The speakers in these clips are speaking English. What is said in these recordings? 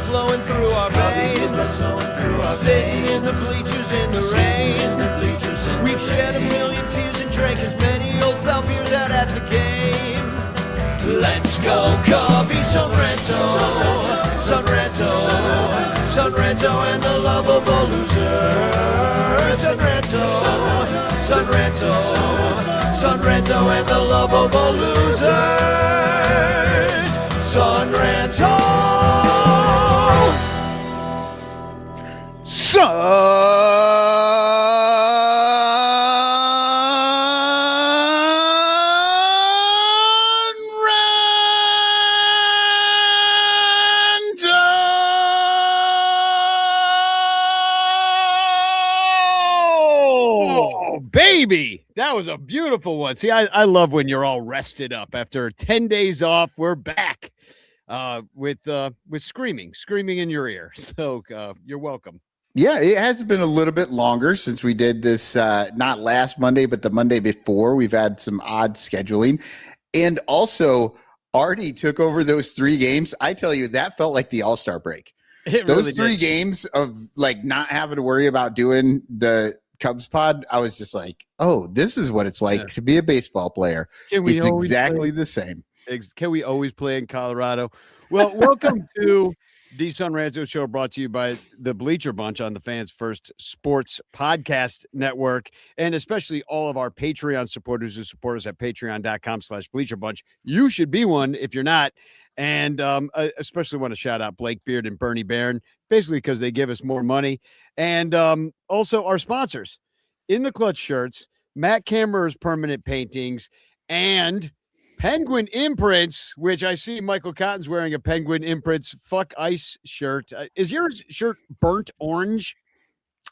flowing through our veins. Sitting in the bleachers in the rain. We've shed a million tears and drank as many old style beers out at the game. Let's go, Cubby, Son Ranto, Son Ranto, Son Ranto and the lovable losers. Son Ranto, Son Ranto, Son Ranto and the lovable losers. Son Ranto. Baby, that was a beautiful one. See, I love when you're all rested up. After 10 days off, we're back with screaming in your ear. So you're welcome. Yeah, it has been a little bit longer since we did this, not last Monday, but the Monday before. We've had some odd scheduling. And also, Artie took over those 3 games. I tell you, that felt like the All-Star break. Those 3 games of like not having to worry about doing the Cubs pod, I was just like, oh, this is what it's like to be a baseball player. It's exactly the same. Can we always play in Colorado? Well, welcome to the Son Ranto Show, brought to you by the Bleacher Bunch on the Fans First Sports Podcast Network, and especially all of our Patreon supporters who support us at patreon.com/bleacherbunch. You should be one if you're not. And I especially want to shout out Blake Beard and Bernie Barron, basically because they give us more money. And also our sponsors, In the Clutch shirts, Matt Kammerer's permanent paintings, and Penguin Imprints, which I see Michael Cotton's wearing a Penguin Imprints Fuck Ice shirt. Is your shirt burnt orange?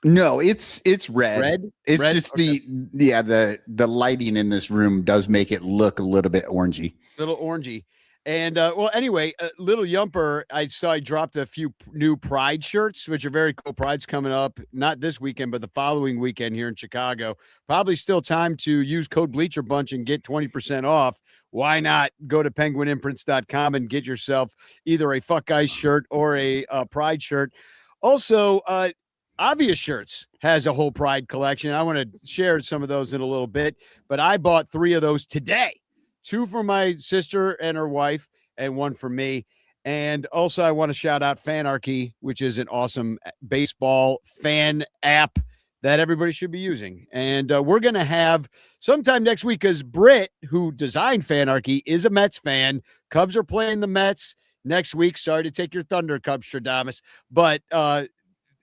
No, it's red. Red? It's red? just the lighting in this room does make it look a little bit orangey. Little orangey. And well, anyway, Little Yumper, I saw he dropped a few new Pride shirts, which are very cool. Pride's coming up, not this weekend, but the following weekend here in Chicago. Probably still time to use code Bleacher Bunch and get 20% off. Why not go to penguinimprints.com and get yourself either a Fuck Ice shirt or a Pride shirt. Also, Obvious Shirts has a whole Pride collection. I want to share some of those in a little bit, but I bought 3 of those today. 2 for my sister and her wife, and 1 for me. And also, I want to shout out Fanarchy, which is an awesome baseball fan app that everybody should be using. And we're going to have sometime next week, because Britt, who designed Fanarchy, is a Mets fan. Cubs are playing the Mets next week. Sorry to take your thunder, Cubs, Stradamus. But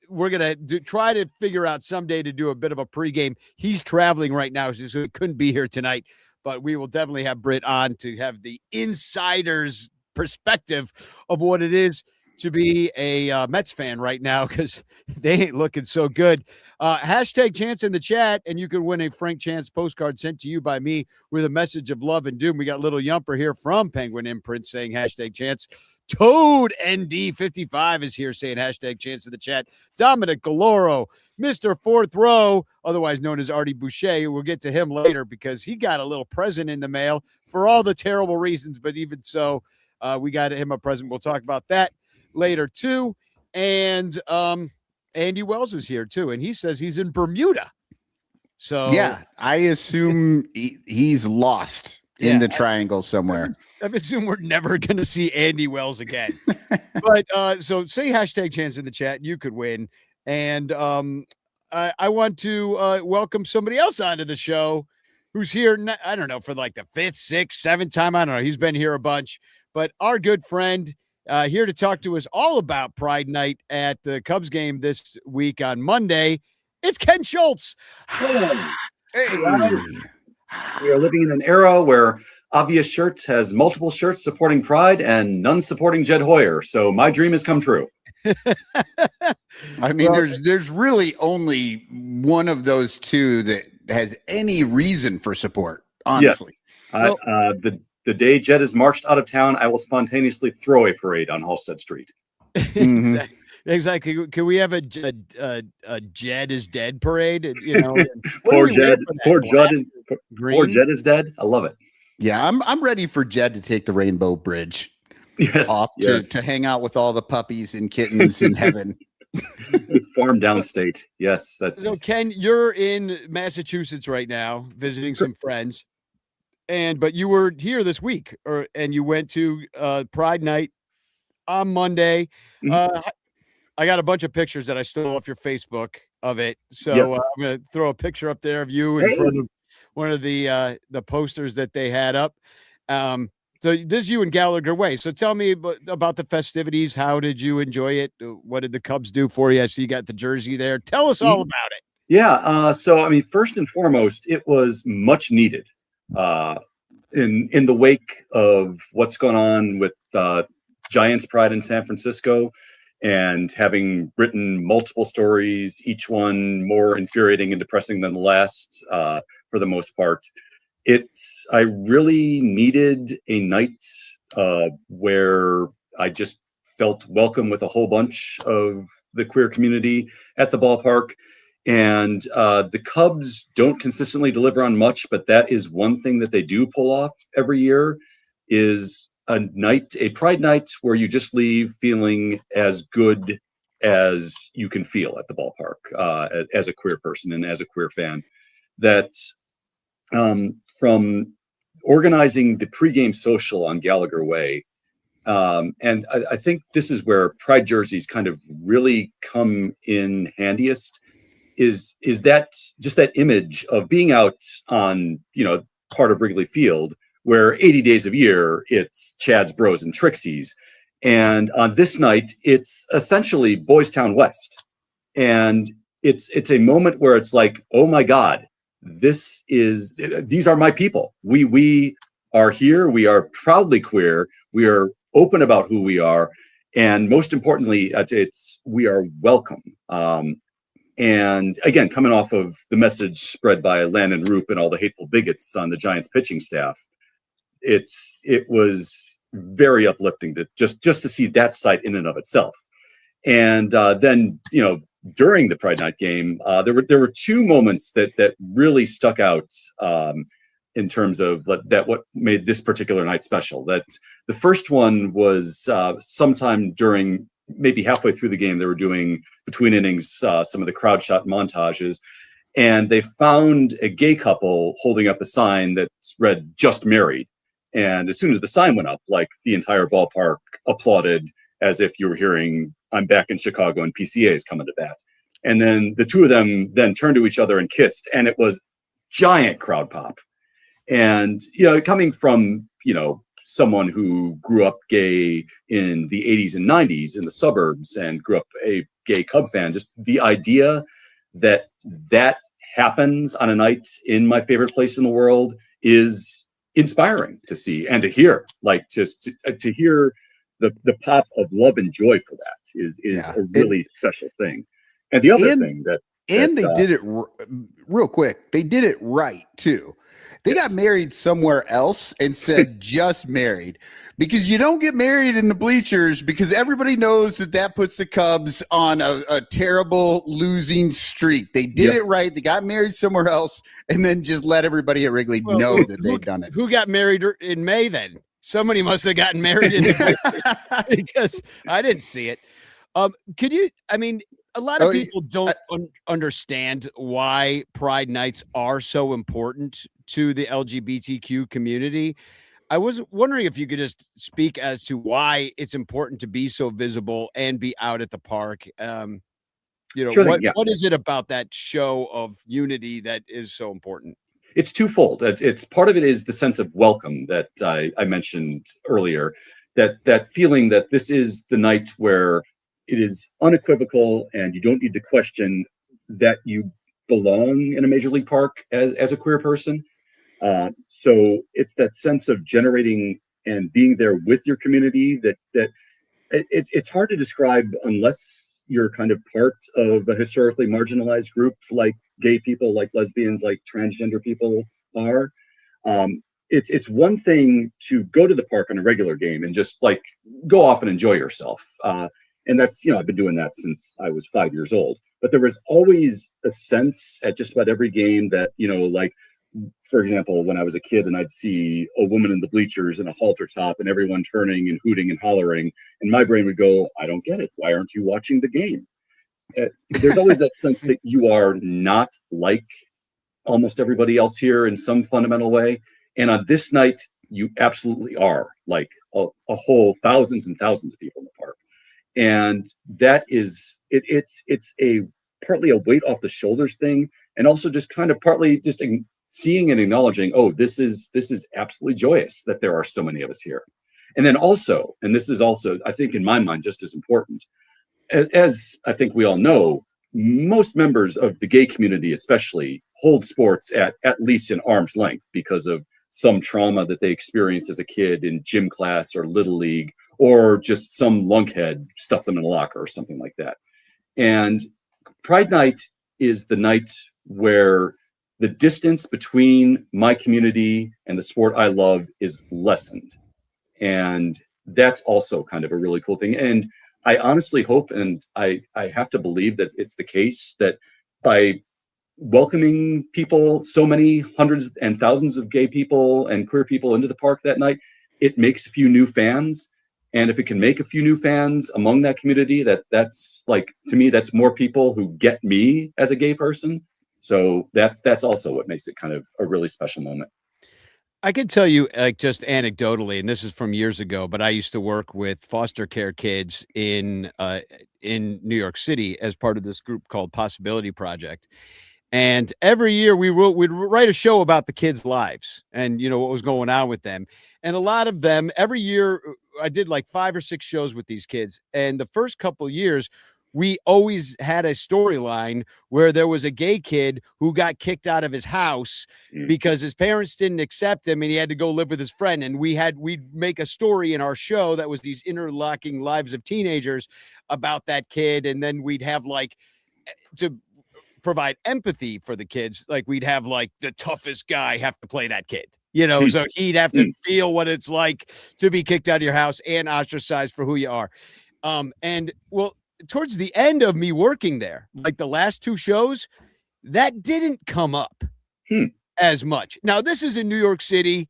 we're going to try to figure out someday to do a bit of a pregame. He's traveling right now, so he couldn't be here tonight. But we will definitely have Britt on to have the insider's perspective of what it is to be a Mets fan right now, because they ain't looking so good. Hashtag Chance in the chat, and you can win a Frank Chance postcard sent to you by me with a message of love and doom. We got Little Yumper here from Penguin Imprint saying hashtag Chance. Toad ND55 is here saying hashtag Chance in the chat. Dominic Galoro, Mr. Fourth Row, otherwise known as Artie Boucher. We'll get to him later because he got a little present in the mail for all the terrible reasons, but even so, we got him a present. We'll talk about that later too. And Andy Wells is here too, and he says he's in Bermuda. So yeah, I assume he's lost in the triangle somewhere. I assume we're never going to see Andy Wells again. But so say hashtag Chance in the chat. You could win. And I want to welcome somebody else onto the show who's here, I don't know, for like the 5th, 6th, 7th time. I don't know. He's been here a bunch. But our good friend here to talk to us all about Pride Night at the Cubs game this week on Monday, it's Ken Schultz. Hey. We are living in an era where Obvious Shirts has multiple shirts supporting Pride and none supporting Jed Hoyer. So my dream has come true. I mean, there's really only one of those two that has any reason for support, honestly. Yes. The day Jed is marched out of town, I will spontaneously throw a parade on Halstead Street. Mm-hmm. Exactly. Can we have a Jed is dead parade? You know, Poor Jed is dead. I love it. Yeah, I'm ready for Jed to take the Rainbow Bridge. Yes, off yes. to hang out with all the puppies and kittens in heaven. Farm downstate. Yes, that's So Ken, you're in Massachusetts right now visiting some friends, but you were here this week, and you went to Pride Night on Monday. Mhm. I got a bunch of pictures that I stole off your Facebook of it, so Yes. I'm gonna throw a picture up there of you in Hey. front of one of the posters that they had up. So this is you in Gallagher Way. So tell me about the festivities. How did you enjoy it? What did the Cubs do for you? I see you got the jersey there. Tell us all about it. Yeah. So, I mean, first and foremost, it was much needed in the wake of what's going on with Giants Pride in San Francisco, and having written multiple stories, each one more infuriating and depressing than the last, for the most part. I really needed a night where I just felt welcome with a whole bunch of the queer community at the ballpark. And the Cubs don't consistently deliver on much, but that is one thing that they do pull off every year, is a Pride night where you just leave feeling as good as you can feel at the ballpark, as a queer person and as a queer fan. That from organizing the pregame social on Gallagher Way, and I think this is where Pride jerseys kind of really come in handiest, is that just that image of being out on, part of Wrigley Field, where 80 days of year it's Chad's Bros and Trixies, and on this night it's essentially Boys Town West, and it's a moment where it's like, oh my God, these are my people. We are here. We are proudly queer. We are open about who we are, and most importantly, we are welcome. And again, coming off of the message spread by Landon Roop and all the hateful bigots on the Giants pitching staff, it was very uplifting to just to see that sight in and of itself. And then, during the Pride Night game, there were two moments that really stuck out in terms of what made this particular night special. That the first one was sometime during, maybe halfway through the game, they were doing between innings some of the crowd shot montages, and they found a gay couple holding up a sign that read "Just Married." And as soon as the sign went up, like, the entire ballpark applauded, as if you were hearing "I'm back in Chicago" and PCA is coming to bat. And then the two of them then turned to each other and kissed, and it was giant crowd pop. And, coming from, someone who grew up gay in the 80s and 90s in the suburbs and grew up a gay Cub fan, just the idea that happens on a night in my favorite place in the world is inspiring to see and to hear. Like, to hear the pop of love and joy for that is a really special thing. And the other thing they did it real quick. They did it right too. They got married somewhere else and said "just married," because you don't get married in the bleachers, because everybody knows that puts the Cubs on a terrible losing streak. They did it right. They got married somewhere else and then just let everybody at Wrigley know that they've done it. Who got married in May then? Somebody must have gotten married in the bleachers, because I didn't see it. Could you, a lot of people don't understand why Pride nights are so important to the LGBTQ community. I was wondering if you could just speak as to why it's important to be so visible and be out at the park. Sure thing, yeah. What is it about that show of unity that is so important? It's twofold. It's part of it is the sense of welcome that I mentioned earlier, that feeling that this is the night where it is unequivocal and you don't need to question that you belong in a major league park as a queer person. So it's that sense of generating and being there with your community that it's hard to describe unless you're kind of part of a historically marginalized group, like gay people, like lesbians, like transgender people are. It's one thing to go to the park on a regular game and just like go off and enjoy yourself. And that's, I've been doing that since I was 5 years old. But there was always a sense at just about every game that, like, for example, when I was a kid and I'd see a woman in the bleachers in a halter top and everyone turning and hooting and hollering, and my brain would go, I don't get it. Why aren't you watching the game? There's always that sense that you are not like almost everybody else here in some fundamental way. And on this night, you absolutely are like a whole thousands and thousands of people in the park. And that is, it's a partly a weight off the shoulders thing. And also just kind of partly just seeing and acknowledging, oh, this is absolutely joyous that there are so many of us here. And then also, and this is also, I think in my mind, just as important, as I think we all know, most members of the gay community especially hold sports at least an arm's length because of some trauma that they experienced as a kid in gym class or little league, or just some lunkhead stuffed them in a locker or something like that. And Pride Night is the night where the distance between my community and the sport I love is lessened. And that's also kind of a really cool thing. And I honestly hope, and I have to believe that it's the case, that by welcoming people, so many hundreds and thousands of gay people and queer people into the park that night, it makes a few new fans. And if it can make a few new fans among that community, that's like, to me, that's more people who get me as a gay person. So that's also what makes it kind of a really special moment. I could tell you, like, just anecdotally, and this is from years ago, but I used to work with foster care kids in New York City as part of this group called Possibility Project. And every year we'd write a show about the kids' lives and, what was going on with them. And a lot of them, every year I did like 5 or 6 shows with these kids. And the first couple of years, we always had a storyline where there was a gay kid who got kicked out of his house because his parents didn't accept him and he had to go live with his friend. And we'd make a story in our show that was these interlocking lives of teenagers about that kid. And then we'd have like to provide empathy for the kids. Like we'd have like the toughest guy have to play that kid, so he'd have to feel what it's like to be kicked out of your house and ostracized for who you are. And well, towards the end of me working there, like the last 2 shows, that didn't come up as much. Now, this is in New York City,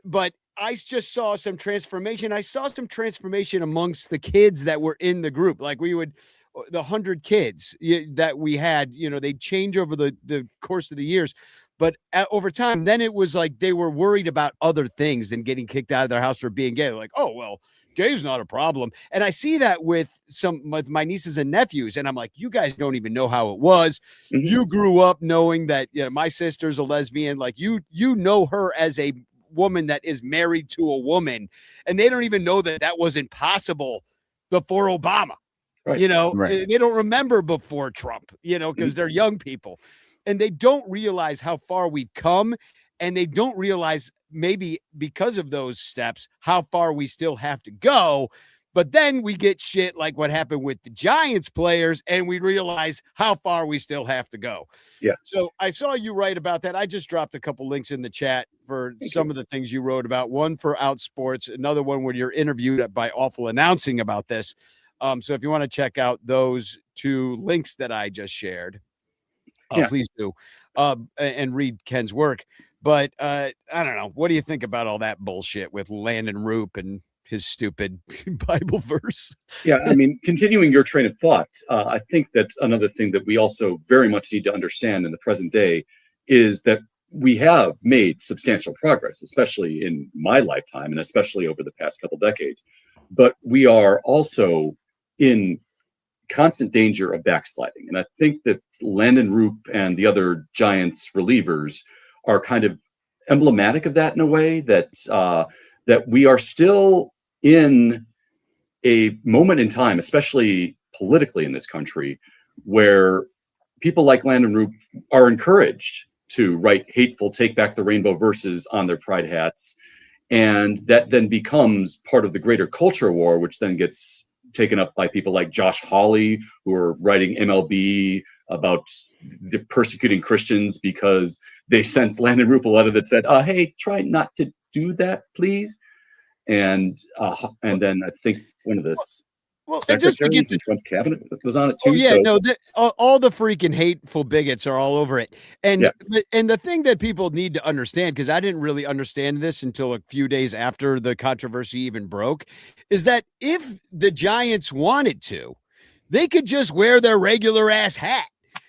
but I just saw some transformation. I saw some transformation amongst the kids that were in the group. Like the 100 kids that we had, they'd change over the course of the years. But over time, then it was like they were worried about other things than getting kicked out of their house for being gay. They're like, oh, well, gay's not a problem. And I see that with my nieces and nephews. And I'm like, you guys don't even know how it was. Mm-hmm. You grew up knowing that, my sister's a lesbian. Like you know her as a woman that is married to a woman. And they don't even know that wasn't possible before Obama. Right. Right. They don't remember before Trump, because they're young people. And they don't realize how far we've come. And they don't realize, maybe because of those steps, how far we still have to go. But then we get shit like what happened with the Giants players, and we realize how far we still have to go. Yeah. So I saw you write about that. I just dropped a couple links in the chat for some of the things you wrote about. One for Outsports, another one where you're interviewed by Awful Announcing about this. So if you want to check out those 2 links that I just shared, please do, and read Ken's work. But I don't know. What do you think about all that bullshit with Landon Roop and his stupid Bible verse? Yeah, I mean, continuing your train of thought, I think that another thing that we also very much need to understand in the present day is that we have made substantial progress, especially in my lifetime and especially over the past couple decades. But we are also in constant danger of backsliding. And I think that Landon Roop and the other Giants relievers are kind of emblematic of that in a way, that that we are still in a moment in time, especially politically in this country, where people like Landon Roop are encouraged to write hateful Take Back the Rainbow verses on their pride hats. And that then becomes part of the greater culture war, which then gets taken up by people like Josh Hawley, who are writing MLB about the persecuting Christians because they sent Landon Roop a letter that said, hey, try not to do that, please. And then I think one of this. Well, and just to secretary get from Trump's cabinet was on it too. Oh yeah, so, no, all the freaking hateful bigots are all over it. And Yeah. and the thing that people need to understand, because I didn't really understand this until a few days after the controversy even broke, is that if the Giants wanted to, they could just wear their regular ass hat.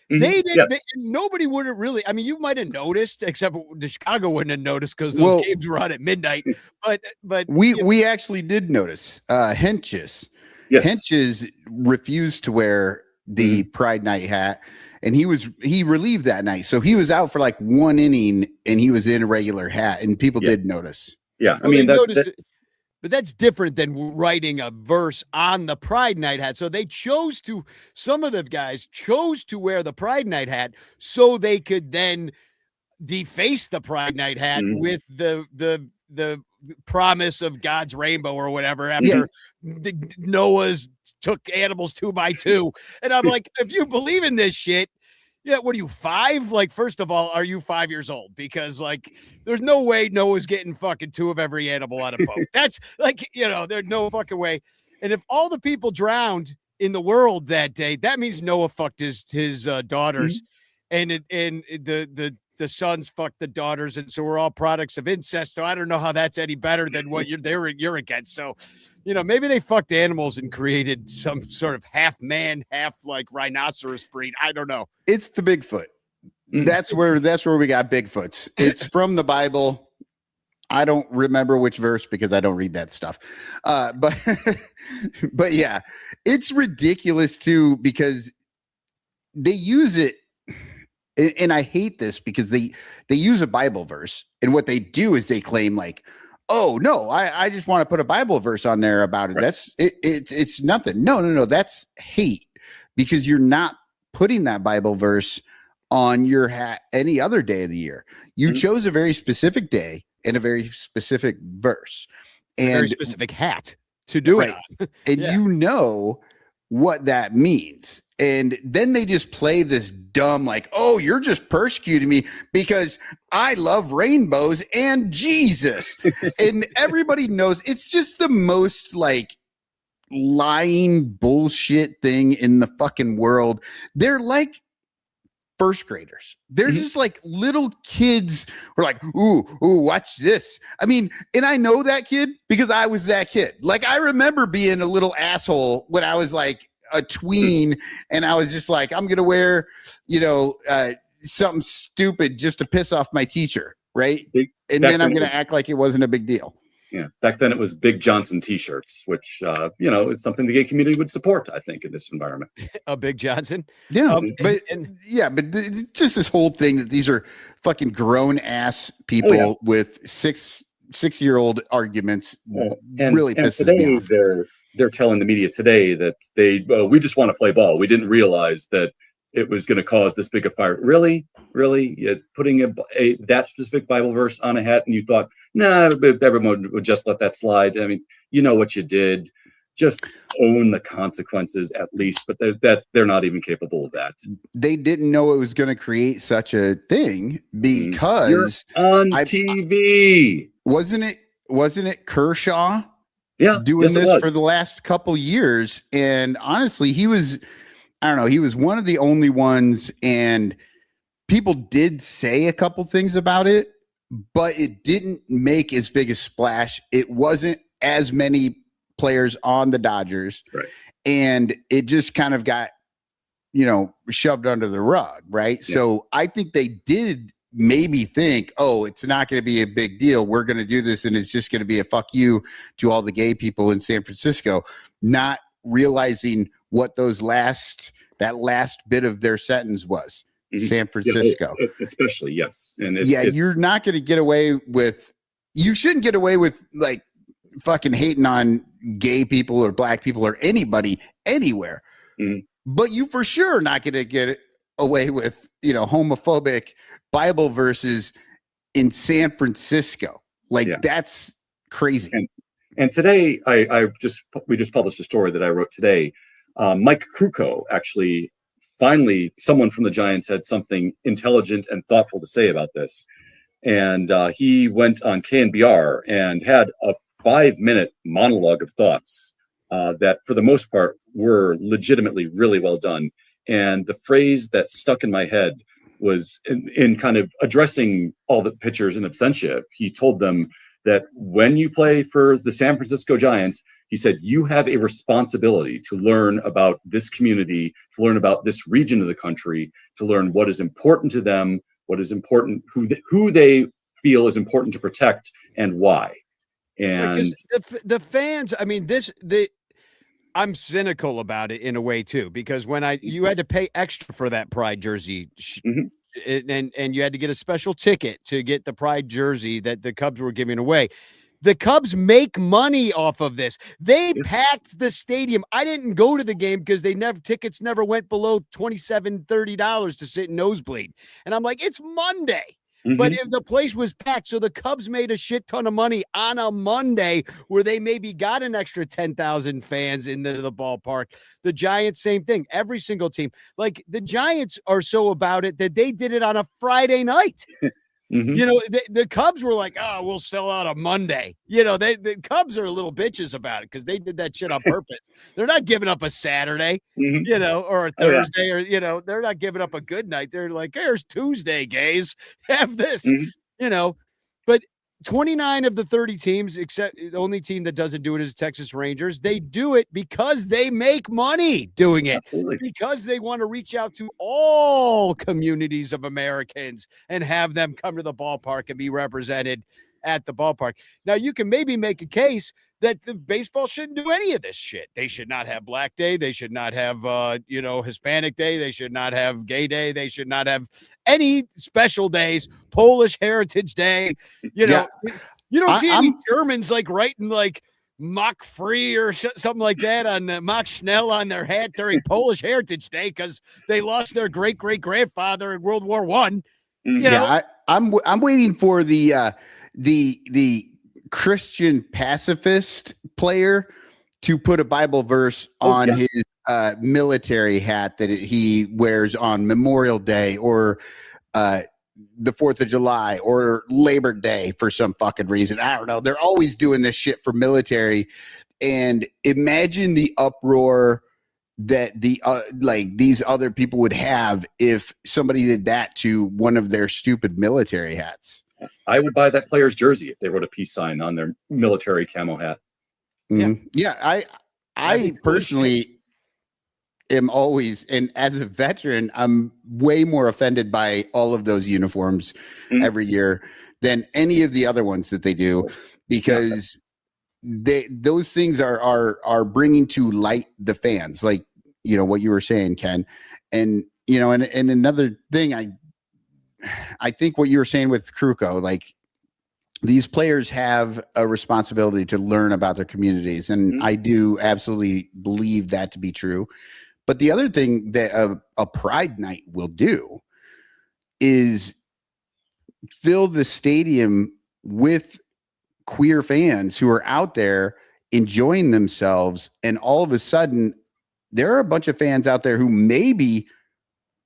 They Yeah. didn't. Nobody would have really. I mean, you might have noticed, except the Chicago wouldn't have noticed because those Well- games were on at midnight. But We actually did notice Henches. Yes. Henches refused to wear the Pride Night hat, and he relieved that night. So he was out for like one inning, and he was in a regular hat, and people did notice. Yeah. I Well, mean, they that, noticed it, but that's different than writing a verse on the Pride Night hat. So they chose to, some of the guys chose to wear the Pride Night hat so they could then deface the Pride Night hat with the promise of God's rainbow or whatever after Noah's took animals 2 by 2. And I'm like, if you believe in this shit, yeah, what are you, 5? Like, first of all, are you 5 years old? Because like, there's no way Noah's getting fucking 2 of every animal on a boat. That's like, there's no fucking way. And if all the people drowned in the world that day, that means Noah fucked his daughters, and the sons fucked the daughters, and so we're all products of incest. So I don't know how that's any better than what you're against. So, maybe they fucked animals and created some sort of half man, half like rhinoceros breed. I don't know. It's the Bigfoot. That's where we got Bigfoots. It's from the Bible. I don't remember which verse because I don't read that stuff. But yeah, it's ridiculous too because they use it. And I hate this because they use a Bible verse, and what they do is they claim like, oh no, I just want to put a Bible verse on there about it. Right. It's nothing. No. That's hate because you're not putting that Bible verse on your hat any other day of the year. You chose a very specific day and a very specific verse and a very specific hat to do it on. And you know what that means. And then they just play this dumb, like, oh, you're just persecuting me because I love rainbows and Jesus. And everybody knows it's just the most like lying bullshit thing in the fucking world. They're like first graders. They're just like little kids who are like, ooh, watch this. I mean, and I know that kid because I was that kid. Like, I remember being a little asshole when I was like a tween, and I was just like, I'm gonna wear, something stupid just to piss off my teacher, right? And then I'm gonna act like it wasn't a big deal. Yeah, back then it was Big Johnson T-shirts, which is something the gay community would support, I think, in this environment. A Big Johnson, yeah, but it's just this whole thing that these are fucking grown ass people with six-year-old arguments. Really pisses me off. They're telling the media today that we just want to play ball. We didn't realize that it was going to cause this big a fire. Really? You're putting that specific Bible verse on a hat, and you thought, nah, everyone would just let that slide. I mean, you know what you did. Just own the consequences at least, but they're not even capable of that. They didn't know it was going to create such a thing because you're on TV. Wasn't it Kershaw? Yeah, doing this for the last couple years, and honestly, he was one of the only ones, and people did say a couple things about it, but it didn't make as big a splash. It wasn't as many players on the Dodgers, right? And it just kind of got shoved under the rug, right? Yeah. So I think they did maybe think, oh, it's not going to be a big deal. We're going to do this, and it's just going to be a fuck you to all the gay people in San Francisco, not realizing what that last bit of their sentence was. San Francisco. Yeah, especially, yes. And you're not going to get away with, you shouldn't get away with like fucking hating on gay people or black people or anybody anywhere. But you for sure are not going to get away with, homophobic Bible verses in San Francisco. Like that's crazy. And today we just published a story that I wrote today. Mike Krukow, actually, finally someone from the Giants had something intelligent and thoughtful to say about this. And he went on KNBR and had a 5-minute monologue of thoughts that for the most part were legitimately really well done. And the phrase that stuck in my head was in kind of addressing all the pitchers in absentia. He told them that when you play for the San Francisco Giants, he said, you have a responsibility to learn about this community, to learn about this region of the country, to learn what is important to them, what is important, who they feel is important to protect, and why. And the fans, I mean, I'm cynical about it in a way too, because when you had to pay extra for that Pride jersey, and you had to get a special ticket to get the Pride jersey that the Cubs were giving away. The Cubs make money off of this. They packed the stadium. I didn't go to the game because tickets never went below $27, $30 to sit nosebleed. And I'm like, it's Monday. But if the place was packed, so the Cubs made a shit ton of money on a Monday where they maybe got an extra 10,000 fans into the ballpark. The Giants, same thing. Every single team. Like, the Giants are so about it that they did it on a Friday night. You know, the Cubs were like, oh, we'll sell out a Monday. You know, the Cubs are little bitches about it because they did that shit on purpose. They're not giving up a Saturday, you know, or a Thursday, or, you know, they're not giving up a good night. They're like, here's Tuesday, gays. Have this, you know. But 29 of the 30 teams, except the only team that doesn't do it is Texas Rangers. They do it because they make money doing it. Absolutely. Because they want to reach out to all communities of Americans and have them come to the ballpark and be represented at the ballpark. Now, you can maybe make a case that the baseball shouldn't do any of this shit. They should not have Black Day. They should not have, Hispanic Day. They should not have Gay Day. They should not have any special days, Polish Heritage Day. You know, you don't see any Germans like writing like Mach Free or something like that on Mach Schnell on their hat during Polish Heritage Day because they lost their great-great-grandfather in World War I. I'm waiting for the Christian pacifist player to put a Bible verse on his military hat that he wears on Memorial Day or the 4th of July or Labor Day for some fucking reason. I don't know. They're always doing this shit for military. And imagine the uproar that these other people would have if somebody did that to one of their stupid military hats. I would buy that player's jersey if they wrote a peace sign on their military camo hat. I personally am always, and as a veteran, I'm way more offended by all of those uniforms every year than any of the other ones that they do, because those things are bringing to light the fans, like, you know, what you were saying, Ken. And, you know, and another thing, I think what you were saying with Kruko, like, these players have a responsibility to learn about their communities. And I do absolutely believe that to be true. But the other thing that a Pride night will do is fill the stadium with queer fans who are out there enjoying themselves. And all of a sudden, there are a bunch of fans out there who maybe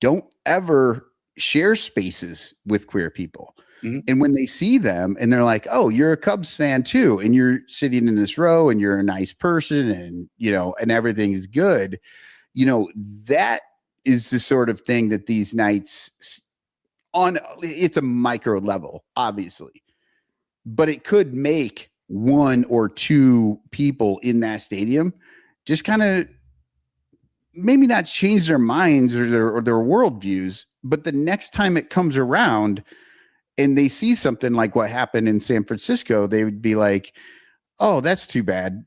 don't ever share spaces with queer people. And when they see them and they're like, oh, you're a Cubs fan too, and you're sitting in this row and you're a nice person and, you know, and everything is good, you know, that is the sort of thing that these nights it's a micro level, obviously, but it could make one or two people in that stadium just kind of maybe not change their minds or their worldviews, but the next time it comes around and they see something like what happened in San Francisco, they would be like, oh, that's too bad.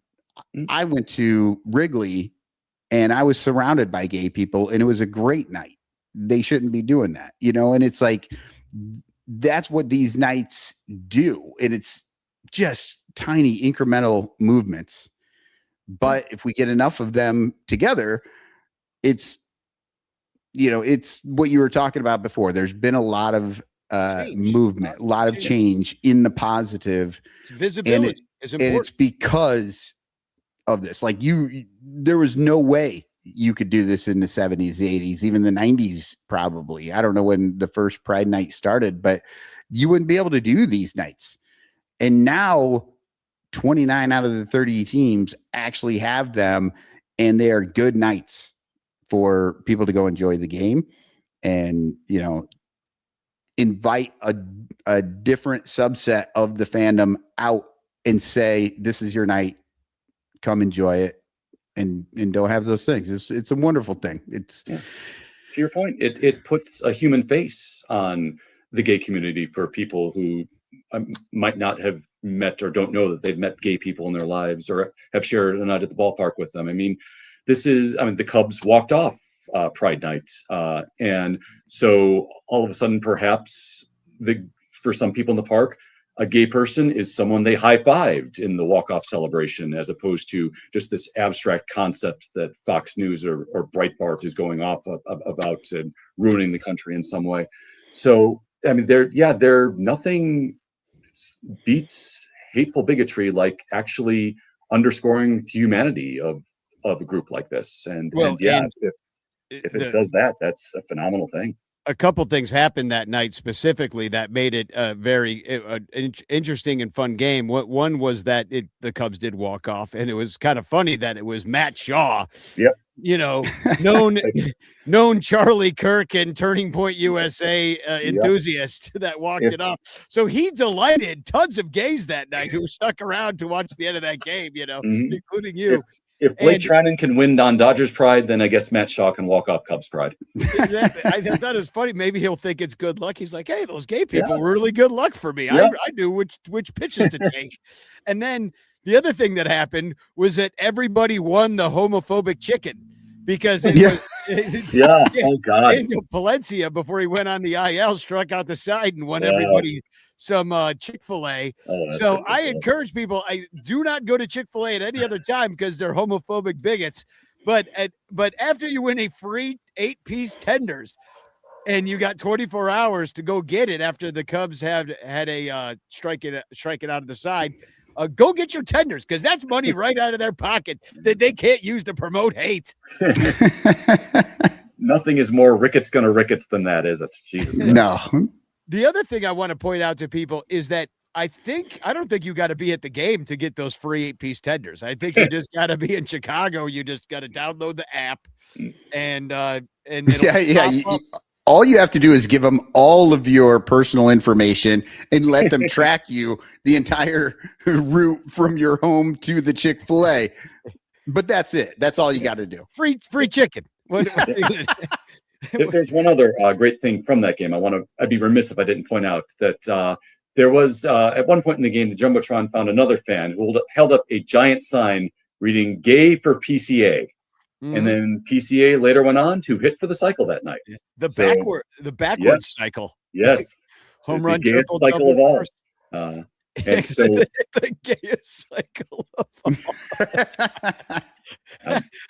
I went to Wrigley and I was surrounded by gay people and it was a great night. They shouldn't be doing that, you know? And it's like, that's what these nights do. And it's just tiny incremental movements. But if we get enough of them together, it's, you know, it's what you were talking about before. There's been a lot of movement, a lot of change in the positive. It's visibility is important. And it's because of this. Like there was no way you could do this in the 70s, 80s, even the 90s, probably. I don't know when the first Pride night started, but you wouldn't be able to do these nights. And now 29 out of the 30 teams actually have them, and they are good nights for people to go enjoy the game and, invite a different subset of the fandom out and say, this is your night, come enjoy it, and don't have those things. It's a wonderful thing. It's to your point, it puts a human face on the gay community for people who might not have met or don't know that they've met gay people in their lives or have shared a night at the ballpark with them. I mean, the Cubs walked off Pride Night. And so all of a sudden, perhaps for some people in the park, a gay person is someone they high-fived in the walk-off celebration, as opposed to just this abstract concept that Fox News or Breitbart is going off about and ruining the country in some way. So, I mean, there nothing beats hateful bigotry like actually underscoring humanity of a group like this. If it does that, that's a phenomenal thing. A couple things happened that night specifically that made it a very interesting and fun game. One was that the Cubs did walk off, and it was kind of funny that it was Matt Shaw, yep, known Charlie Kirk and Turning Point USA enthusiast that walked it off. So he delighted tons of gays that night who stuck around to watch the end of that game, including you. If Blake Trinan can win on Dodgers Pride, then I guess Matt Shaw can walk off Cubs Pride. Exactly. I thought it was funny. Maybe he'll think it's good luck. He's like, hey, those gay people were really good luck for me. Yeah. I knew which pitches to take. And then the other thing that happened was that everybody won the homophobic chicken because it was oh God. Daniel Palencia, before he went on the IL, struck out the side and won everybody some Chick-fil-A. So I encourage people, I do not go to Chick-fil-A at any other time because they're homophobic bigots. But after you win a free 8-piece tenders and you got 24 hours to go get it after the Cubs had a strike it out of the side, go get your tenders because that's money right out of their pocket that they can't use to promote hate. Nothing is more Ricketts gonna Ricketts than that, is it? Jesus Christ. No. The other thing I want to point out to people is that I don't think you got to be at the game to get those free 8-piece tenders. I think you just got to be in Chicago. You just got to download the app and all you have to do is give them all of your personal information and let them track you the entire route from your home to the Chick-fil-A. But that's it. That's all you got to do. Free chicken. If there's one other great thing from that game, I'd be remiss if I didn't point out that there was at one point in the game, the Jumbotron found another fan who held up a giant sign reading "Gay for PCA," and then PCA later went on to hit for the cycle that night. The backwards cycle. Yes, home run, the triple, cycle double, of all. first. And so the gayest cycle of all.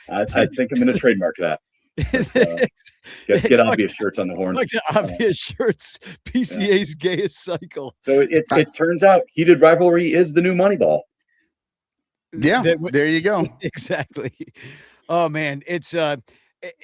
I think I'm going to trademark that. Get obvious shirts on the horn. Obvious shirts. PCA's gayest cycle. So it turns out heated rivalry is the new Moneyball. Yeah, there you go. Exactly. Oh man, it's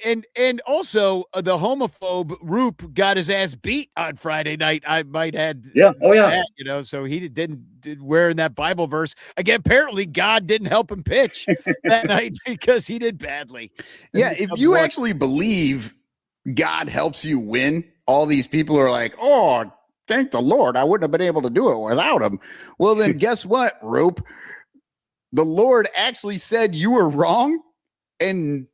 and also the homophobe Roop got his ass beat on Friday night. I might add. Yeah. Oh yeah. That, so he didn't wearing that Bible verse again. Apparently, God didn't help him pitch that night because he did badly. Yeah, if you actually believe God helps you win, all these people are like, "Oh, thank the Lord, I wouldn't have been able to do it without him." Well, then guess what, Rope? The Lord actually said you were wrong and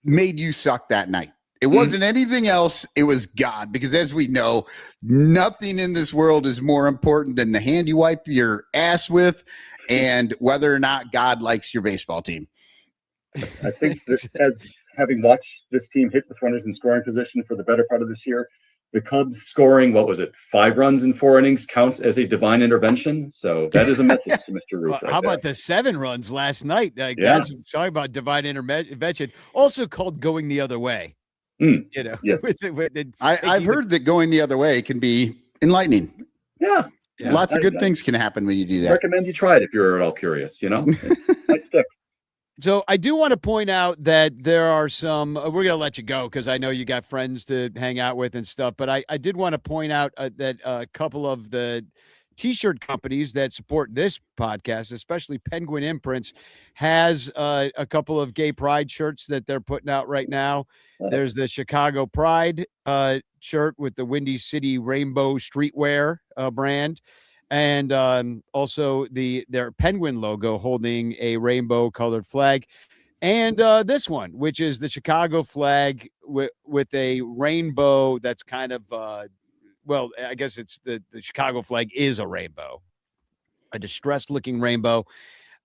made you suck that night. It wasn't anything else. It was God, because as we know, nothing in this world is more important than the hand you wipe your ass with and whether or not God likes your baseball team. I think as having watched this team hit with runners in scoring position for the better part of this year, the Cubs scoring, 5 runs in 4 innings counts as a divine intervention. So that is a message to Mr. Ruth. How about the 7 runs last night? Guys, talking about divine intervention, also called going the other way. Yes. I've heard that going the other way can be enlightening. Yeah. Lots of good things can happen when you do that. I recommend you try it if you're at all curious, Might stick. So I do want to point out that there are some, we're going to let you go because I know you got friends to hang out with and stuff, but I did want to point out that a couple of the t-shirt companies that support this podcast, especially Penguin Imprints, has a couple of gay pride shirts that they're putting out right now. There's the Chicago Pride shirt with the Windy City Rainbow Streetwear brand, and also their Penguin logo holding a rainbow colored flag. And this one, which is the Chicago flag with a rainbow that's kind of, well, I guess it's the Chicago flag is a rainbow, a distressed looking rainbow.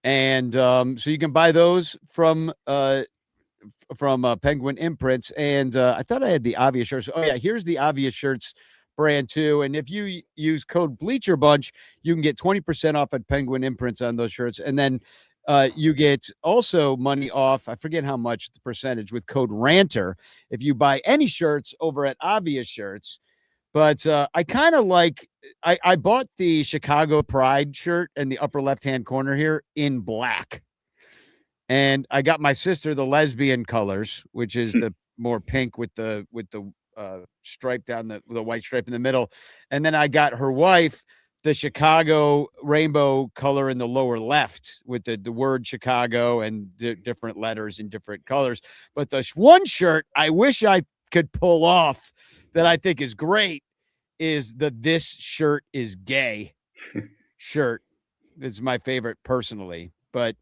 And so you can buy those from Penguin Imprints. And I thought I had the Obvious shirts. Oh, yeah, here's the Obvious shirts brand too. And if you use code Bleacher Bunch, you can get 20% off at Penguin Imprints on those shirts. And then you get also money off, I forget how much the percentage, with code Ranter if you buy any shirts over at Obvious Shirts. But I kind of like, I bought the Chicago Pride shirt in the upper left-hand corner here in black. And I got my sister the lesbian colors, which is the more pink with the stripe down the white stripe in the middle. And then I got her wife the Chicago rainbow color in the lower left with the word Chicago and different letters in different colors. But the one shirt I wish I could pull off that I think is great is this shirt is gay shirt. It's my favorite personally, but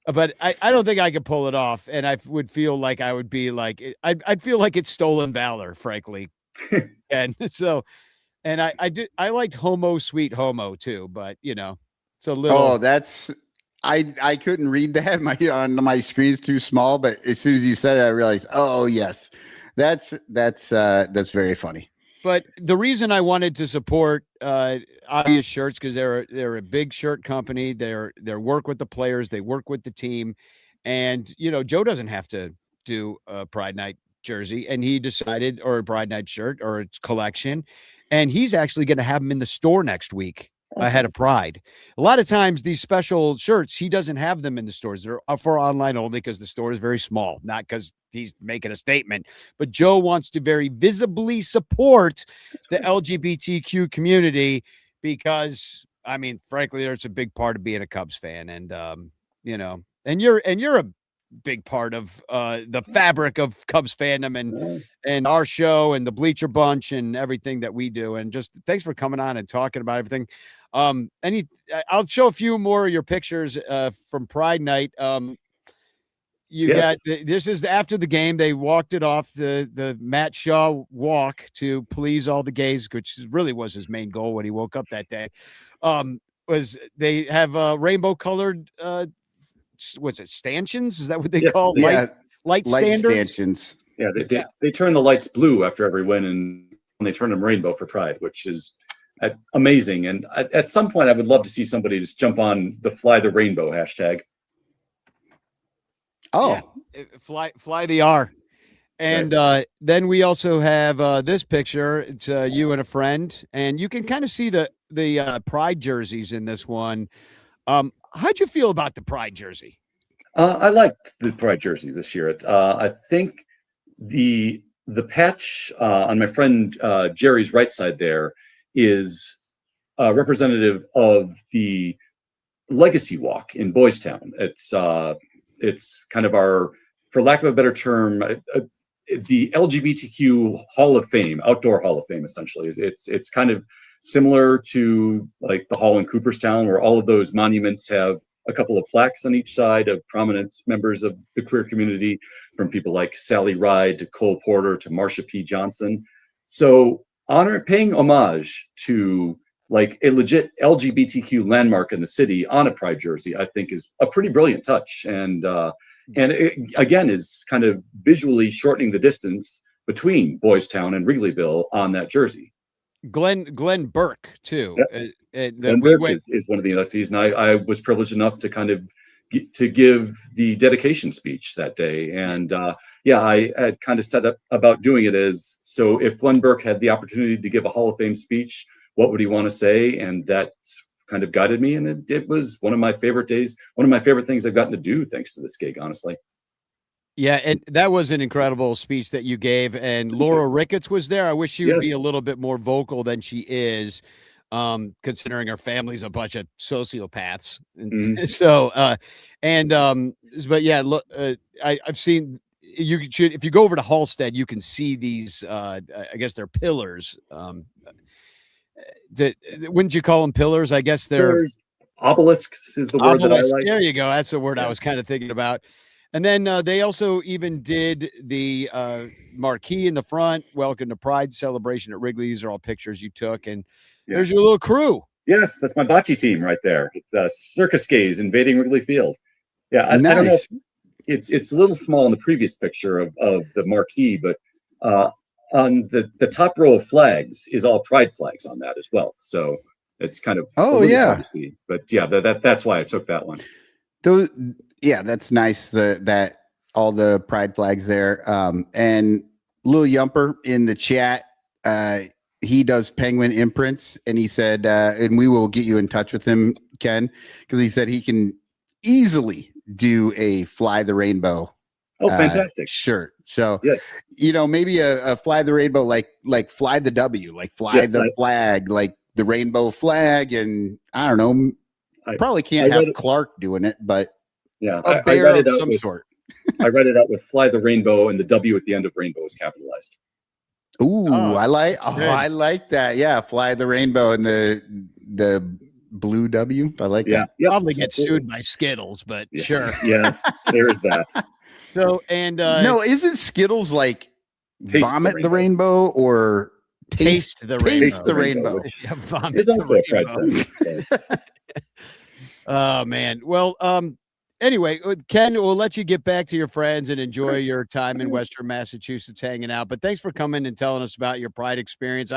I don't think I could pull it off. And I would feel like I would be like, I'd feel like it's stolen valor, frankly. And so, and I liked Homo Sweet Homo too, but it's a little. Oh, that's, I couldn't read that. My screen's too small, but as soon as you said it, I realized, oh yes, that's very funny. But the reason I wanted to support Obvious Shirts, because they're a big shirt company. They're work with the players, they work with the team, and Joe doesn't have to do a Pride Night jersey, and he decided, or a Pride Night shirt or its collection, and he's actually going to have them in the store next week. Ahead of Pride. A lot of times these special shirts, he doesn't have them in the stores. They're for online only because the store is very small, not because he's making a statement. But Joe wants to very visibly support the LGBTQ community because, I mean, frankly, there's a big part of being a Cubs fan. And, and you're a big part of the fabric of Cubs fandom and our show and the Bleacher Bunch and everything that we do. And just thanks for coming on and talking about everything. I'll show a few more of your pictures from Pride Night. This is after the game. They walked it off the Matt Shaw walk to please all the gays, which really was his main goal when he woke up that day. Was they have rainbow colored what's it, stanchions? Is that what they call light stanchions? Yeah, they turn the lights blue after every win, and they turn them rainbow for Pride, which is amazing. And at some point, I would love to see somebody just jump on the Fly the Rainbow hashtag. Oh, yeah. Fly the R. And then we also have this picture. It's you and a friend, and you can kind of see the Pride jerseys in this one. How'd you feel about the Pride jersey? I liked the Pride jersey this year. I think the patch on my friend Jerry's right side there is representative of the legacy walk in Boys Town. It's kind of our, for lack of a better term, the LGBTQ Hall of Fame, outdoor Hall of Fame, essentially. It's kind of similar to like the hall in Cooperstown, where all of those monuments have a couple of plaques on each side of prominent members of the queer community, from people like Sally Ride to Cole Porter to Marsha P. Johnson. So paying homage to like a legit LGBTQ landmark in the city on a Pride jersey, I think is a pretty brilliant touch. And it, again, is kind of visually shortening the distance between Boys Town and Wrigleyville on that jersey. Glenn Burke too. Yep. Glenn Burke is one of the inductees, and I was privileged enough to kind of to give the dedication speech that day. And I had kind of set up about doing it as, so if Glenn Burke had the opportunity to give a Hall of Fame speech, what would he want to say? And that kind of guided me, and it was one of my favorite days, one of my favorite things I've gotten to do thanks to this gig, honestly. Yeah, and that was an incredible speech that you gave, and Laura Ricketts was there. I wish she would be a little bit more vocal than she is. considering our family's a bunch of sociopaths. And Mhm. so, but yeah, look, I've seen if you go over to Halstead, you can see these, I guess they're pillars. Wouldn't you call them pillars? I guess they're There's obelisks is the word that I obelisk. like. There you go. That's the word I Yeah. was kind of thinking about. And then they also even did the marquee in the front. Welcome to Pride celebration at Wrigley. These are all pictures you took, and Yeah. there's your little crew. Yes, that's my bocce team right there. It's Circus Gaze invading Wrigley Field. Yeah, I don't know. Nice. It's a little small in the previous picture of the marquee, but on the top row of flags is all pride flags on that as well. So it's kind of Oh, a little yeah. hard to see. But yeah, that's why I took that one. Those, yeah, that's nice that all the pride flags there. And Lil Yumper in the chat, he does Penguin imprints, and he said, and we will get you in touch with him, Ken, because he said he can easily do a Fly the Rainbow Oh, fantastic. shirt. So, Yes. Maybe a Fly the Rainbow, like Fly the W, like fly Yes, the flag, like the rainbow flag. And I don't know, probably can't I have read it- Clark doing it, but Yeah, a I bear read of it out some with, sort. I read it out with Fly the Rainbow, and the W at the end of rainbow is capitalized. Ooh, Oh, I like good. I like that. Yeah, Fly the Rainbow and the blue W. I like Yeah, that. yep, Probably get absolutely. sued by Skittles, but Yes. sure. Yeah, there is that. So, and No, isn't Skittles like Taste vomit the the rainbow or taste the rainbow. taste the rainbow? Yeah, vomit It's the also a pride rainbow. flag. So. Oh man. Well, anyway, Ken, we'll let you get back to your friends and enjoy your time in Western Massachusetts hanging out. But thanks for coming and telling us about your Pride experience.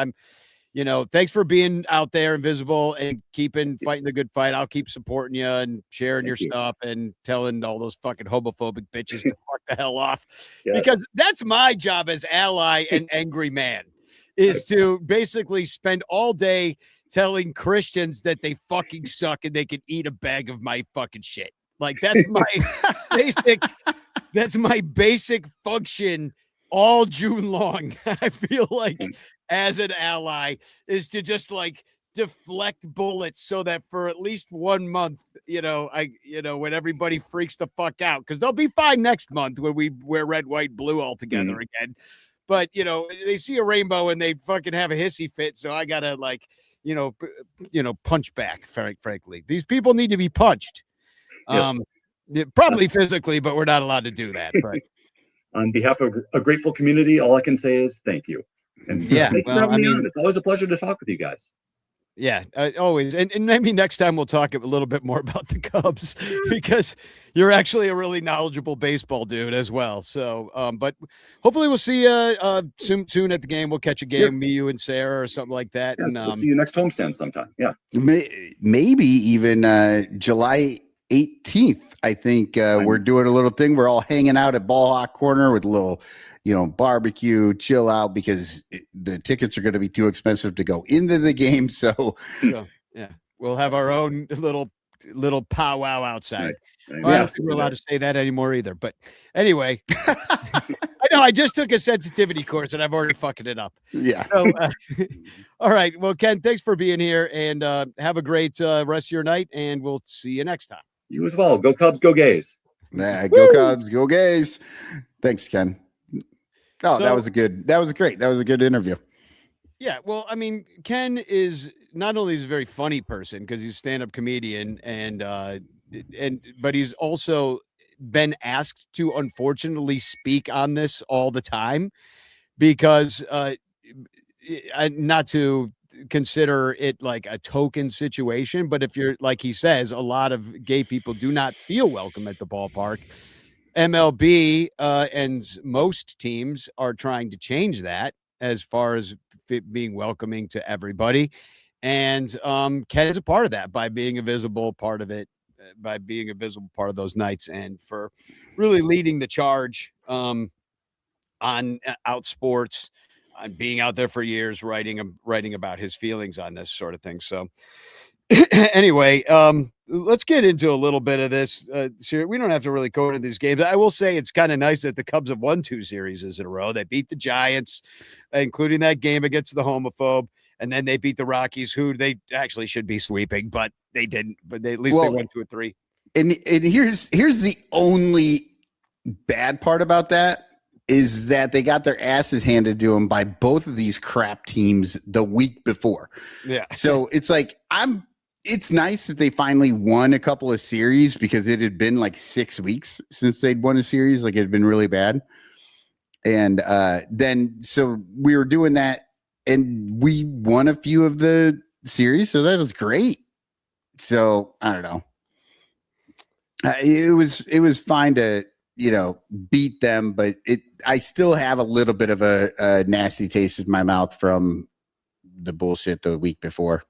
Thanks for being out there and visible and fighting the good fight. I'll keep supporting you and sharing your Thank you. stuff and telling all those fucking homophobic bitches to fuck the hell off. Yes. Because that's my job as ally and angry man, is to basically spend all day telling Christians that they fucking suck and they can eat a bag of my fucking shit. Like that's my basic function all June long. I feel like as an ally is to just like deflect bullets so that for at least 1 month, when everybody freaks the fuck out, because they'll be fine next month when we wear red, white, blue all together again. But they see a rainbow and they fucking have a hissy fit. So I gotta punch back. Frankly, these people need to be punched. Yes. Probably physically, but we're not allowed to do that. But On behalf of a grateful community, all I can say is thank you. And Yeah, thank you for having me on. It's always a pleasure to talk with you guys. yeah, always. And maybe next time we'll talk a little bit more about the Cubs, because you're actually a really knowledgeable baseball dude as well. So, but hopefully we'll see you soon at the game. We'll catch a game, Yes. me, you, and Sarah or something like that. Yes, And we'll see you next homestand sometime. Yeah. Maybe even July 18th. I think we're doing a little thing. We're all hanging out at Ball Hawk Corner with a little, barbecue, chill out, because the tickets are going to be too expensive to go into the game. So yeah, we'll have our own little powwow outside. Nice. Well, I don't think we're allowed to say that anymore either. But anyway, I know I just took a sensitivity course and I've already fucking it up. yeah. So, all right. Well, Ken, thanks for being here, and have a great rest of your night, and we'll see you next time. You as well. Go Cubs, go Gays. Go Cubs, go Gays. Thanks, Ken. Oh, So- that was great. That was a good interview. Yeah, well, I mean, Ken is not only is a very funny person because he's a stand-up comedian, but he's also been asked to unfortunately speak on this all the time, because not to consider it like a token situation, but if you're, like he says, a lot of gay people do not feel welcome at the ballpark. MLB and most teams are trying to change that as far as being welcoming to everybody. And Ken is a part of that by being a visible part of it, by being a visible part of those nights, and for really leading the charge on out sports, on being out there for years, writing about his feelings on this sort of thing. So anyway, let's get into a little bit of this. We don't have to really go into these games. I will say it's kind of nice that the Cubs have won 2 series in a row. They beat the Giants, including that game against the homophobe. and then they beat the Rockies, who they actually should be sweeping, but they didn't. But at least they went to a 3. And here's the only bad part about that is that they got their asses handed to them by both of these crap teams the week before. Yeah. So it's like it's nice that they finally won a couple of series because it had been like 6 weeks since they'd won a series. Like it had been really bad. And then so we were doing that and we won a few of the series. So that was great. So I don't know. It was fine to, beat them, but I still have a little bit of a nasty taste in my mouth from the bullshit the week before.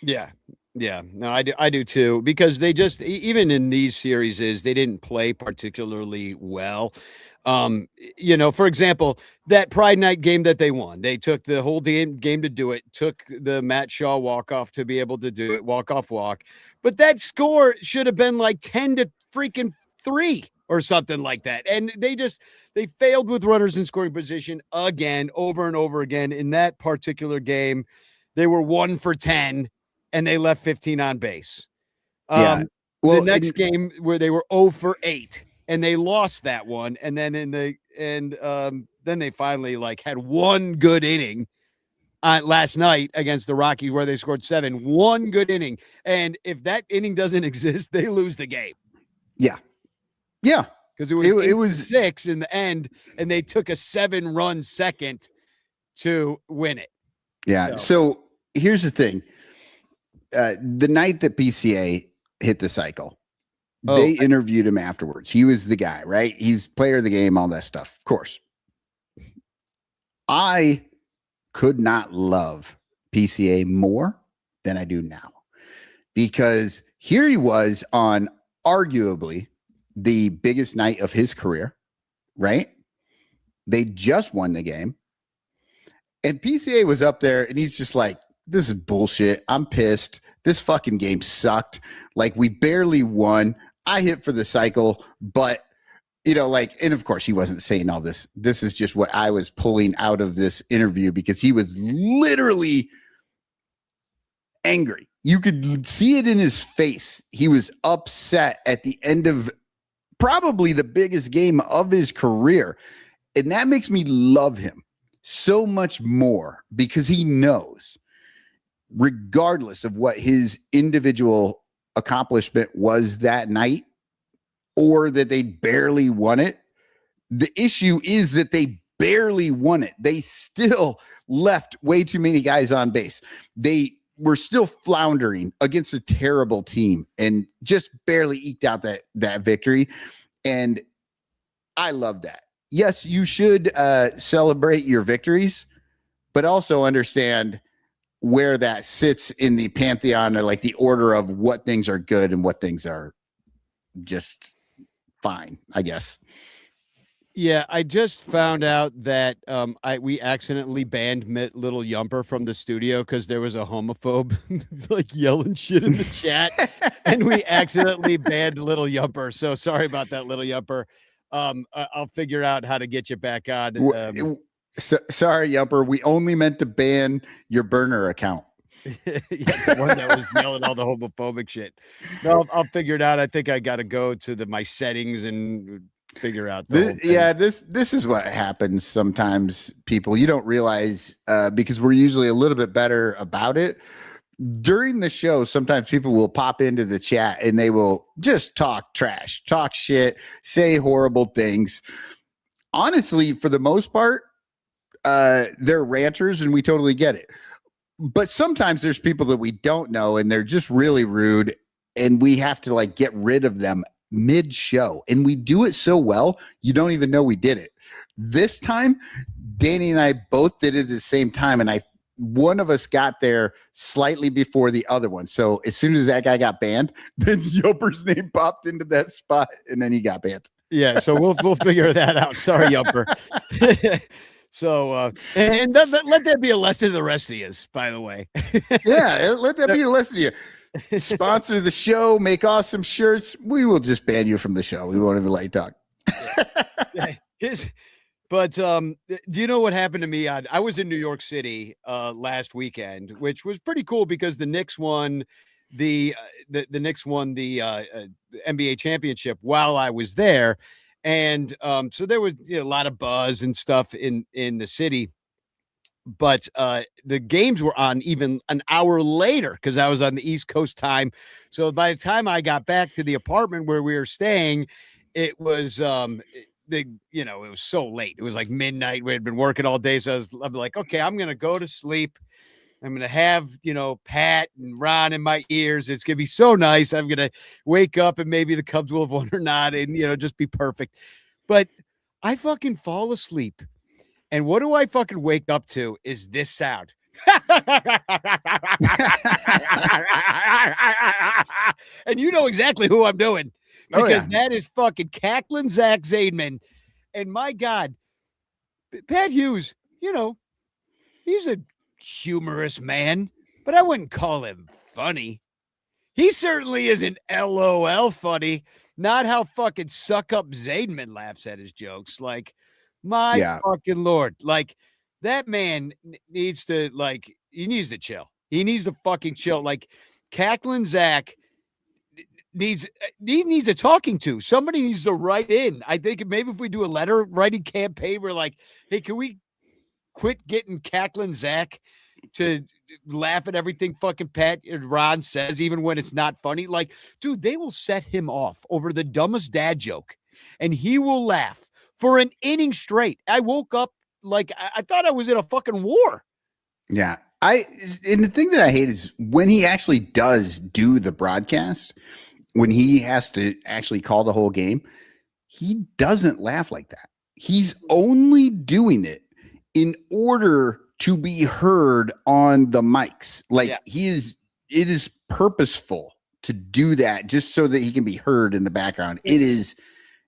Yeah. Yeah, no, I do too, because they just, even in these series, they didn't play particularly well. For example, that Pride Night game that they won, they took the whole game to do it, took the Matt Shaw walk-off to be able to do it, walk-off walk. But that score should have been like 10 to freaking 3 or something like that. And they failed with runners in scoring position again, over and over again. In that particular game, they were 1 for 10. And they left 15 on base. Well, the next game where they were 0 for 8 and they lost that one. And then then they finally had one good inning last night against the Rockies where they scored 7. One good inning. And if that inning doesn't exist, they lose the game. Yeah. Yeah. Because it was 6 in the end, and they took a 7-run second to win it. Yeah. So here's the thing. The night that PCA hit the cycle, they interviewed him afterwards. He was the guy, right? He's player of the game, all that stuff. Of course. I could not love PCA more than I do now, because here he was on arguably the biggest night of his career, right? They just won the game. And PCA was up there and he's just like, this is bullshit. I'm pissed. This fucking game sucked. Like, we barely won. I hit for the cycle, but and of course he wasn't saying all this. This is just what I was pulling out of this interview, because he was literally angry. You could see it in his face. He was upset at the end of probably the biggest game of his career. And that makes me love him so much more, because he knows, regardless of what his individual accomplishment was that night, or that they barely won it, the issue is that they barely won it. They still left way too many guys on base. They were still floundering against a terrible team and just barely eked out that victory. And I love that. Yes, you should celebrate your victories, but also understand where that sits in the pantheon, or like the order of what things are good and what things are just fine, I guess. Yeah, I just found out that we accidentally banned Little Yumper from the studio because there was a homophobe yelling shit in the chat, and we accidentally banned Little Yumper. So sorry about that, Little Yumper. I'll figure out how to get you back on. Sorry, Yumper. We only meant to ban your burner account. Yeah, the one that was yelling all the homophobic shit. No, I'll figure it out. I think I got to go to my settings and figure out. This is what happens sometimes. People, you don't realize, because we're usually a little bit better about it. During the show, sometimes people will pop into the chat and they will just talk trash, talk shit, say horrible things. Honestly, for the most part, they're ranters and we totally get it. But sometimes there's people that we don't know and they're just really rude, and we have to get rid of them mid-show. And we do it so well, you don't even know we did it. This time, Danny and I both did it at the same time, and one of us got there slightly before the other one. So as soon as that guy got banned, then Yumper's name popped into that spot, and then he got banned. Yeah, so we'll figure that out. Sorry, Yumper. So and let that be a lesson to the rest of you, by the way. Yeah, let that be a lesson to you. Sponsor the show, make awesome shirts. We will just ban you from the show. We won't even let you talk. But do you know what happened to me? I was in New York City last weekend, which was pretty cool because the Knicks won the Knicks won the NBA championship while I was there, and so there was a lot of buzz and stuff in the city. But the games were on even an hour later because I was on the East Coast time. So by the time I got back to the apartment where we were staying, it was it was so late. It was like midnight. We had been working all day. So I'm like, okay, I'm gonna go to sleep. I'm gonna have Pat and Ron in my ears. It's gonna be so nice. I'm gonna wake up and maybe the Cubs will have won or not, and just be perfect. But I fucking fall asleep. And what do I fucking wake up to is this sound. And you know exactly who I'm doing because that is fucking cackling Zach Zaidman. And my God, Pat Hughes, he's a humorous man, but I wouldn't call him funny. He certainly isn't LOL funny. Not how fucking suck up Zaidman laughs at his jokes. Like, my fucking Lord. Like, that man needs to, he needs to chill. He needs to fucking chill. Like, cackling Zach needs a talking to. Somebody needs to write in. I think maybe if we do a letter writing campaign, we're like, hey, can we quit getting cackling Zach to laugh at everything fucking Pat and Ron says, even when it's not funny? Like, dude, they will set him off over the dumbest dad joke, and he will laugh for an inning straight. I woke up like I thought I was in a fucking war. Yeah. And the thing that I hate is when he actually does do the broadcast, when he has to actually call the whole game, he doesn't laugh like that. He's only doing it in order to be heard on the mics. Like it is purposeful to do that just so that he can be heard in the background. It is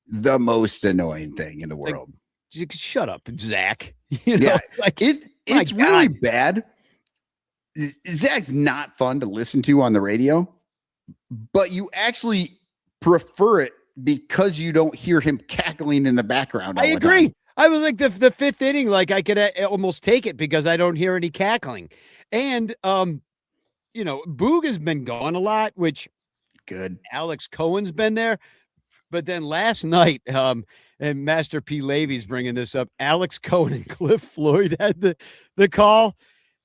the most annoying thing in the world. Like, shut up, Zach. It's really bad. Zach's not fun to listen to on the radio, but you actually prefer it because you don't hear him cackling in the background. I agree. I was like the fifth inning, like I could almost take it because I don't hear any cackling. And, Boog has been gone a lot, which good. Alex Cohen's been there. But then last night, and Master P. Levy's bringing this up, Alex Cohen and Cliff Floyd had the call.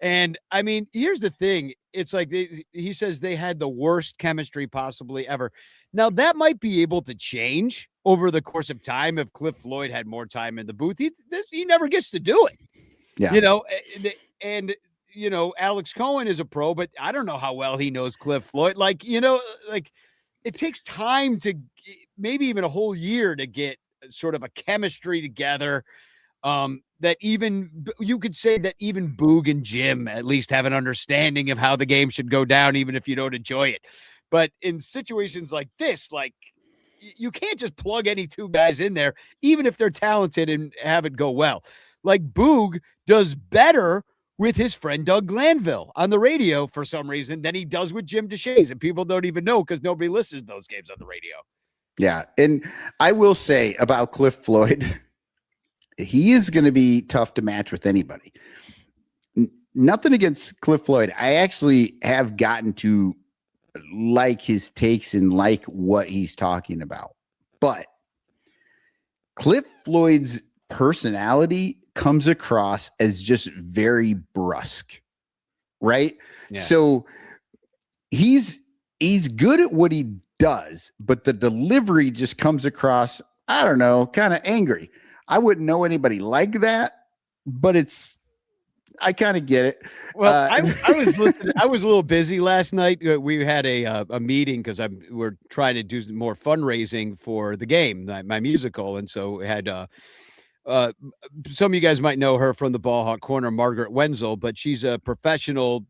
And, I mean, here's the thing. It's like he says they had the worst chemistry possibly ever. Now, that might be able to change over the course of time if Cliff Floyd had more time in the booth. He never gets to do it. Yeah. And Alex Cohen is a pro, but I don't know how well he knows Cliff Floyd. It takes time to maybe even a whole year to get sort of a chemistry together. That even you could say that even Boog and Jim at least have an understanding of how the game should go down, even if you don't enjoy it. But in situations like this, you can't just plug any two guys in there, even if they're talented and have it go well. Like Boog does better with his friend Doug Glanville on the radio for some reason than he does with Jim DeShays. And people don't even know because nobody listens to those games on the radio. Yeah. And I will say about Cliff Floyd, he is going to be tough to match with anybody. Nothing against Cliff Floyd. I actually have gotten to like his takes and like what he's talking about. But Cliff Floyd's personality comes across as just very brusque, right? Yeah. So he's good at what he does, but the delivery just comes across, I don't know, kind of angry. I wouldn't know anybody like that, but I kind of get it. Well, I was listening. I was a little busy last night. We had a meeting because we're trying to do more fundraising for the game, my musical, and so we had some of you guys might know her from the Ball Hawk Corner, Margaret Wenzel, but she's a professional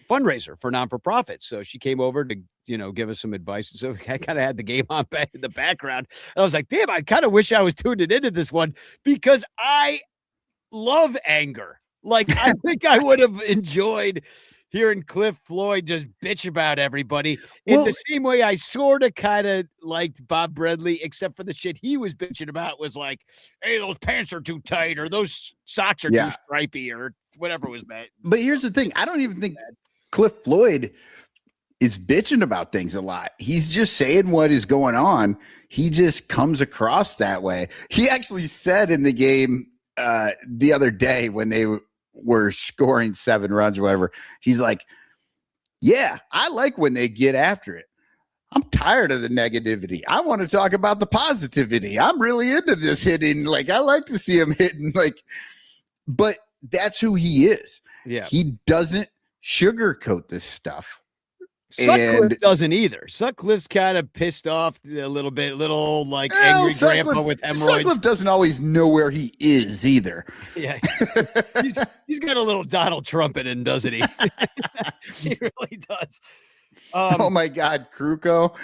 fundraiser for non-for-profits. So she came over to give us some advice. And so I kind of had the game on back in the background. And I was like, damn, I kind of wish I was tuned into this one because I love anger. Like, I think I would have enjoyed hearing Cliff Floyd just bitch about everybody in the same way I sort of kind of liked Bob Bradley, except for the shit he was bitching about was like, hey, those pants are too tight or those socks are too stripy or whatever was bad. But here's the thing. I don't even think Cliff Floyd is bitching about things a lot. He's just saying what is going on. He just comes across that way. He actually said in the game the other day when they were scoring 7 runs or whatever, he's like, yeah, I like when they get after it. I'm tired of the negativity. I want to talk about the positivity. I'm really into this hitting. Like, I like to see him hitting, like, but that's who he is. Yeah. He doesn't sugarcoat this stuff. Sutcliffe doesn't either. Sutcliffe's kind of pissed off a little bit, like angry grandpa with hemorrhoids. Sutcliffe doesn't always know where he is either. Yeah, he's got a little Donald Trump in him, doesn't he? He really does. Oh my God, Kruko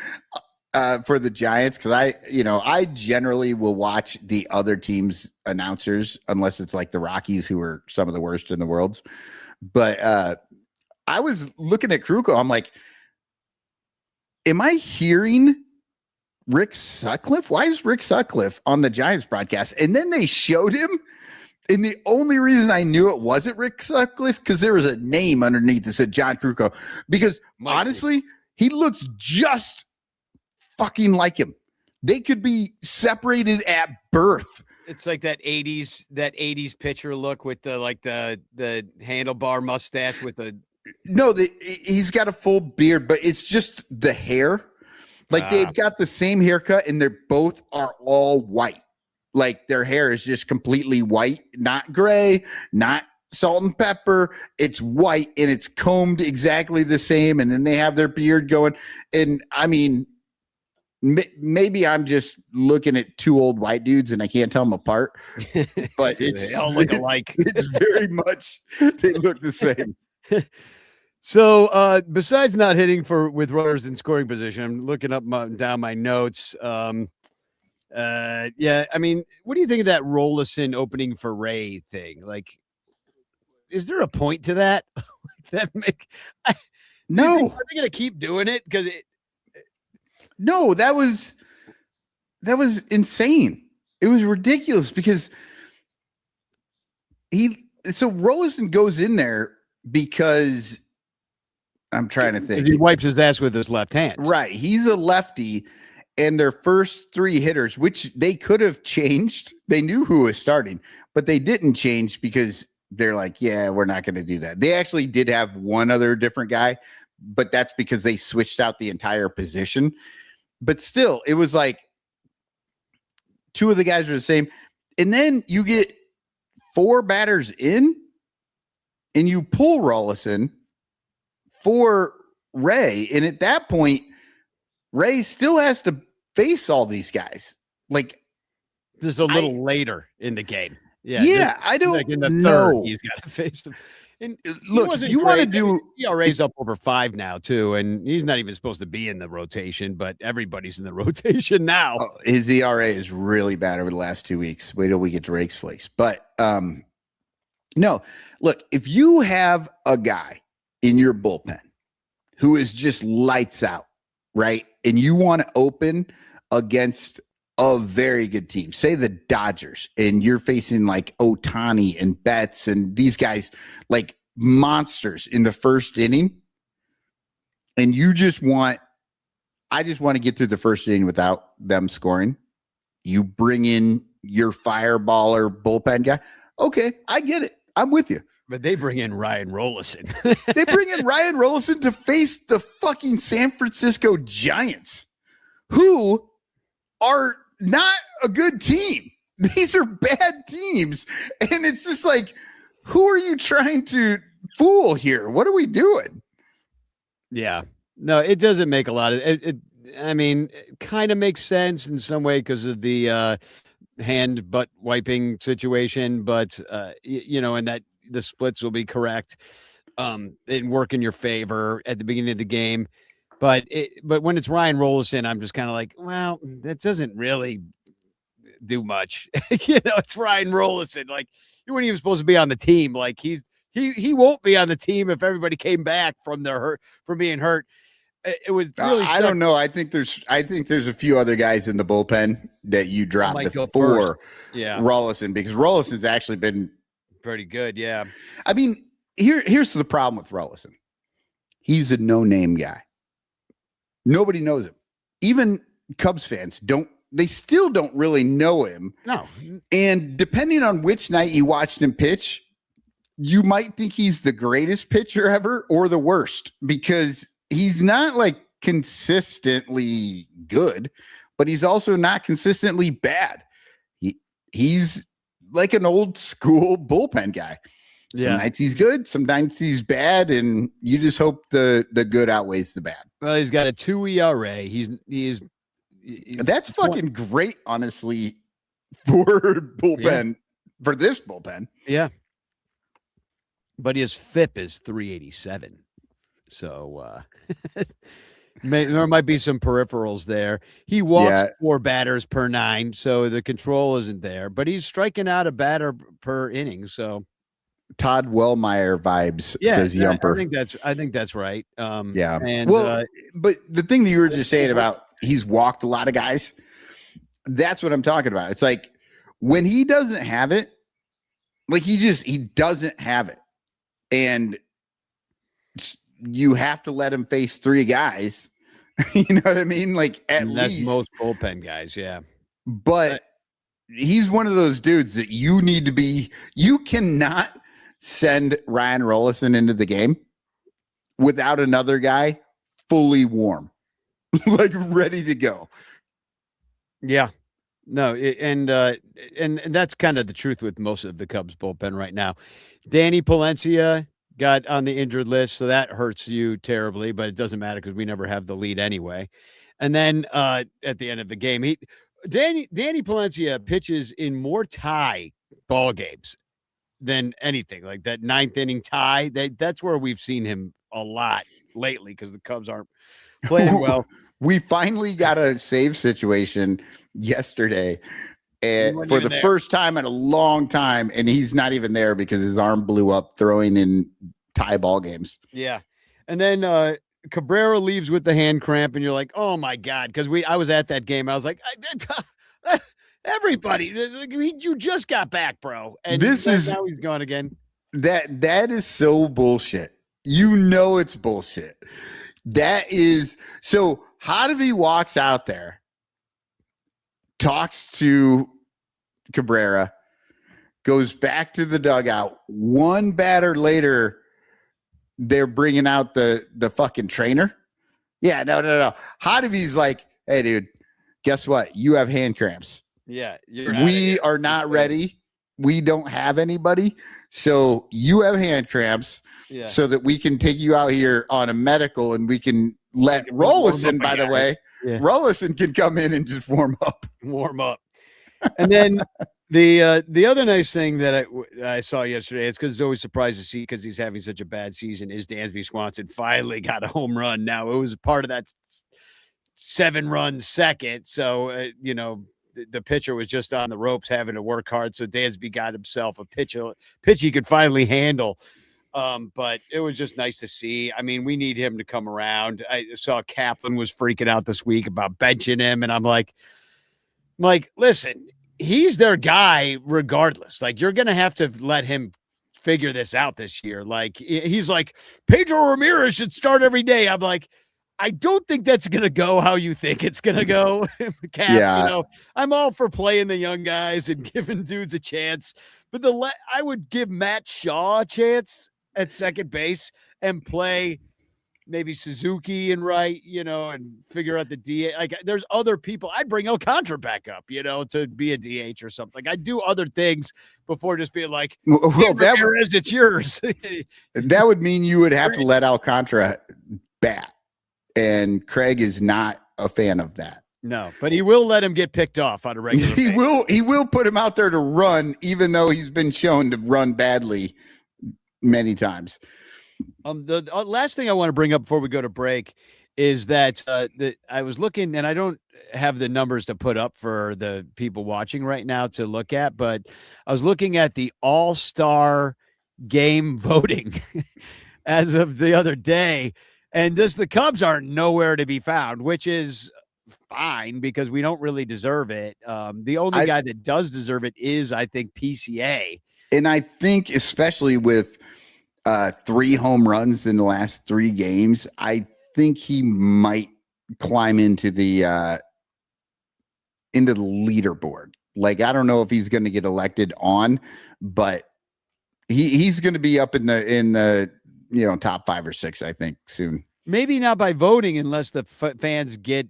for the Giants, because I generally will watch the other team's announcers unless it's like the Rockies, who are some of the worst in the world. But I was looking at Kruko. I'm like, am I hearing Rick Sutcliffe? Why is Rick Sutcliffe on the Giants broadcast? And then they showed him. And the only reason I knew it wasn't Rick Sutcliffe, because there was a name underneath that said John Kruko. Because honestly, he looks just fucking like him. They could be separated at birth. It's like that 80s pitcher look with the handlebar mustache with the. No, he's got a full beard, but it's just the hair. Like they've got the same haircut, and they're both are all white. Like their hair is just completely white, not gray, not salt and pepper. It's white, and it's combed exactly the same. And then they have their beard going. And I mean, maybe I'm just looking at 2 old white dudes, and I can't tell them apart. But they all look alike. It's very much they look the same. So besides not hitting with runners in scoring position, I'm looking up down my notes. Yeah, I mean, what do you think of that Rollison opening for Ray thing? Like, is there a point to that? No. Are they going to keep doing it? Because no, that was insane. It was ridiculous because Rollison goes in there because I'm trying to think. He wipes his ass with his left hand. Right. He's a lefty, and their first 3 hitters, which they could have changed. They knew who was starting, but they didn't change because they're like, yeah, we're not going to do that. They actually did have one other different guy, but that's because they switched out the entire position. But still, it was like 2 of the guys were the same. And then you get 4 batters in, and you pull Rollison for Ray. And at that point, Ray still has to face all these guys. Like, just a little later in the game. Yeah, I don't like in the know. Third, he's got to face them. And look, if you want to do ERA's up over 5 now too, and he's not even supposed to be in the rotation, but everybody's in the rotation now. Oh, his ERA is really bad over the last 2 weeks. Wait till we get to Rake's Flakes. But no, look, if you have a guy in your bullpen who is just lights out, right? And you want to open against a very good team, say the Dodgers, and you're facing like Ohtani and Betts and these guys like monsters in the first inning. And I just want to get through the first inning without them scoring. You bring in your fireballer bullpen guy. Okay, I get it. I'm with you. But they bring in Ryan Rollison. They bring in Ryan Rollison to face the fucking San Francisco Giants, who are not a good team. These are bad teams. And it's just like, who are you trying to fool here? What are we doing? Yeah. No, it doesn't make a lot of it. I mean, it kind of makes sense in some way because of the hand butt wiping situation, but and that the splits will be correct and work in your favor at the beginning of the game. But when it's Ryan Rollison, I'm just kind of like, well, that doesn't really do much. It's Ryan Rollison. Like, you weren't even supposed to be on the team. Like, he's he won't be on the team if everybody came back from being hurt. It was really. I don't know. I think there's a few other guys in the bullpen that you dropped before Rollison, because Rollison's actually been pretty good. Yeah. I mean, here's the problem with Rollison. He's a no-name guy. Nobody knows him. Even Cubs fans still don't really know him. No. And depending on which night you watched him pitch, you might think he's the greatest pitcher ever or the worst, because he's not like consistently good, but he's also not consistently bad. He's like an old school bullpen guy. Some nights he's good, sometimes he's bad, and you just hope the good outweighs the bad. Well, he's got a 2 ERA. He's that's fucking great, honestly, for bullpen, for this bullpen. Yeah. But his FIP is 387. So there might be some peripherals there. He walks 4 batters per 9, so the control isn't there, but he's striking out a batter per inning. So Todd Wellmeyer vibes, says Yumper. I think that's right. Yeah. And but the thing that you were just saying about he's walked a lot of guys, that's what I'm talking about. It's like when he doesn't have it, like he doesn't have it. And you have to let him face 3 guys. You know what I mean? Like at that's least most bullpen guys. Yeah. But he's one of those dudes that you cannot send Ryan Rollison into the game without another guy fully warm, like ready to go. Yeah. No, and that's kind of the truth with most of the Cubs bullpen right now. Danny Palencia got on the injured list, so that hurts you terribly, but it doesn't matter because we never have the lead anyway. And then at the end of the game, Danny Palencia pitches in more tie ball games than anything. Like that 9th inning tie, that's where we've seen him a lot lately because the Cubs aren't playing well. We finally got a save situation yesterday, and for the first time in a long time, and he's not even there because his arm blew up throwing in tie ball games. Yeah. And then Cabrera leaves with the hand cramp, and you're like, oh my God. Because I was at that game. I was like, everybody, you just got back, bro. And now he's gone again. That is so bullshit. You know it's bullshit. That is so. Hadavi walks out there, talks to Cabrera, goes back to the dugout. One batter later, they're bringing out the fucking trainer. Yeah, no. Hadavi's like, hey, dude, guess what? You have hand cramps. Yeah. We are not ready. We don't have anybody. So you have hand cramps so that we can take you out here on a medical, and we can let Rollison, by the way, Rollison can come in and just warm up. And then the other nice thing that I saw yesterday, it's because it's always surprised to see because he's having such a bad season, is Dansby Swanson finally got a home run. Now it was part of that 7-run second. So, the pitcher was just on the ropes having to work hard. So Dansby got himself a pitch he could finally handle. But it was just nice to see. I mean, we need him to come around. I saw Kaplan was freaking out this week about benching him. And I'm like, listen, he's their guy regardless. Like, you're going to have to let him figure this out this year. Like, he's like, Pedro Ramirez should start every day. I'm like, I don't think that's going to go how you think it's going to go. Cap, I'm all for playing the young guys and giving dudes a chance, but I would give Matt Shaw a chance at second base and play maybe Suzuki and right, and figure out the DH. Like, there's other people. I'd bring Alcantara back up, to be a DH or something. I'd do other things before just being like, it's yours. That would mean you would have to let Alcantara bat. And Craig is not a fan of that. No, but he will let him get picked off on a regular basis. He will put him out there to run, even though he's been shown to run badly many times. The last thing I want to bring up before we go to break is that I was looking, and I don't have the numbers to put up for the people watching right now to look at, but I was looking at the all-star game voting as of the other day. And the Cubs are nowhere to be found, which is fine because we don't really deserve it. The only guy that does deserve it is, I think, PCA. And I think especially with 3 home runs in the last 3 games, I think he might climb into the leaderboard. Like, I don't know if he's going to get elected on, but he's going to be up in the top 5 or 6, I think, soon. Maybe not by voting unless the fans get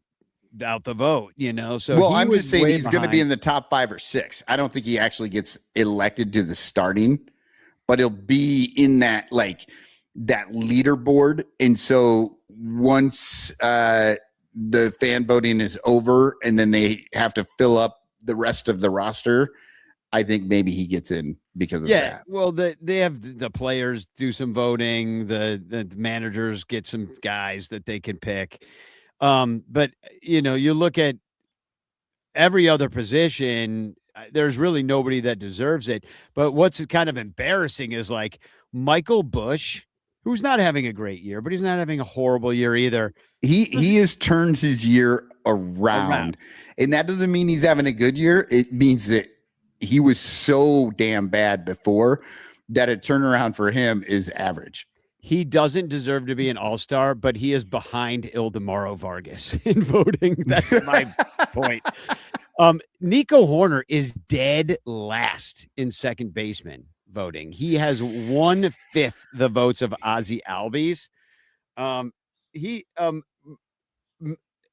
out the vote, So well, I'm just saying he's going to be in the top 5 or 6. I don't think he actually gets elected to the starting, but he'll be in that leaderboard. And so once the fan voting is over and then they have to fill up the rest of the roster, I think maybe he gets in because of that. Well, they have the players do some voting, the managers get some guys that they can pick. But you look at every other position, there's really nobody that deserves it. But what's kind of embarrassing is like Michael Bush, who's not having a great year, but he's not having a horrible year either. He has turned his year around. And that doesn't mean he's having a good year. It means that he was so damn bad before that a turnaround for him is average. He doesn't deserve to be an all-star, but he is behind Ildemaro Vargas in voting. That's my point. Nico Horner is dead last in second baseman voting. He has 1/5 the votes of Ozzie Albies.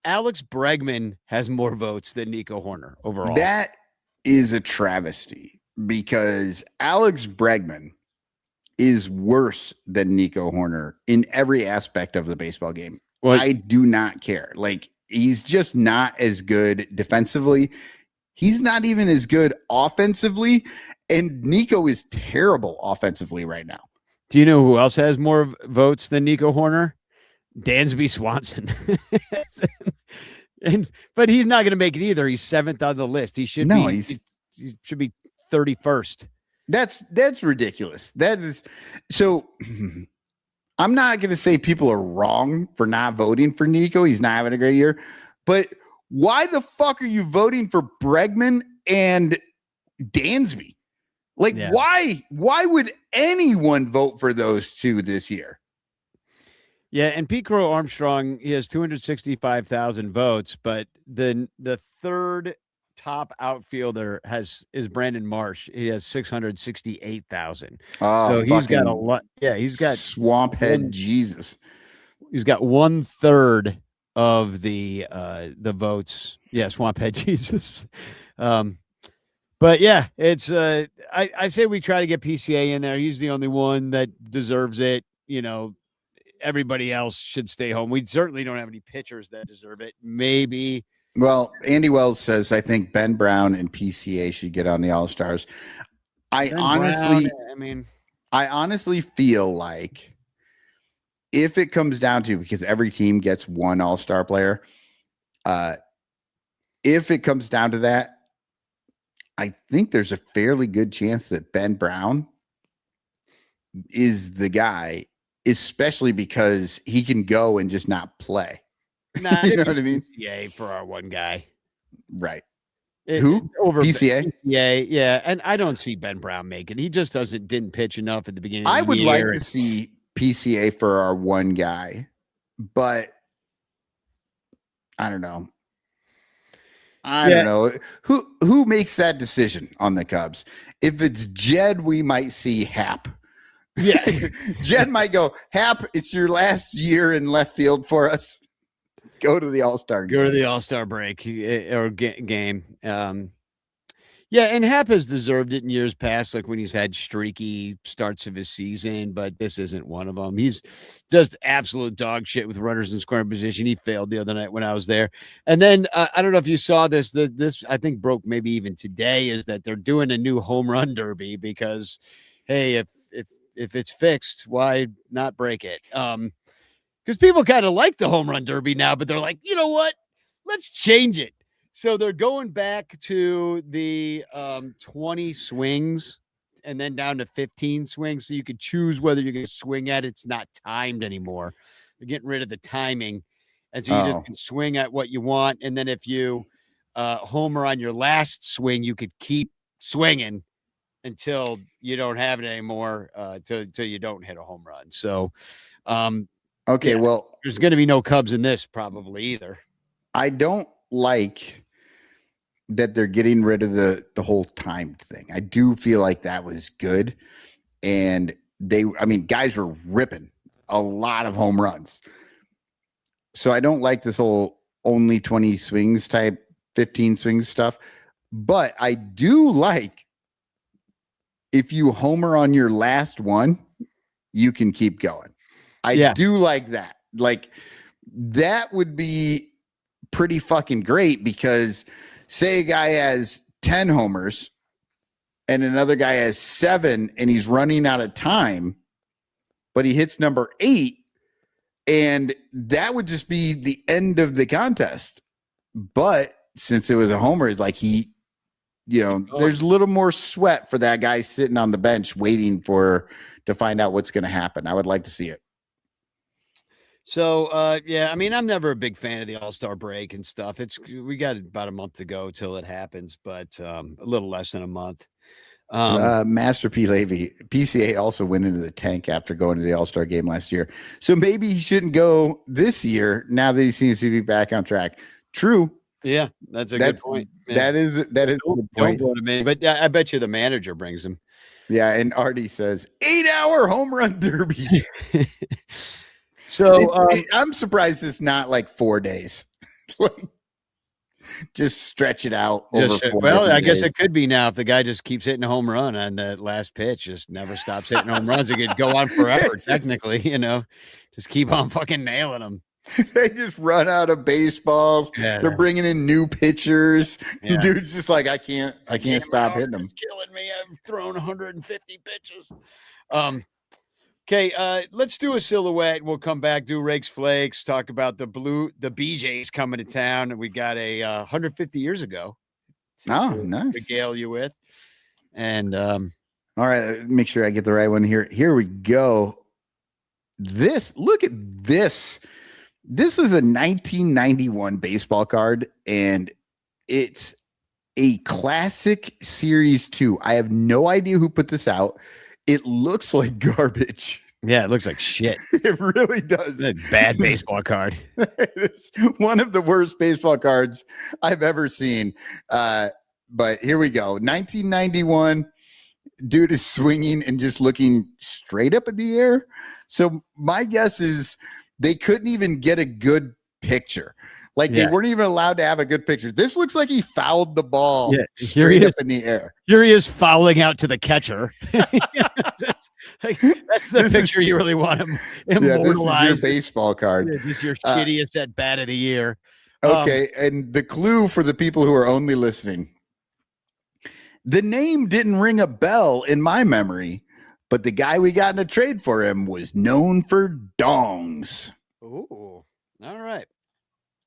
Alex Bregman has more votes than Nico Horner overall. That is a travesty because Alex Bregman is worse than Nico Horner in every aspect of the baseball game. Well, I do not care. Like, he's just not as good defensively. He's not even as good offensively. And Nico is terrible offensively right now. Do you know who else has more votes than Nico Horner? Dansby Swanson. But he's not going to make it either. He's 7th on the list. He should be 31st. That's ridiculous. That is so. I'm not going to say people are wrong for not voting for Nico. He's not having a great year, but why the fuck are you voting for Bregman and Dansby? Like, why would anyone vote for those two this year? Yeah, and Pete Crow Armstrong, he has 265,000 votes, but the third top outfielder is Brandon Marsh. He has 668,000. So he's got a lot. Yeah, he's got Swamphead Jesus. He's got 1/3 of the votes. Yeah, Swamphead Jesus. But yeah, it's I say we try to get PCA in there. He's the only one that deserves it. Everybody else should stay home. We certainly don't have any pitchers that deserve it. Maybe. Well, Andy Wells says, I think Ben Brown and PCA should get on the All-Stars. I honestly feel like if it comes down to, because every team gets one All-Star player, if it comes down to that, I think there's a fairly good chance that Ben Brown is the guy, especially because he can go and just not play. Nah, you know what I mean? PCA for our one guy. Right. Who? Over PCA? PCA, yeah. And I don't see Ben Brown making. He just didn't pitch enough at the beginning of the year. I would like to see PCA for our one guy, but I don't know. I don't know. Who makes that decision on the Cubs? If it's Jed, we might see Hap. Yeah. Jed might go, Hap, it's your last year in left field for us. Go to the All-Star game. Go to the All-Star break or game. Yeah, and Hap has deserved it in years past, like when he's had streaky starts of his season, but this isn't one of them. He's just absolute dog shit with runners in scoring position. He failed the other night when I was there. And then I don't know if you saw this. This I think broke maybe even today, is that they're doing a new home run derby because, hey, if it's fixed, why not break it? Because people kind of like the home run derby now, but they're like, you know what? Let's change it. So they're going back to the 20 swings and then down to 15 swings. So you could choose whether you're going to swing at it. It's not timed anymore. They're getting rid of the timing. And so you just can swing at what you want. And then if you homer on your last swing, you could keep swinging until you don't have it anymore, till you don't hit a home run. So, okay, well, there's going to be no Cubs in this probably either. I don't like that they're getting rid of the whole timed thing. I do feel like that was good. And guys were ripping a lot of home runs. So I don't like this whole only 20 swings type, 15 swings stuff. But I do like if you homer on your last one, you can keep going. I do like that. Like, that would be pretty fucking great, because say a guy has 10 homers and another guy has 7 and he's running out of time, but he hits number 8, and that would just be the end of the contest. But since it was a homer, it's like there's a little more sweat for that guy sitting on the bench waiting to find out what's going to happen. I would like to see it. So, I'm never a big fan of the All-Star break and stuff. We got about a month to go till it happens, but a little less than a month. Master P. Levy, PCA also went into the tank after going to the All-Star game last year. So maybe he shouldn't go this year now that he seems to be back on track. True. Yeah, that's a good point. Man. That is a good point. Don't vote him in, but I bet you the manager brings him. Yeah, and Artie says 8-hour home run derby. So I'm surprised it's not like 4 days. Just stretch it out over 4 Well, I guess days. it could be now if the guy just keeps hitting a home run on that last pitch, just never stops hitting home runs. It could go on forever, technically, just keep on fucking nailing them. They just run out of baseballs. Yeah. They're bringing in new pitchers. Yeah. Dude's just like, I can't stop hitting them. It's killing me. I've thrown 150 pitches. Okay, let's do a silhouette. We'll come back, do Rakes Flakes, talk about the BJs coming to town. And we got a 150 years ago. Oh, nice. Regale you with. And all right, make sure I get the right one here. Here we go. Look at this. This is a 1991 baseball card, and it's a classic Series 2. I have no idea who put this out. It looks like garbage. Yeah, it looks like shit. It really does. It's a bad baseball card. It's one of the worst baseball cards I've ever seen. But here we go. 1991, dude is swinging and just looking straight up in the air. So my guess is they couldn't even get a good picture. Like they weren't even allowed to have a good picture. This looks like he fouled the ball straight up in the air. Here he is fouling out to the catcher. That's the picture you really want him immortalized. This is your baseball card. This is your shittiest at bat of the year. Okay, and the clue for the people who are only listening. The name didn't ring a bell in my memory, but the guy we got in a trade for him was known for dongs. Oh, all right.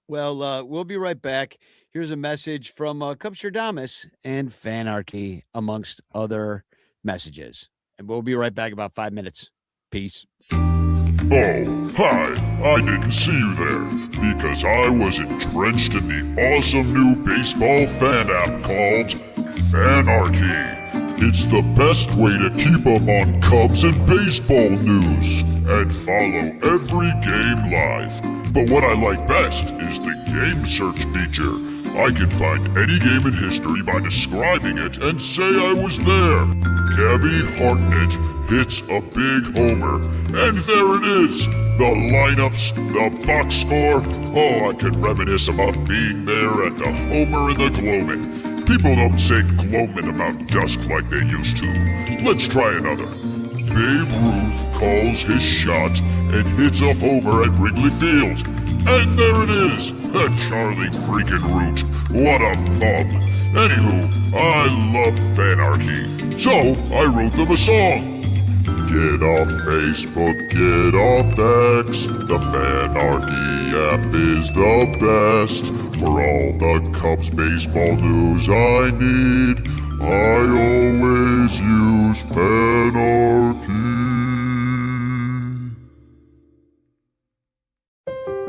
Well, we'll be right back. Here's a message from Cubstradamus and Fanarchy, amongst other messages. And we'll be right back about 5 minutes. Peace. Oh, hi. I didn't see you there because I was entrenched in the awesome new baseball fan app called Fanarchy. It's the best way to keep up on Cubs and baseball news and follow every game live. But what I like best is the game search feature. I can find any game in history by describing it and say I was there. Gabby Hartnett hits a big homer. And there it is. The lineups, the box score. Oh, I can reminisce about being there at the homer and the gloaming. People don't say gloaming about dusk like they used to. Let's try another. Babe Ruth calls his shot and hits a homer at Wrigley Field. And there it is, Charlie freaking Root. What a bum. Anywho, I love Fanarchy, so I wrote them a song. Get off Facebook, get off X. The Fanarchy app is the best. For all the Cubs baseball news I need. I always use Fanarchy.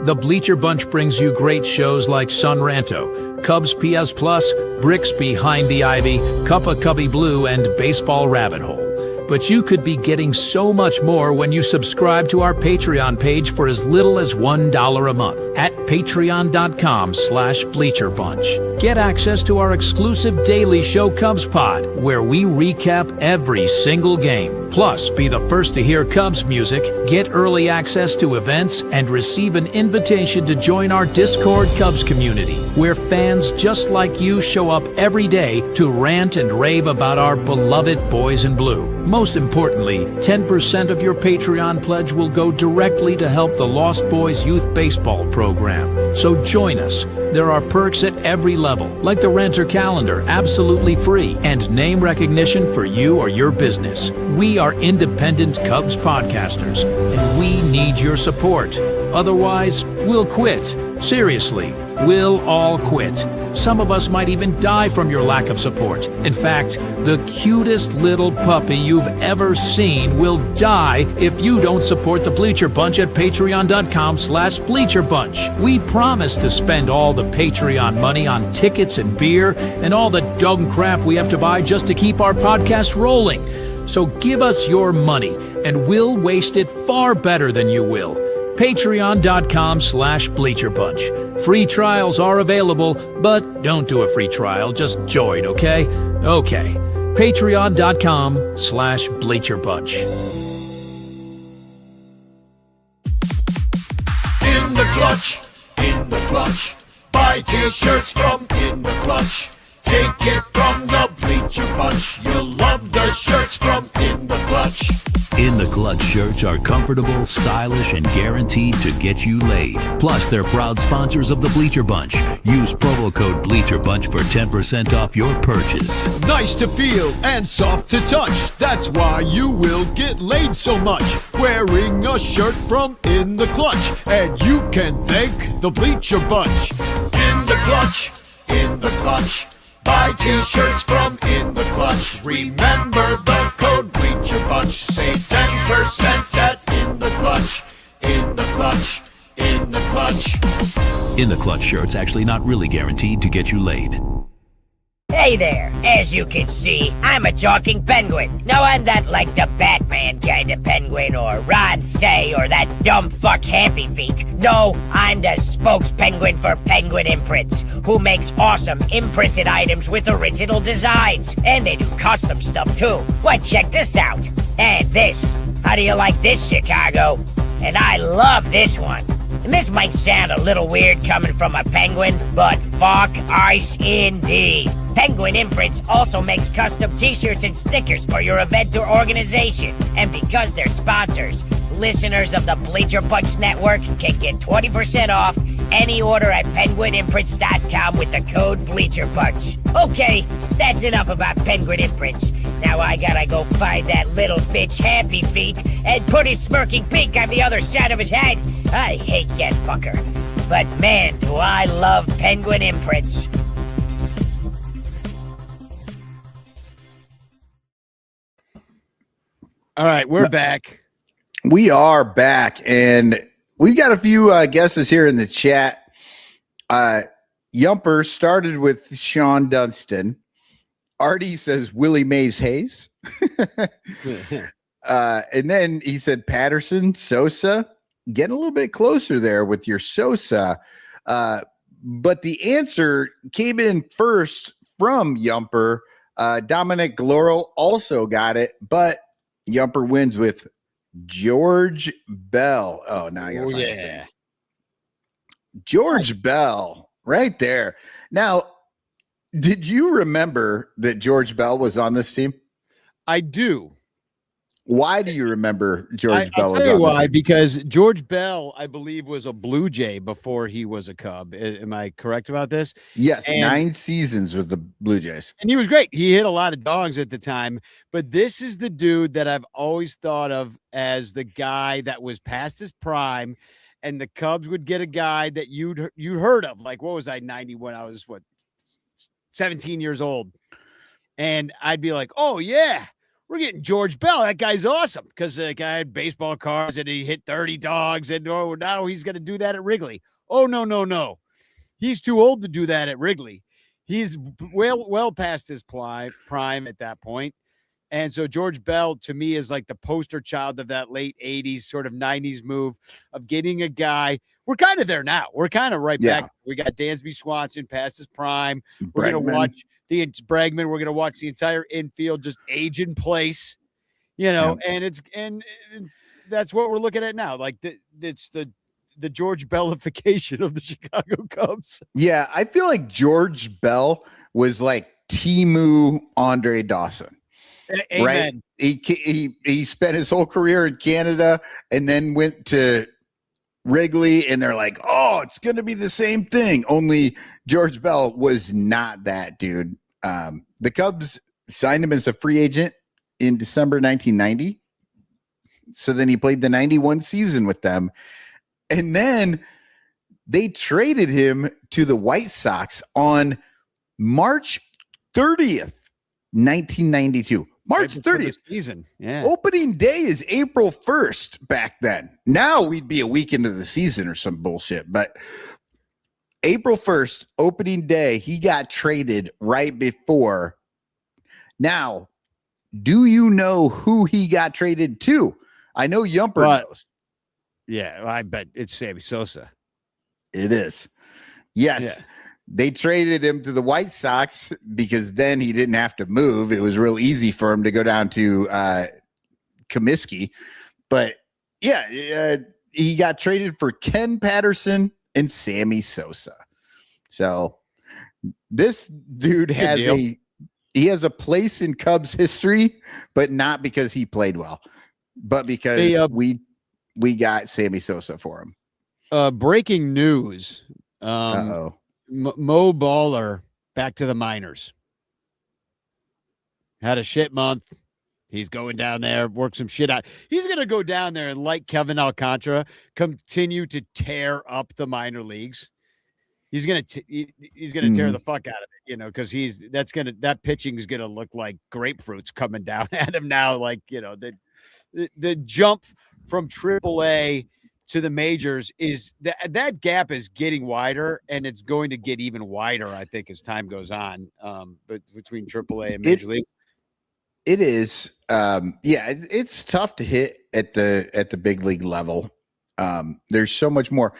The Bleacher Bunch brings you great shows like Sun Ranto, Cubs PS Plus, Bricks Behind the Ivy, Cuppa Cubby Blue, and Baseball Rabbit Hole. But you could be getting so much more when you subscribe to our Patreon page for as little as $1 a month at patreon.com/BleacherBunch. Get access to our exclusive daily show Cubs Pod, where we recap every single game. Plus, be the first to hear Cubs music, get early access to events, and receive an invitation to join our Discord Cubs community, where fans just like you show up every day to rant and rave about our beloved boys in blue. Most importantly, 10% of your Patreon pledge will go directly to help the Lost Boys Youth Baseball program. So join us. There are perks at every level, like the Renter Calendar, absolutely free, and name recognition for you or your business. We are independent Cubs podcasters, and we need your support. Otherwise, we'll quit. Seriously, we'll all quit. Some of us might even die from your lack of support. In fact, the cutest little puppy you've ever seen will die if you don't support the Bleacher Bunch at patreon.com/BleacherBunch. We promise to spend all the Patreon money on tickets and beer and all the dumb crap we have to buy just to keep our podcast rolling. So give us your money, and we'll waste it far better than you will. Patreon.com/BleacherBunch. Free trials are available, but don't do a free trial. Just join, okay? Okay. Patreon.com/BleacherBunch. In the clutch, in the clutch. Buy t-shirts from In the Clutch. Take it from the Bleacher Bunch. You'll love the shirts from In the Clutch. In the Clutch shirts are comfortable, stylish, and guaranteed to get you laid. Plus, they're proud sponsors of the Bleacher Bunch. Use promo code BleacherBunch for 10% off your purchase. Nice to feel and soft to touch. That's why you will get laid so much. Wearing a shirt from In the Clutch. And you can thank the Bleacher Bunch. In the Clutch, in the Clutch. Buy t-shirts from In the Clutch. Remember the code Bleacher Bunch. Save 10% at In the Clutch. In the Clutch. In the Clutch. In the Clutch shirts actually not really guaranteed to get you laid. Hey there, as you can see, I'm a talking penguin. No, I'm not like the Batman kind of penguin or Ron Say or that dumb fuck Happy Feet. No, I'm the spokespenguin for Penguin Imprints, who makes awesome imprinted items with original designs. And they do custom stuff too. Well, check this out. And this. How do you like this, Chicago? And I love this one. And this might sound a little weird coming from a penguin, but fuck ice indeed. Penguin Imprints also makes custom t-shirts and stickers for your event or organization. And because they're sponsors, listeners of the Bleacher Bunch Network can get 20% off any order at penguinimprints.com with the code BleacherBunch. Okay, that's enough about Penguin Imprints. Now I gotta go find that little bitch Happy Feet and put his smirking beak on the other side of his head. I hate that fucker. But man, do I love Penguin Imprints. All right, we're back. We are back, and we've got a few guesses here in the chat. Yumper started with Sean Dunston. Artie says Willie Mays Hayes. And then he said Patterson, Sosa. Getting a little bit closer there with your Sosa. But the answer came in first from Yumper. Dominic Gloro also got it, but Yumper wins with George Bell. Oh, now I gotta find it. George Bell, right there. Now, did you remember that George Bell was on this team? I do. Why do you remember George Bell? I'll tell you why. Because George Bell, I believe, was a Blue Jay before he was a Cub. Am I correct about this? Yes, 9 seasons with the Blue Jays. And he was great. He hit a lot of dogs at the time. But this is the dude that I've always thought of as the guy that was past his prime, and the Cubs would get a guy that you'd heard of. Like, what was I, 90 when I was, 17 years old? And I'd be like, oh, yeah, we're getting George Bell. That guy's awesome because the guy had baseball cards and he hit 30 dogs. And oh, now he's going to do that at Wrigley. Oh, no, no, no. He's too old to do that at Wrigley. He's well past his prime at that point. And so George Bell, to me, is like the poster child of that late 80s, sort of 90s move of getting a guy. We're kind of there now. We're kind of right back. We got Dansby Swanson past his prime. We're going to watch the Bregman. We're going to watch the entire infield just age in place, and that's what we're looking at now. Like it's the George Bellification of the Chicago Cubs. Yeah, I feel like George Bell was like Timu Andre Dawson. Amen. Right? He spent his whole career in Canada and then went to Wrigley, and they're like, oh, it's going to be the same thing. Only George Bell was not that dude. The Cubs signed him as a free agent in December 1990. So then he played the 91 season with them. And then they traded him to the White Sox on March 30th, 1992. March 30th season. Yeah. Opening day is April 1st back then. Now we'd be a week into the season or some bullshit. But April 1st, opening day, he got traded right before. Now, do you know who he got traded to? I know Yumper knows. Yeah, I bet it's Sammy Sosa. It is. Yes. Yeah. They traded him to the White Sox because then he didn't have to move. It was real easy for him to go down to Comiskey. But yeah, he got traded for Ken Patterson and Sammy Sosa. So this dude has a place in Cubs history, but not because he played well, but because we got Sammy Sosa for him. Breaking news. Mo Baller back to the minors. Had a shit month. He's going down there, work some shit out. He's going to go down there and, like Kevin Alcantara, continue to tear up the minor leagues. He's going to tear the fuck out of it, because that pitching is going to look like grapefruits coming down at him now. Like, the jump from AAA to the majors is that gap is getting wider, and it's going to get even wider, I think, as time goes on. But between AAA and Major League, it is. It's tough to hit at the big league level. There's so much more.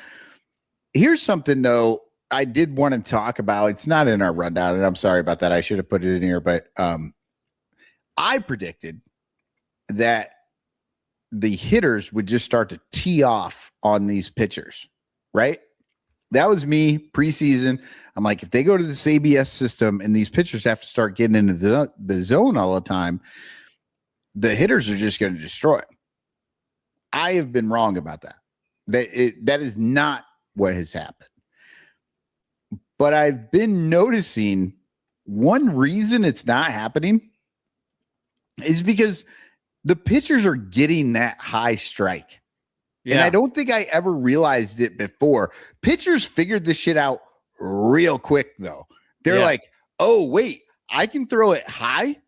Here's something though I did want to talk about. It's not in our rundown, and I'm sorry about that. I should have put it in here, but I predicted that the hitters would just start to tee off on these pitchers, right? That was me preseason. I'm like, if they go to this ABS system and these pitchers have to start getting into the zone all the time, the hitters are just going to destroy it. I have been wrong about that. That is not what has happened. But I've been noticing one reason it's not happening is because the pitchers are getting that high strike. Yeah. And I don't think I ever realized it before. Pitchers figured this shit out real quick, though. They're like, oh, wait, I can throw it high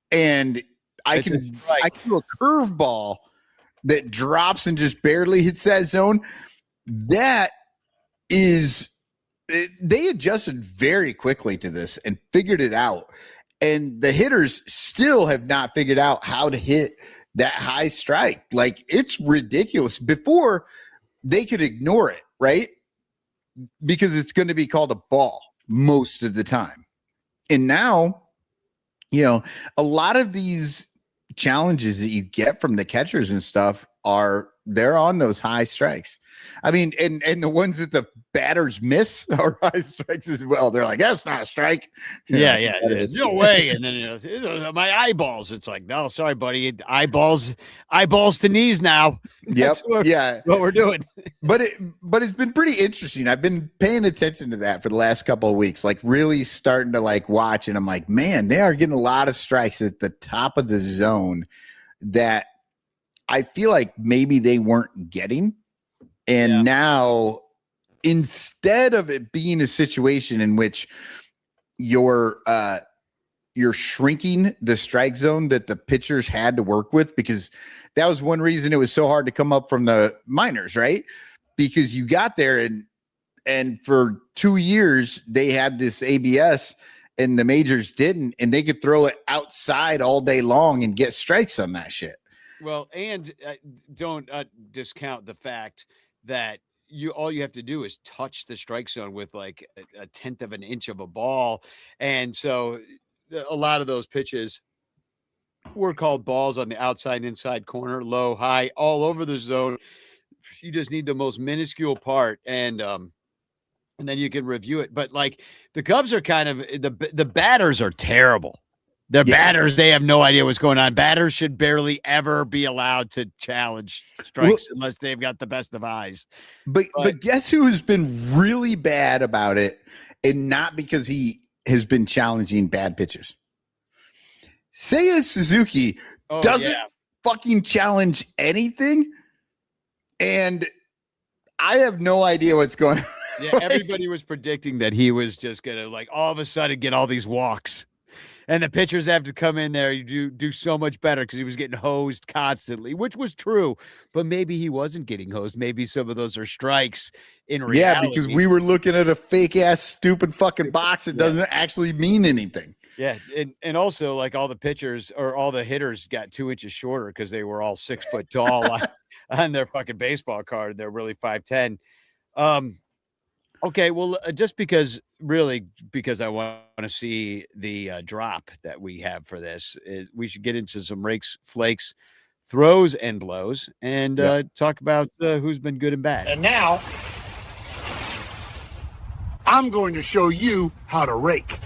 and I can do a curveball that drops and just barely hits that zone. That is, they adjusted very quickly to this and figured it out. And the hitters still have not figured out how to hit that high strike. Like, it's ridiculous. Before, they could ignore it, right? Because it's going to be called a ball most of the time. And now, a lot of these challenges that you get from the catchers and stuff they're on those high strikes. I mean, and the ones that the batters miss are high strikes as well. They're like, that's not a strike. It is. No way. And then my eyeballs. It's like, no, sorry, buddy. Eyeballs to knees now. That's what we're doing. But it's been pretty interesting. I've been paying attention to that for the last couple of weeks, like really starting to watch. And I'm like, man, they are getting a lot of strikes at the top of the zone that I feel like maybe they weren't getting. And now, instead of it being a situation in which you're you're shrinking the strike zone that the pitchers had to work with, because that was one reason it was so hard to come up from the minors, right? Because you got there and for 2 years they had this ABS and the majors didn't, and they could throw it outside all day long and get strikes on that shit. Well, and don't discount the fact that all you have to do is touch the strike zone with like a tenth of an inch of a ball. And so a lot of those pitches were called balls on the outside, inside corner, low, high, all over the zone. You just need the most minuscule part, and then you can review it. But like the Cubs are kind of the batters are terrible. Their batters, they have no idea what's going on. Batters should barely ever be allowed to challenge strikes unless they've got the best of eyes. But guess who has been really bad about it, and not because he has been challenging bad pitches? Seiya Suzuki doesn't fucking challenge anything, and I have no idea what's going on. Yeah, everybody was predicting that he was just gonna like all of a sudden get all these walks. And the pitchers have to come in there. You do so much better because he was getting hosed constantly, which was true. But maybe he wasn't getting hosed. Maybe some of those are strikes in reality. Yeah, because we were looking at a fake ass, stupid fucking box that doesn't actually mean anything. Yeah, and also like all the pitchers or all the hitters got 2 inches shorter because they were all 6 foot tall on their fucking baseball card. They're really 5'10". Okay, well, just because I want to see the drop that we have for this, we should get into some rakes, flakes, throws, and blows, and talk about who's been good and bad. And now, I'm going to show you how to rake.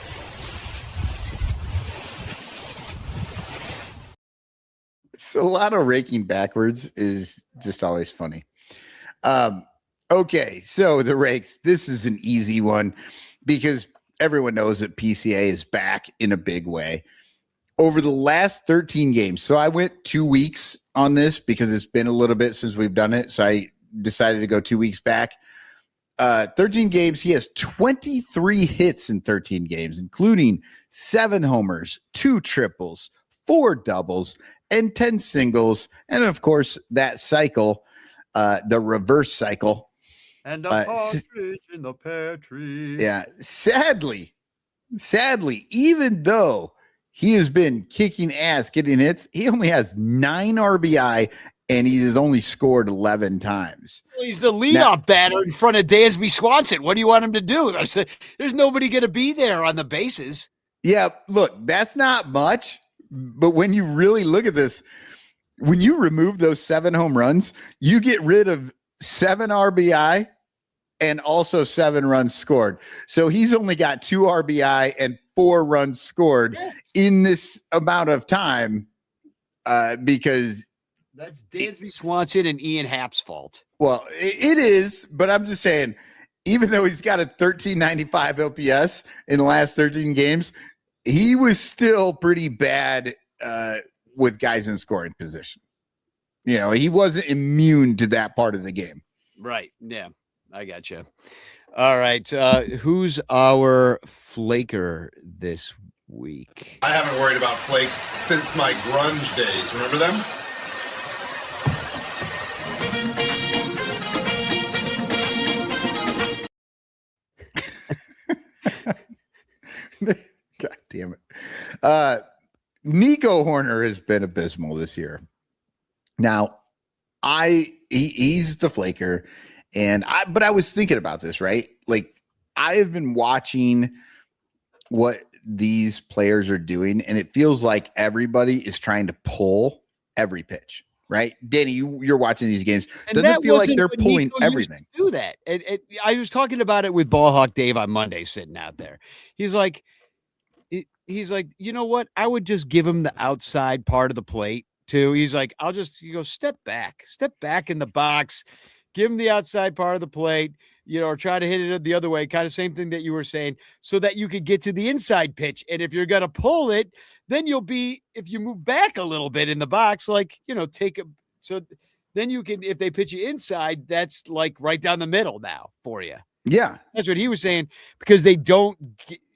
So a lot of raking backwards is just always funny. Okay, so the rakes, this is an easy one because everyone knows that PCA is back in a big way. Over the last 13 games, so I went 2 weeks on this because it's been a little bit since we've done it, so I decided to go 2 weeks back. 13 games, he has 23 hits in 13 games, including 7 homers, 2 triples, 4 doubles, and 10 singles, and of course, that cycle, the reverse cycle. And a partridge in the pear tree. Yeah. Sadly, even though he has been kicking ass, getting hits, he only has 9 RBI and he has only scored 11 times. Well, he's the leadoff batter in front of Dansby Swanson. What do you want him to do? I said, there's nobody going to be there on the bases. Yeah. Look, that's not much, but when you really look at this, when you remove those 7 home runs, you get rid of 7 RBI and also 7 runs scored. So he's only got 2 RBI and 4 runs scored in this amount of time because that's Dansby Swanson and Ian Happ's fault. Well, it is, but I'm just saying, even though he's got a 1395 OPS in the last 13 games, he was still pretty bad with guys in scoring position. You know, he wasn't immune to that part of the game. Right. Yeah, I got you. All right. Who's our flaker this week? I haven't worried about flakes since my grunge days. Remember them? God damn it. Nico Horner has been abysmal this year. Now, he's the flaker, but I was thinking about this, right? Like, I have been watching what these players are doing, and it feels like everybody is trying to pull every pitch, right? Danny, you're watching these games. Doesn't it feel like they're pulling everything? Do that. And I was talking about it with Ballhawk Dave on Monday, sitting out there. He's like, you know what? I would just give him the outside part of the plate too. He's like, step back in the box, give him the outside part of the plate, or try to hit it the other way. Kind of same thing that you were saying, so that you could get to the inside pitch. And if you're going to pull it, then if you move back a little bit in the box, so then you can, if they pitch you inside, that's like right down the middle now for you. Yeah. That's what he was saying, because they don't,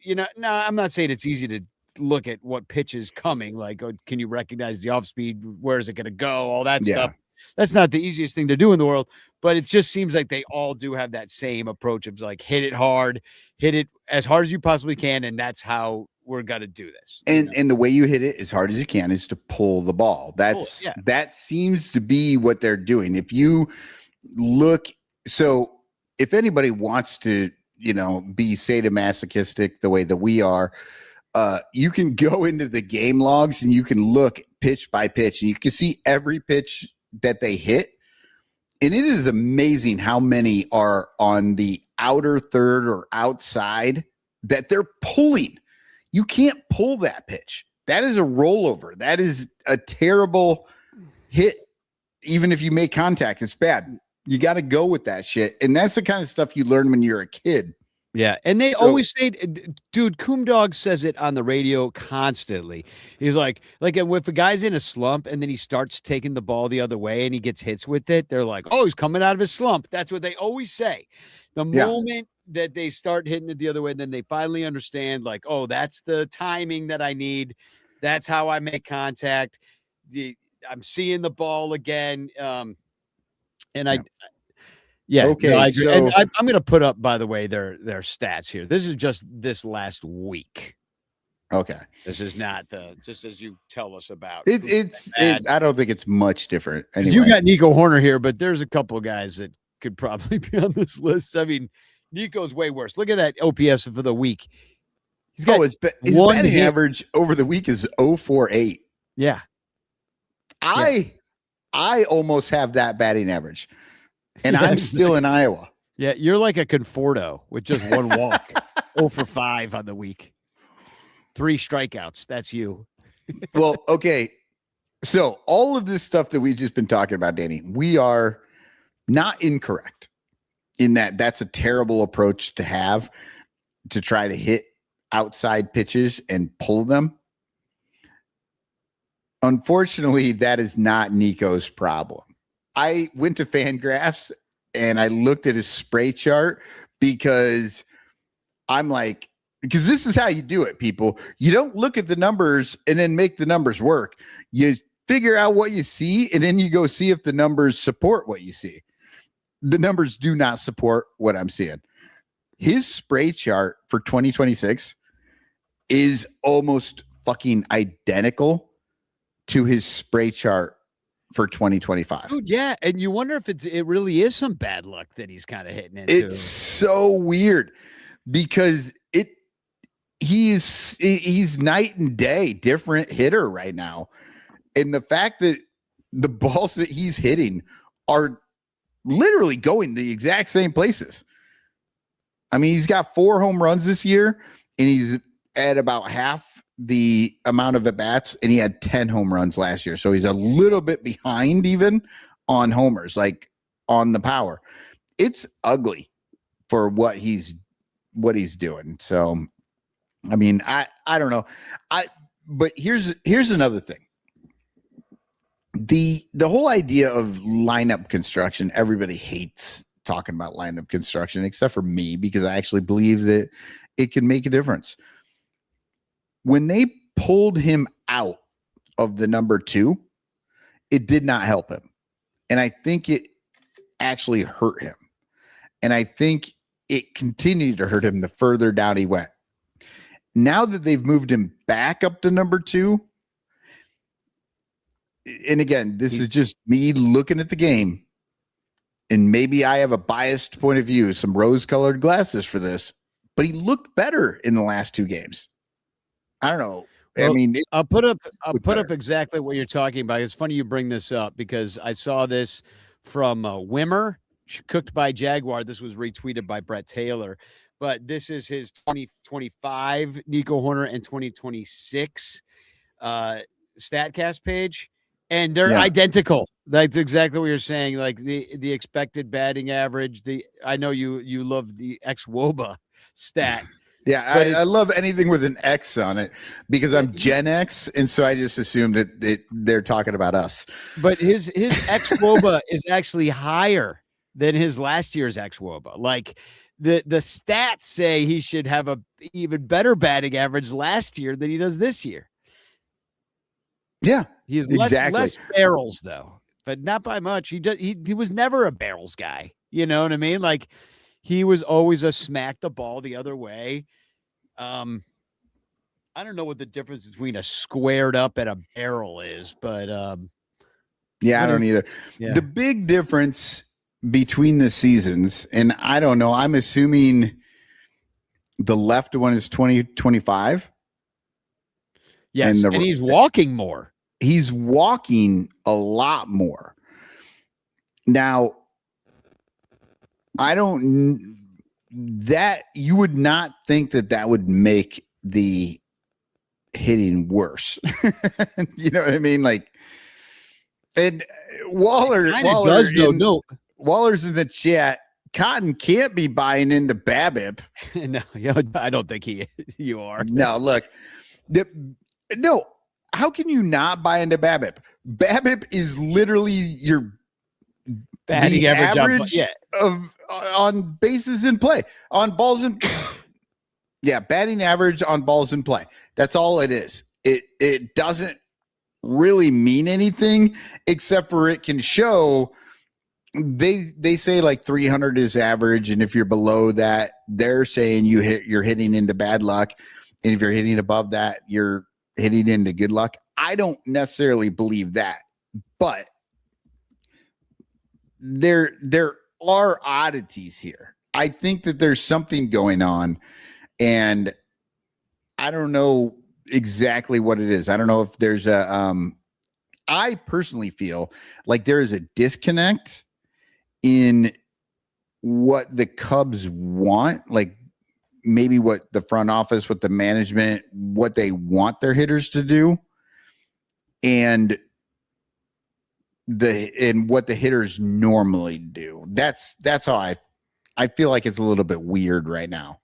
no, I'm not saying it's easy to look at what pitch is coming. Like, can you recognize the off speed? Where is it going to go? All that Yeah. stuff. That's not the easiest thing to do in the world, but it just seems like they all do have that same approach of like, hit it hard, hit it as hard as you possibly can. And that's how we're going to do this. And the way you hit it as hard as you can is to pull the ball. That seems to be what they're doing. If you look, so if anybody wants to, be sadomasochistic the way that we are, you can go into the game logs and you can look pitch by pitch and you can see every pitch that they hit. And it is amazing how many are on the outer third or outside that they're pulling. You can't pull that pitch. That is a rollover. That is a terrible hit. Even if you make contact, it's bad. You got to go with that shit. And that's the kind of stuff you learn when you're a kid. Yeah. And they always say, dude, Coomdog says it on the radio constantly. He's like if a guy's in a slump and then he starts taking the ball the other way and he gets hits with it, they're like, oh, he's coming out of his slump. That's what they always say. The moment that they start hitting it the other way, then they finally understand, like, oh, that's the timing that I need. That's how I make contact. I'm seeing the ball again. Okay. No, I agree. So and I'm going to put up, by the way, their stats here. This is just this last week. Okay. This is not just as you tell us about. I don't think it's much different. Anyway. You got Nico Horner here, but there's a couple of guys that could probably be on this list. I mean, Nico's way worse. Look at that OPS for the week. He's got his batting average over the week is 0.48. Yeah. I almost have that batting average, and I'm still in Iowa. Yeah, you're like a Conforto with just one walk. 0 for 5 on the week. 3 strikeouts. That's you. Well, okay. So all of this stuff that we've just been talking about, Danny, we are not incorrect in that's a terrible approach to have to try to hit outside pitches and pull them. Unfortunately, that is not Nico's problem. I went to Fangraphs and I looked at his spray chart because this is how you do it, people. You don't look at the numbers and then make the numbers work. You figure out what you see and then you go see if the numbers support what you see. The numbers do not support what I'm seeing. His spray chart for 2026 is almost fucking identical to his spray chart for 2025. Dude, yeah. And you wonder if it really is some bad luck that he's kind of hitting into. It's so weird because he's night and day different hitter right now. And the fact that the balls that he's hitting are literally going the exact same places. I mean, he's got 4 home runs this year and he's at about half the amount of at-bats, and he had 10 home runs last year. So he's a little bit behind even on homers, like on the power. It's ugly for what he's doing. So, I mean, I don't know. But here's another thing. The whole idea of lineup construction, everybody hates talking about lineup construction, except for me, because I actually believe that it can make a difference. When they pulled him out of the number 2, it did not help him. And I think it actually hurt him. And I think it continued to hurt him the further down he went. Now that they've moved him back up to number 2, and again, this is just me looking at the game, and maybe I have a biased point of view, some rose-colored glasses for this, but he looked better in the last 2 games. I don't know. Well, I mean, I'll put up exactly what you're talking about. It's funny you bring this up because I saw this from Wimmer, cooked by Jaguar. This was retweeted by Brett Taylor, but this is his 2025 Nico Horner and 2026 StatCast page, and they're identical. That's exactly what you're saying. Like the expected batting average. I know you love the ex-WOBA stat. Yeah, I love anything with an X on it because I'm Gen X, and so I just assumed that they're talking about us. But his ex-WOBA is actually higher than his last year's ex-WOBA. Like the stats say he should have a even better batting average last year than he does this year. Yeah, He's exactly. less barrels though, but not by much. He was never a barrels guy. You know what I mean? Like he was always a smack the ball the other way. I don't know what the difference between a squared up and a barrel is, but yeah, I don't either. Yeah. The big difference between the seasons, and I don't know, I'm assuming the left one is 2025. Yes, and he's walking more. He's walking a lot more. Now, that you would not think that would make the hitting worse. You know what I mean? Like, and Waller's in the chat. Cotton can't be buying into BABIP. No, I don't think you are. No, look, no. How can you not buy into BABIP? BABIP is literally your batting average on bases in play, on balls in. Yeah, batting average on balls in play. That's all it is. It doesn't really mean anything except for it can show. They say like 300 is average, and if you're below that, they're saying you're hitting into bad luck, and if you're hitting above that, you're hitting into good luck. I don't necessarily believe that, but there are oddities here. I think that there's something going on, and I don't know exactly what it is. I don't know if there's I personally feel like there is a disconnect in what the Cubs want, like maybe what the front office, what the management, what they want their hitters to do, and what the hitters normally do. That's how I feel like it's a little bit weird right now.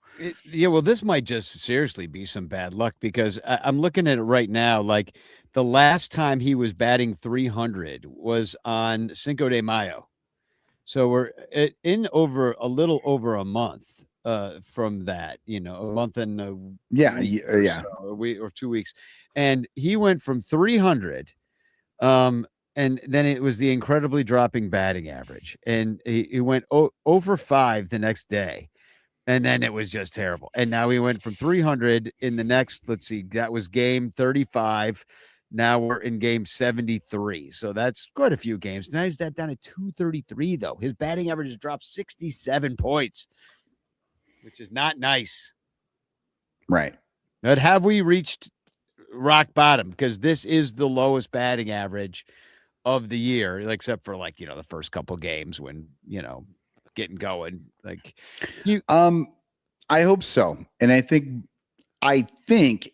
Well, this might just seriously be some bad luck because I'm looking at it right now. Like the last time he was batting 300 was on Cinco de Mayo. So we're in a little over a month from that, a month and or 2 weeks. And he went from 300 and then it was the incredibly dropping batting average. And he went over 5 the next day. And then it was just terrible. And now he went from 300 in the next, let's see, that was game 35. Now we're in game 73. So that's quite a few games. Now he's down at 233, though. His batting average has dropped 67 points, which is not nice. Right. But have we reached rock bottom? Because this is the lowest batting average of the year, except for the first couple games when, getting going. I hope so. And I think,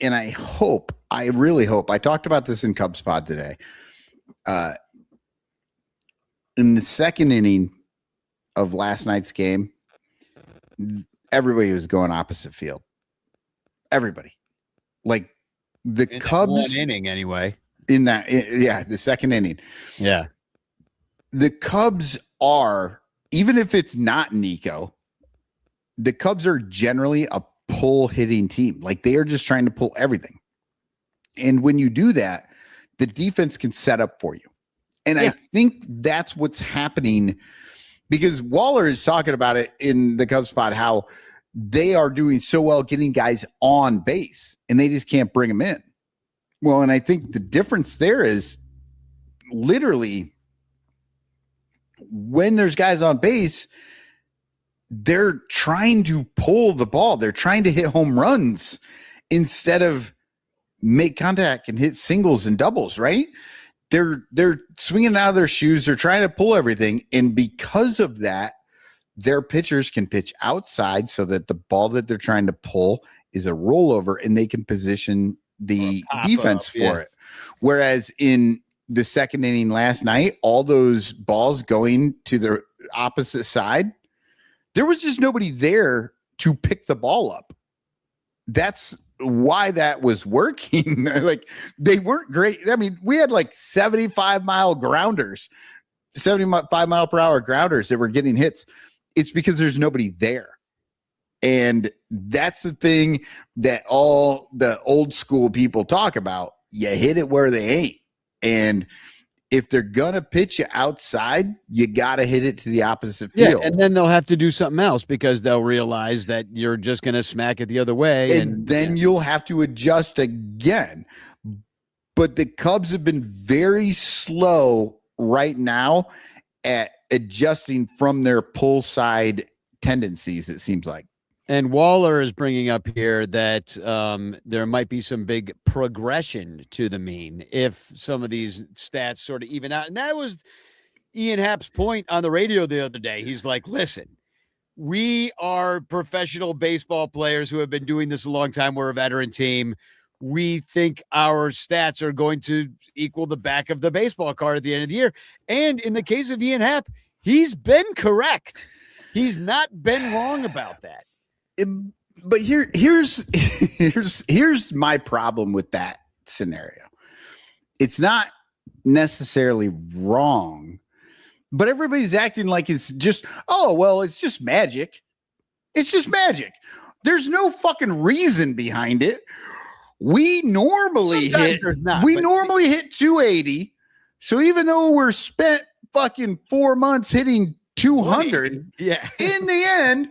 and I hope, I really hope, I talked about this in Cubs Pod today. In the second inning of last night's game, everybody was going opposite field. Everybody. Like the in Cubs. One inning anyway. The second inning. Yeah. The Cubs are, even if it's not Nico, the Cubs are generally a pull hitting team. Like they are just trying to pull everything. And when you do that, the defense can set up for you. And I think that's what's happening because Waller is talking about it in the Cubs spot, how they are doing so well getting guys on base and they just can't bring them in. Well, and I think the difference there is literally when there's guys on base, they're trying to pull the ball. They're trying to hit home runs instead of make contact and hit singles and doubles, right? They're swinging out of their shoes. They're trying to pull everything. And because of that, their pitchers can pitch outside so that the ball that they're trying to pull is a rollover and they can position the defense for it. Whereas in the second inning last night, all those balls going to the opposite side, there was just nobody there to pick the ball up. That's why that was working. Like they weren't great. I mean, we had 75 mile grounders, 75 mile per hour grounders that were getting hits. It's because there's nobody there. And that's the thing that all the old school people talk about. You hit it where they ain't. And if they're going to pitch you outside, you got to hit it to the opposite field. Yeah, and then they'll have to do something else because they'll realize that you're just going to smack it the other way. And then you'll have to adjust again. But the Cubs have been very slow right now at adjusting from their pull side tendencies, it seems like. And Waller is bringing up here that there might be some big progression to the mean if some of these stats sort of even out. And that was Ian Happ's point on the radio the other day. He's like, listen, we are professional baseball players who have been doing this a long time. We're a veteran team. We think our stats are going to equal the back of the baseball card at the end of the year. And in the case of Ian Happ, he's been correct. He's not been wrong about that. But here's my problem with that scenario. It's not necessarily wrong, but everybody's acting like it's just, oh, well, it's just magic. It's just magic. There's no fucking reason behind it. We normally hit 280. So even though we're spent fucking 4 months hitting 200, yeah, in the end,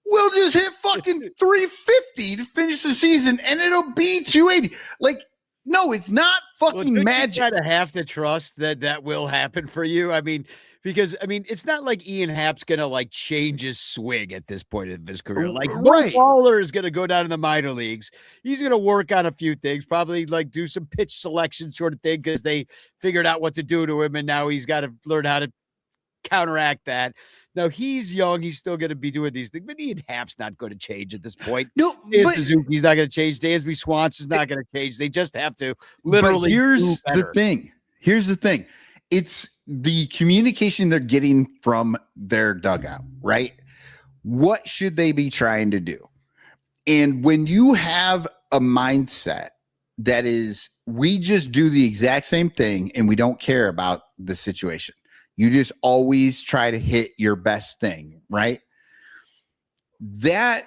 we'll just hit fucking 350 to finish the season, and it'll be 280. Like, no, it's not fucking magic. You gotta have to trust that will happen for you. I mean, because it's not like Ian Happ's gonna like change his swing at this point of his career. Like, right. Waller is gonna go down to the minor leagues. He's gonna work on a few things, probably like do some pitch selection sort of thing because they figured out what to do to him, and now he's got to learn how to counteract that. Now he's young, he's still going to be doing these things, but Ian Happ's not going to change at this point. No, Suzuki's not going to change. Dansby Swanson's not going to change. They just have to literally. But here's the thing. It's the communication they're getting from their dugout, right? What should they be trying to do? And when you have a mindset that is, we just do the exact same thing and we don't care about the situation. You just always try to hit your best thing, right? That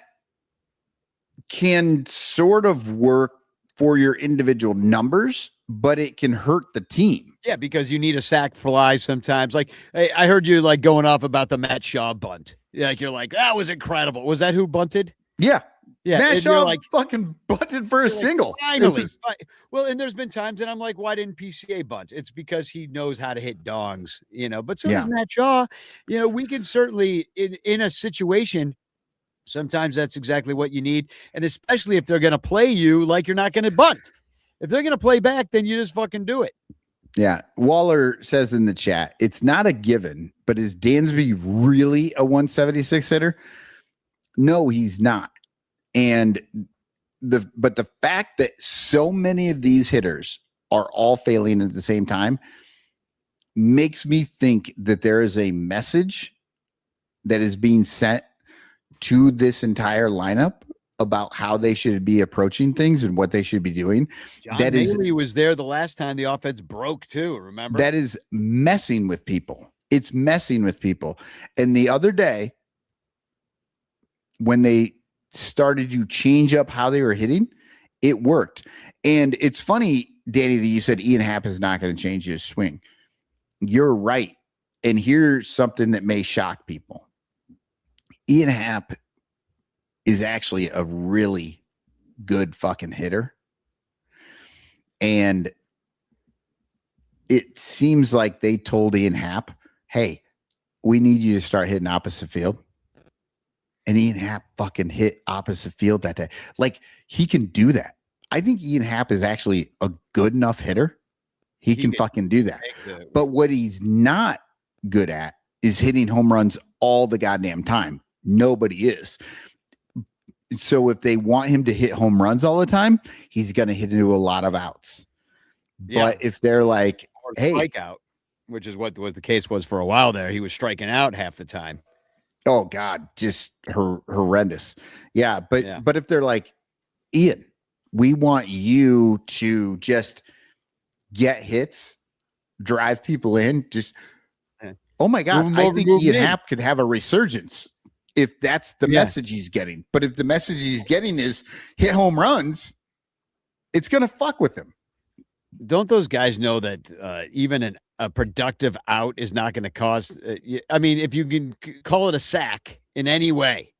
can sort of work for your individual numbers, but it can hurt the team. Yeah, because you need a sack fly sometimes. Like, hey, I heard you like going off about the Matt Shaw bunt. Like, you're like, that was incredible. Was that who bunted? Yeah. Yeah, Matt Shaw like fucking bunted for a single. Finally. Well, and there's been times that I'm like, why didn't PCA bunt? It's because he knows how to hit dongs, but so does Matt Shaw. We can certainly in a situation, sometimes that's exactly what you need. And especially if they're going to play you like you're not going to bunt. If they're going to play back, then you just fucking do it. Yeah. Waller says in the chat, it's not a given, but is Dansby really a 176 hitter? No, he's not. And the fact that so many of these hitters are all failing at the same time makes me think that there is a message that is being sent to this entire lineup about how they should be approaching things and what they should be doing. John Bailey was there the last time the offense broke too, remember? That is messing with people. It's messing with people. And the other day, when they started to change up how they were hitting, it worked. And it's funny, Danny, that you said Ian Happ is not going to change his swing. You're right. And here's something that may shock people. Ian Happ is actually a really good fucking hitter. And it seems like they told Ian Happ, hey, we need you to start hitting opposite field. And Ian Happ fucking hit opposite field that day. Like, he can do that. I think Ian Happ is actually a good enough hitter. He can fucking do that. But what he's not good at is hitting home runs all the goddamn time. Nobody is. So if they want him to hit home runs all the time, he's going to hit into a lot of outs. Yeah. But if they're like, hey, strikeout, which is what the case was for a while there, he was striking out half the time. Oh God, just horrendous. Yeah. But if they're like, Ian, we want you to just get hits, drive people in, just, oh my God, I think Ian Happ could have a resurgence. if that's the message he's getting. But if the message he's getting is hit home runs, it's going to fuck with him. Don't those guys know that even a productive out is not going to cause? I mean, if you can call it a sack in any way,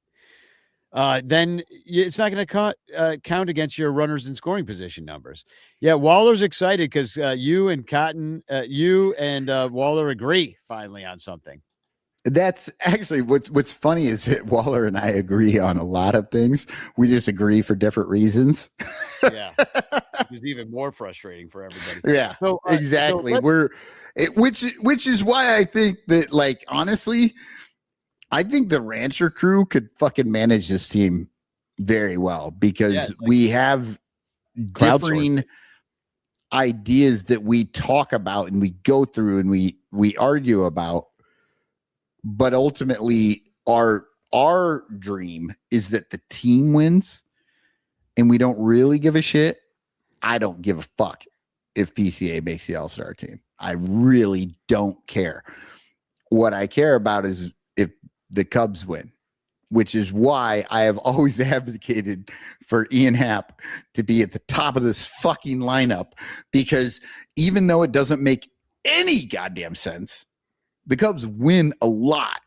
then it's not going to count against your runners in scoring position numbers. Yeah, Waller's excited because you and Waller agree finally on something. That's actually what's funny is that Waller and I agree on a lot of things. We just agree for different reasons. Yeah, it's even more frustrating for everybody. Yeah, so, exactly. Which is why I think that, like, honestly, I think the Rancher crew could fucking manage this team very well because we have differing ideas that we talk about and we go through and we argue about. But ultimately, our dream is that the team wins, and we don't really give a shit. I don't give a fuck if PCA makes the All-Star team. I really don't care. What I care about is if the Cubs win, which is why I have always advocated for Ian Happ to be at the top of this fucking lineup, because even though it doesn't make any goddamn sense, the Cubs win a lot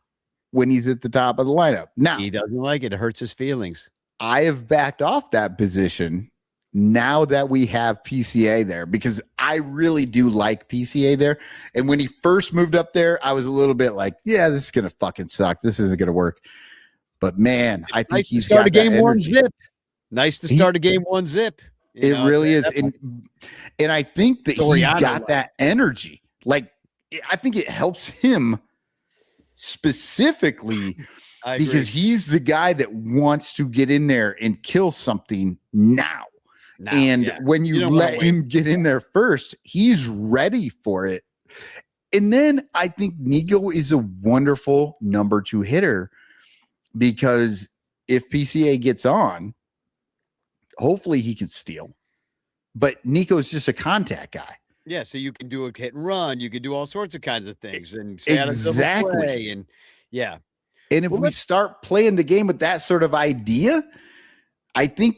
when he's at the top of the lineup. Now, he doesn't like it. It hurts his feelings. I have backed off that position now that we have PCA there, because I really do like PCA there. And when he first moved up there, I was a little bit like, yeah, this is going to fucking suck. This isn't going to work. But man, I think he's got a game one zip. Nice to start a game one zip. It really is. And I think that he's got that energy. Like, I think it helps him specifically because he's the guy that wants to get in there and kill something now. And when you let him get in there first, he's ready for it. And then I think Nico is a wonderful number 2 hitter, because if PCA gets on, hopefully he can steal. But Nico's just a contact guy. Yeah, so you can do a hit and run. You can do all sorts of kinds of things and stay out of double play. And and if we start playing the game with that sort of idea, I think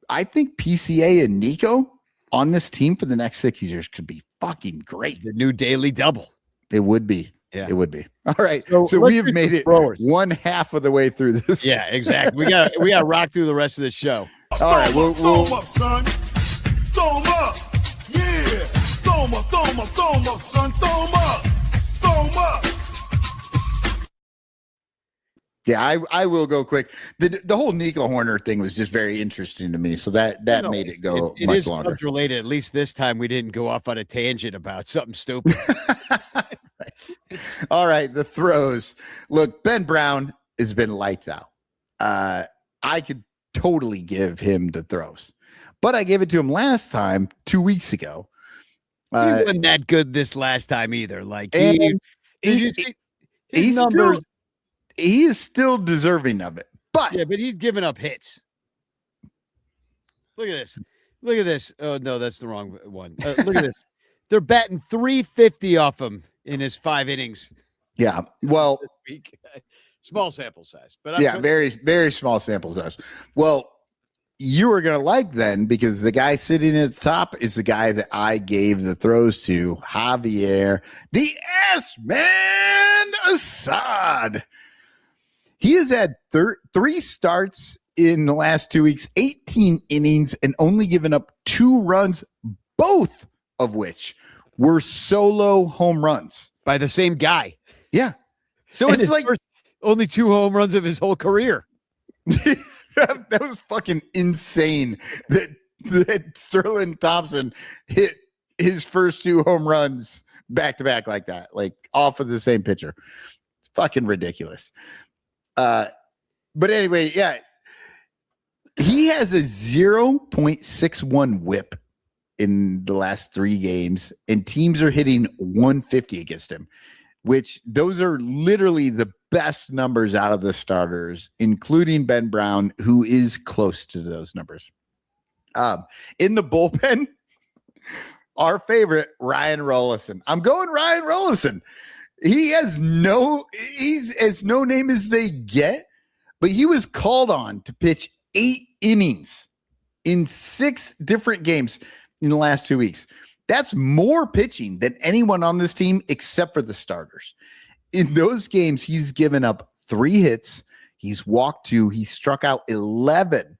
PCA and Nico on this team for the next 6 years could be fucking great. The new daily double. It would be. Yeah, it would be. All right. So we have made it one half of the way through this. Yeah, exactly. We got to rock through the rest of the show. All right. Throw them up, son. Throw them up. Yeah. Throw them up, son. Throw them up. Throw them up. Yeah, I will go quick. The whole Nico Horner thing was just very interesting to me. So that made it go it much is longer. Related. At least this time we didn't go off on a tangent about something stupid. All right, the throws. Look, Ben Brown has been lights out. I could totally give him the throws, but I gave it to him last time 2 weeks ago. He wasn't that good this last time either. Like, did you see his numbers? He is still deserving of it, but he's giving up hits. Look at this. Look at this. Oh no, that's the wrong one. Look at this. They're batting 350 off him in his 5 innings. Yeah. Well, this week. Small sample size, but very, very small sample size. Well, you were going to like then, because the guy sitting at the top is the guy that I gave the throws to, Javier, the S-Man Assad. He has had 3 starts in the last 2 weeks, 18 innings, and only given up 2 runs, both of which were solo home runs. By the same guy. Yeah. So it's like only 2 home runs of his whole career. That was fucking insane that Sterling Thompson hit his first 2 home runs back to back like that, like off of the same pitcher. It's fucking ridiculous. But anyway, yeah, he has a 0.61 whip in the last 3 games, and teams are hitting 150 against him, which those are literally the best numbers out of the starters, including Ben Brown, who is close to those numbers. In the bullpen, our favorite, Ryan Rollison. I'm going Ryan Rollison. He's as no name as they get, but he was called on to pitch 8 innings in 6 different games in the last 2 weeks. That's more pitching than anyone on this team except for the starters. In those games, he's given up 3 hits. He's walked 2. He struck out 11.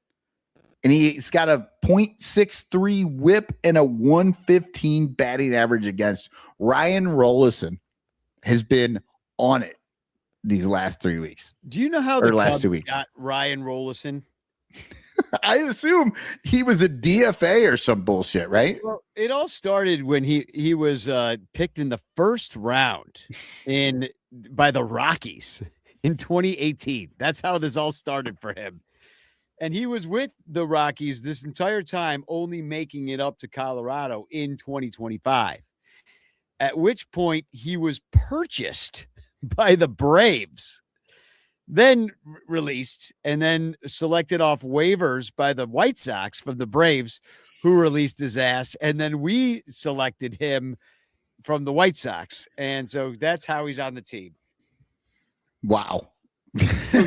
And he's got a .63 whip and a 115 batting average against. Ryan Rollison has been on it these last 3 weeks. Do you know how the last Cubs 2 weeks got Ryan Rollison? I assume he was a DFA or some bullshit, right? Well, it all started when he was picked in the first round by the Rockies in 2018. That's how this all started for him. And he was with the Rockies this entire time, only making it up to Colorado in 2025. At which point he was purchased by the Braves, then released, and then selected off waivers by the White Sox from the Braves, who released his ass. And then we selected him from the White Sox. And so that's how he's on the team. Wow. So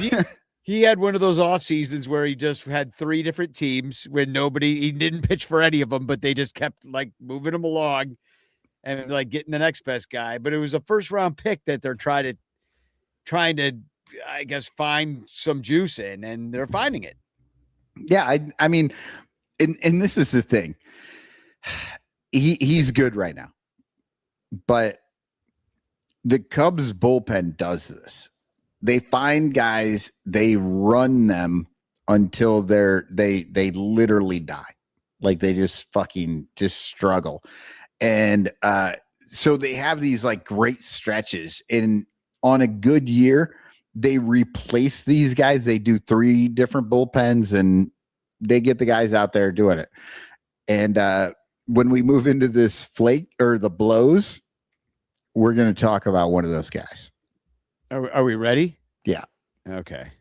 he had one of those off seasons where he just had 3 different teams when he didn't pitch for any of them, but they just kept like moving him along and like getting the next best guy. But it was a first round pick that they're trying to, I guess, find some juice in, and they're finding it. Yeah. I mean, and this is the thing. He's good right now, but the Cubs bullpen does this. They find guys, they run them until they literally die. Like they just struggle. And so they have these like great stretches, and on a good year, they replace these guys. They do 3 different bullpens and they get the guys out there doing it. And when we move into this flake or the blows, we're going to talk about one of those guys. Are we ready? Yeah. Okay.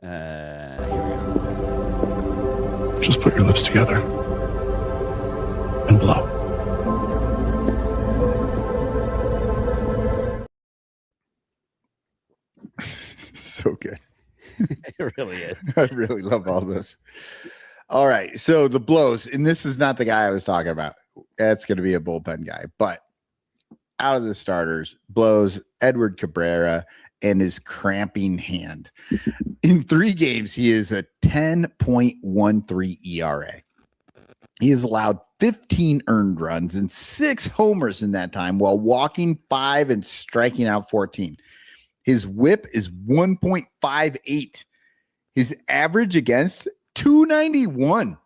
Here we go. Just put your lips together and blow. So good. It really is. I really love all this. All right. So the blows, and this is not the guy I was talking about. That's going to be a bullpen guy, but out of the starters, blows Edward Cabrera and his cramping hand. In 3 games, he is a 10.13 ERA. He has allowed 15 earned runs and 6 homers in that time while walking 5 and striking out 14. His whip is 1.58. His average against 291.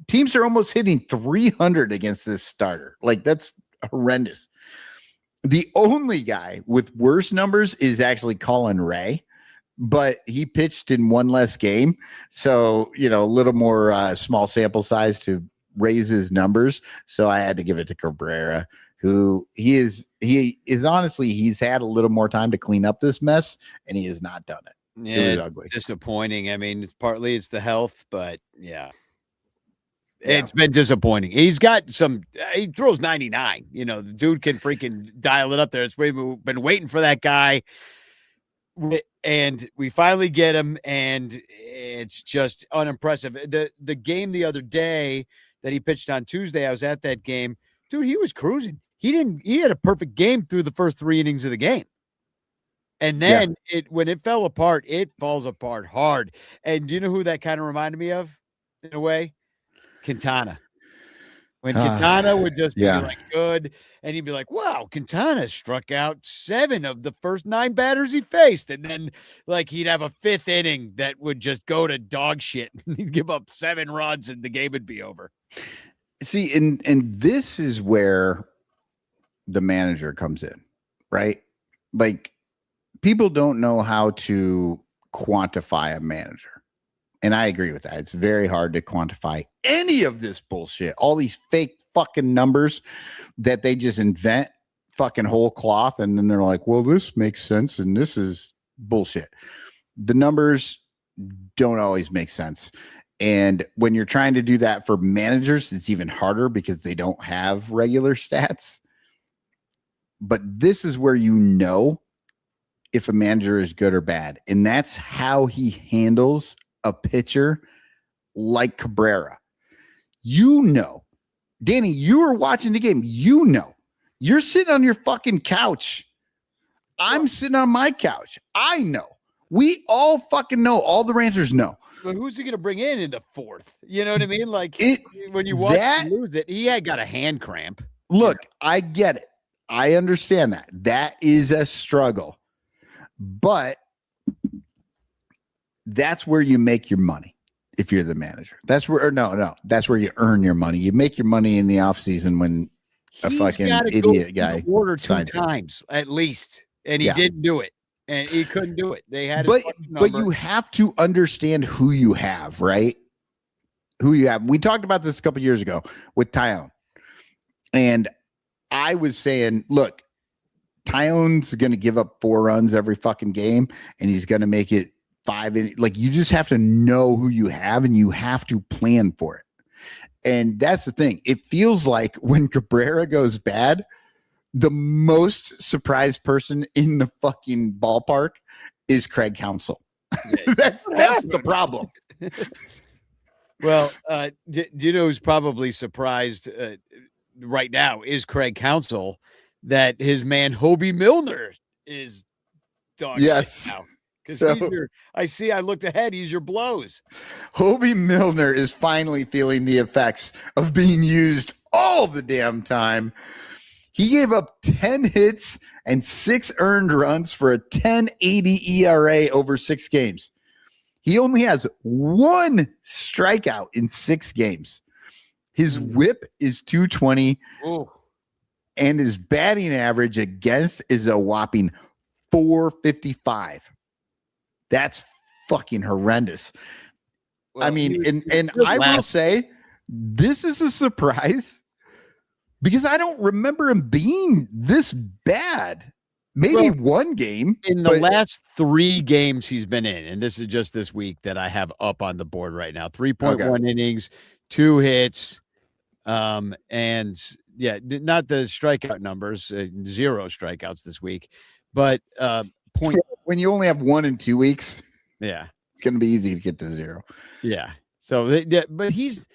Teams are almost hitting 300 against this starter. Like, that's horrendous. The only guy with worse numbers is actually Colin Ray, but he pitched in 1 less game. So, a little more small sample size to raise his numbers. So I had to give it to Cabrera, who he is honestly, he's had a little more time to clean up this mess, and he has not done it. Yeah, it was ugly. Disappointing. I mean, it's the health, but yeah. It's been disappointing. He's got he throws 99. The dude can freaking dial it up there. We've been waiting for that guy, and we finally get him, and it's just unimpressive. The game the other day that he pitched on Tuesday, I was at that game. Dude, he was cruising. He had a perfect game through the first 3 innings of the game. And then when it fell apart, it falls apart hard. And do you know who that kind of reminded me of in a way? Quintana. When Quintana would just be like good, and he'd be like, wow, Quintana struck out 7 of the first 9 batters he faced. And then like he'd have a 5th inning that would just go to dog shit. He'd give up 7 runs and the game would be over. See, and this is where the manager comes in, right? Like, people don't know how to quantify a manager. And I agree with that. It's very hard to quantify any of this bullshit. All these fake fucking numbers that they just invent fucking whole cloth. And then they're like, well, this makes sense. And this is bullshit. The numbers don't always make sense. And when you're trying to do that for managers, it's even harder because they don't have regular stats. But this is where if a manager is good or bad. And that's how he handles a pitcher like Cabrera. Danny, you were watching the game. You're sitting on your fucking couch. I'm sitting on my couch. I know. We all fucking know. All the ranters know. But who's he going to bring in the fourth? You know what I mean? Like when you watch him lose it, he had got a hand cramp. Look, I get it. I understand that. That is a struggle. But that's where you make your money if you're the manager. That's where that's where you earn your money. You make your money in the offseason when a fucking idiot guy order 2 times at least, and he didn't do it. And he couldn't do it. They had but you have to understand who you have, right? Who you have. We talked about this a couple years ago with Tyone. And I was saying, look, Tyone's going to give up 4 runs every fucking game, and he's going to make it 5. Like, you just have to know who you have, and you have to plan for it. And that's the thing. It feels like when Cabrera goes bad, the most surprised person in the fucking ballpark is Craig Counsell. That's the problem. Well, do you know who's probably surprised right now is Craig Counsell that his man Hobie Milner is dog shit now. Because I looked ahead, he's your blows. Hobie Milner is finally feeling the effects of being used all the damn time. He gave up 10 hits and 6 earned runs for a 10.80 ERA over 6 games. He only has 1 strikeout in 6 games. His whip is 220, and his batting average against is a whopping 455. That's fucking horrendous. Well, I mean, and I will say this is a surprise because I don't remember him being this bad. Maybe one game. In the last 3 games he's been in, and this is just this week that I have up on the board right now. 3.1 innings, 2 hits, and not the strikeout numbers, 0 strikeouts this week, but point. When you only have 1 in 2 weeks, it's going to be easy to get to 0. Yeah. So, but the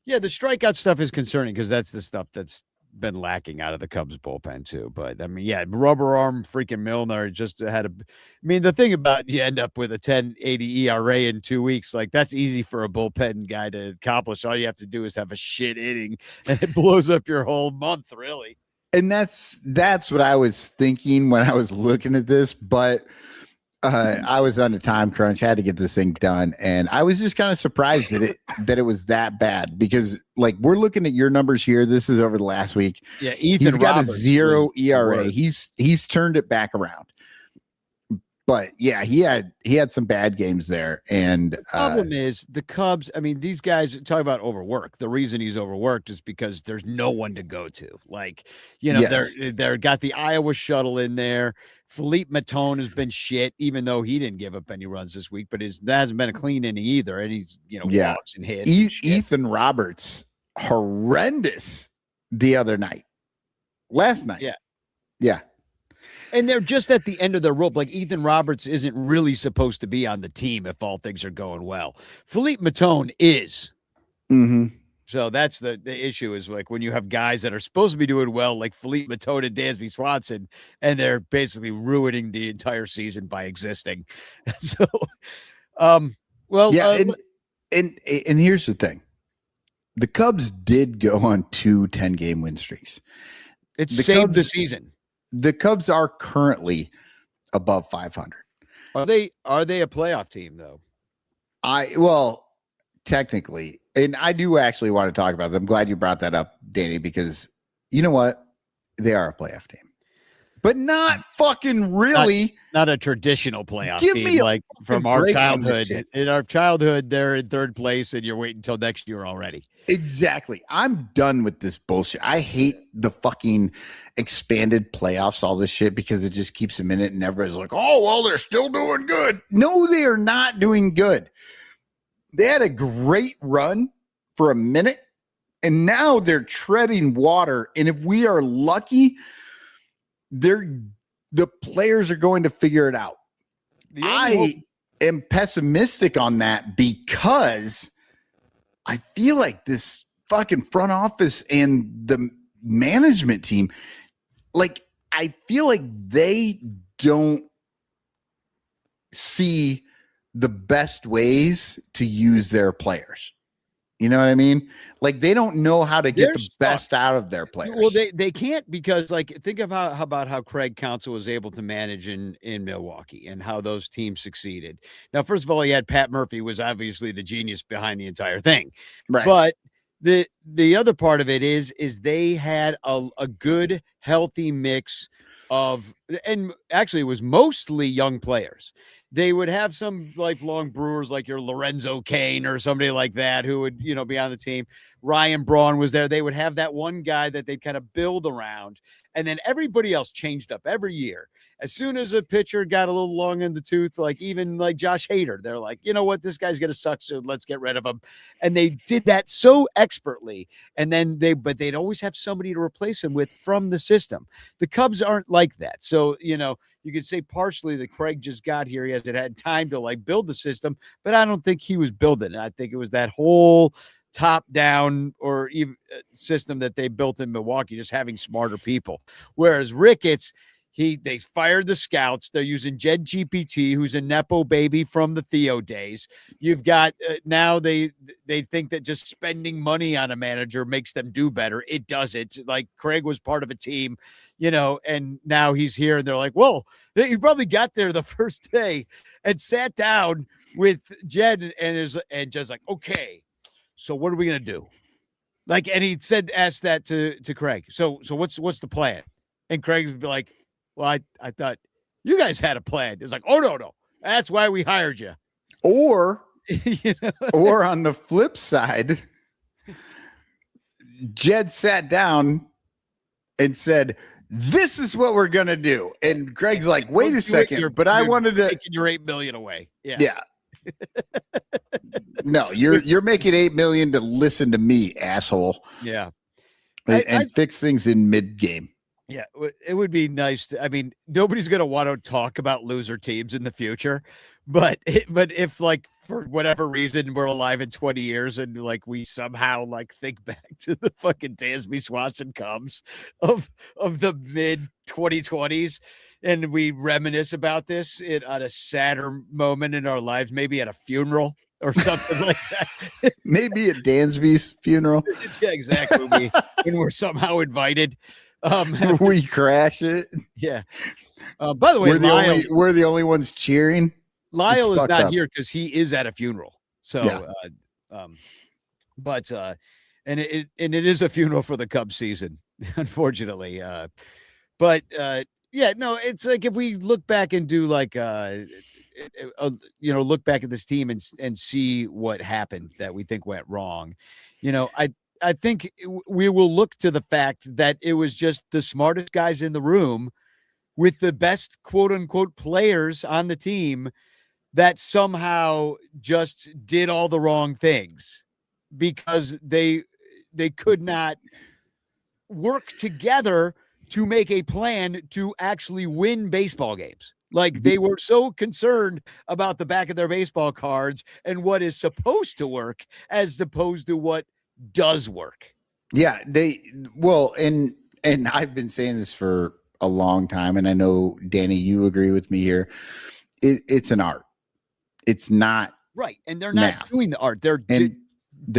strikeout stuff is concerning because that's the stuff that's been lacking out of the Cubs bullpen too. But I mean, rubber arm freaking Milner just had the thing about you end up with a 10.80 ERA in 2 weeks, like that's easy for a bullpen guy to accomplish. All you have to do is have a shit inning and it blows up your whole month, really. And that's what I was thinking when I was looking at this, but I was on a time crunch, had to get this thing done, and I was just kind of surprised that it was that bad because, like, we're looking at your numbers here. This is over the last week. Yeah, he's got a 0 ERA. He's turned it back around. But yeah, he had some bad games there. And the problem is the Cubs. I mean, these guys talk about overwork. The reason he's overworked is because there's no one to go to. Like, they're got the Iowa shuttle in there. Philippe Matone has been shit, even though he didn't give up any runs this week. But that hasn't been a clean inning either. And he's walks and hits. Ethan Roberts horrendous the other night, last night. Yeah. And they're just at the end of their rope. Like Ethan Roberts isn't really supposed to be on the team if all things are going well. Philippe Matone is. Mm-hmm. So that's the issue is like when you have guys that are supposed to be doing well, like Philippe Matone and Dansby Swanson, and they're basically ruining the entire season by existing. So, and here's the thing. The Cubs did go on 2 10-game win streaks. It saved the season. The Cubs are currently above 500. Are they a playoff team though? Technically, and I do actually want to talk about them. I'm glad you brought that up, Danny, because you know what? They are a playoff team, but not fucking really. Not a traditional playoff team like from our childhood. In our childhood, they're in 3rd place, and you're waiting until next year already. Exactly. I'm done with this bullshit. I hate the fucking expanded playoffs, all this shit, because it just keeps them in it, and everybody's like, oh, well, they're still doing good. No, they are not doing good. They had a great run for a minute, and now they're treading water. And if we are lucky, they're the players are going to figure it out. I am pessimistic on that because I feel like this fucking front office and the management team, like, I feel like they don't see the best ways to use their players. You know what I mean? Like, they don't know how to get the best out of their players. Well, they can't, because, like, think about how Craig Counsell was able to manage in Milwaukee and how those teams succeeded. Now, first of all, he had Pat Murphy, was obviously the genius behind the entire thing. Right. But the other part of it is they had a good, healthy mix of, and actually it was mostly young players. They would have some lifelong Brewers like your Lorenzo Cain or somebody like that who would, be on the team. Ryan Braun was there. They would have that one guy that they'd kind of build around, and then everybody else changed up every year. As soon as a pitcher got a little long in the tooth, like even like Josh Hader, they're like, you know what, this guy's going to suck soon. Let's get rid of him. And they did that so expertly. And then they'd always have somebody to replace him with from the system. The Cubs aren't like that. So, you could say partially that Craig just got here. He hasn't had time to like build the system, but I don't think he was building it. I think it was that whole top down or even system that they built in Milwaukee, just having smarter people. Whereas Ricketts, they fired the scouts. They're using Jed GPT, who's a Nepo baby from the Theo days. You've got now they think that just spending money on a manager makes them do better. It doesn't. Like, Craig was part of a team, and now he's here and they're like, well, he probably got there the first day and sat down with Jed and Jed's like, okay, so what are we going to do? Like, and he asked that to Craig. So what's the plan? And Craig would be like, well, I thought you guys had a plan. It's like, oh, no. That's why we hired you. Or, or on the flip side, Jed sat down and said, this is what we're going to do. And Greg's like, wait a second, but I wanted to. Taking your $8 million away. Yeah. No, you're making $8 million to listen to me, asshole. Yeah. And fix things in mid game. Yeah, it would be nice. Nobody's going to want to talk about loser teams in the future, but if, like, for whatever reason we're alive in 20 years and like we somehow like think back to the fucking Dansby Swanson Cubs of the mid 2020s and we reminisce about this on a sadder moment in our lives, maybe at a funeral or something like that. Maybe at Dansby's funeral. Yeah, exactly. When we're somehow invited. We crash it. Yeah. By the way, we're the only ones cheering. Lyle is not here because he is at a funeral. So, yeah. And it is a funeral for the Cubs season, unfortunately. It's like if we look back and do like look back at this team and see what happened that we think went wrong. I think we will look to the fact that it was just the smartest guys in the room with the best quote unquote players on the team that somehow just did all the wrong things because they could not work together to make a plan to actually win baseball games. Like, they were so concerned about the back of their baseball cards and what is supposed to work as opposed to what does work. Yeah, and I've been saying this for a long time, and I know, Danny, you agree with me here. It's an art. It's not right, and they're not math. Doing the art. They're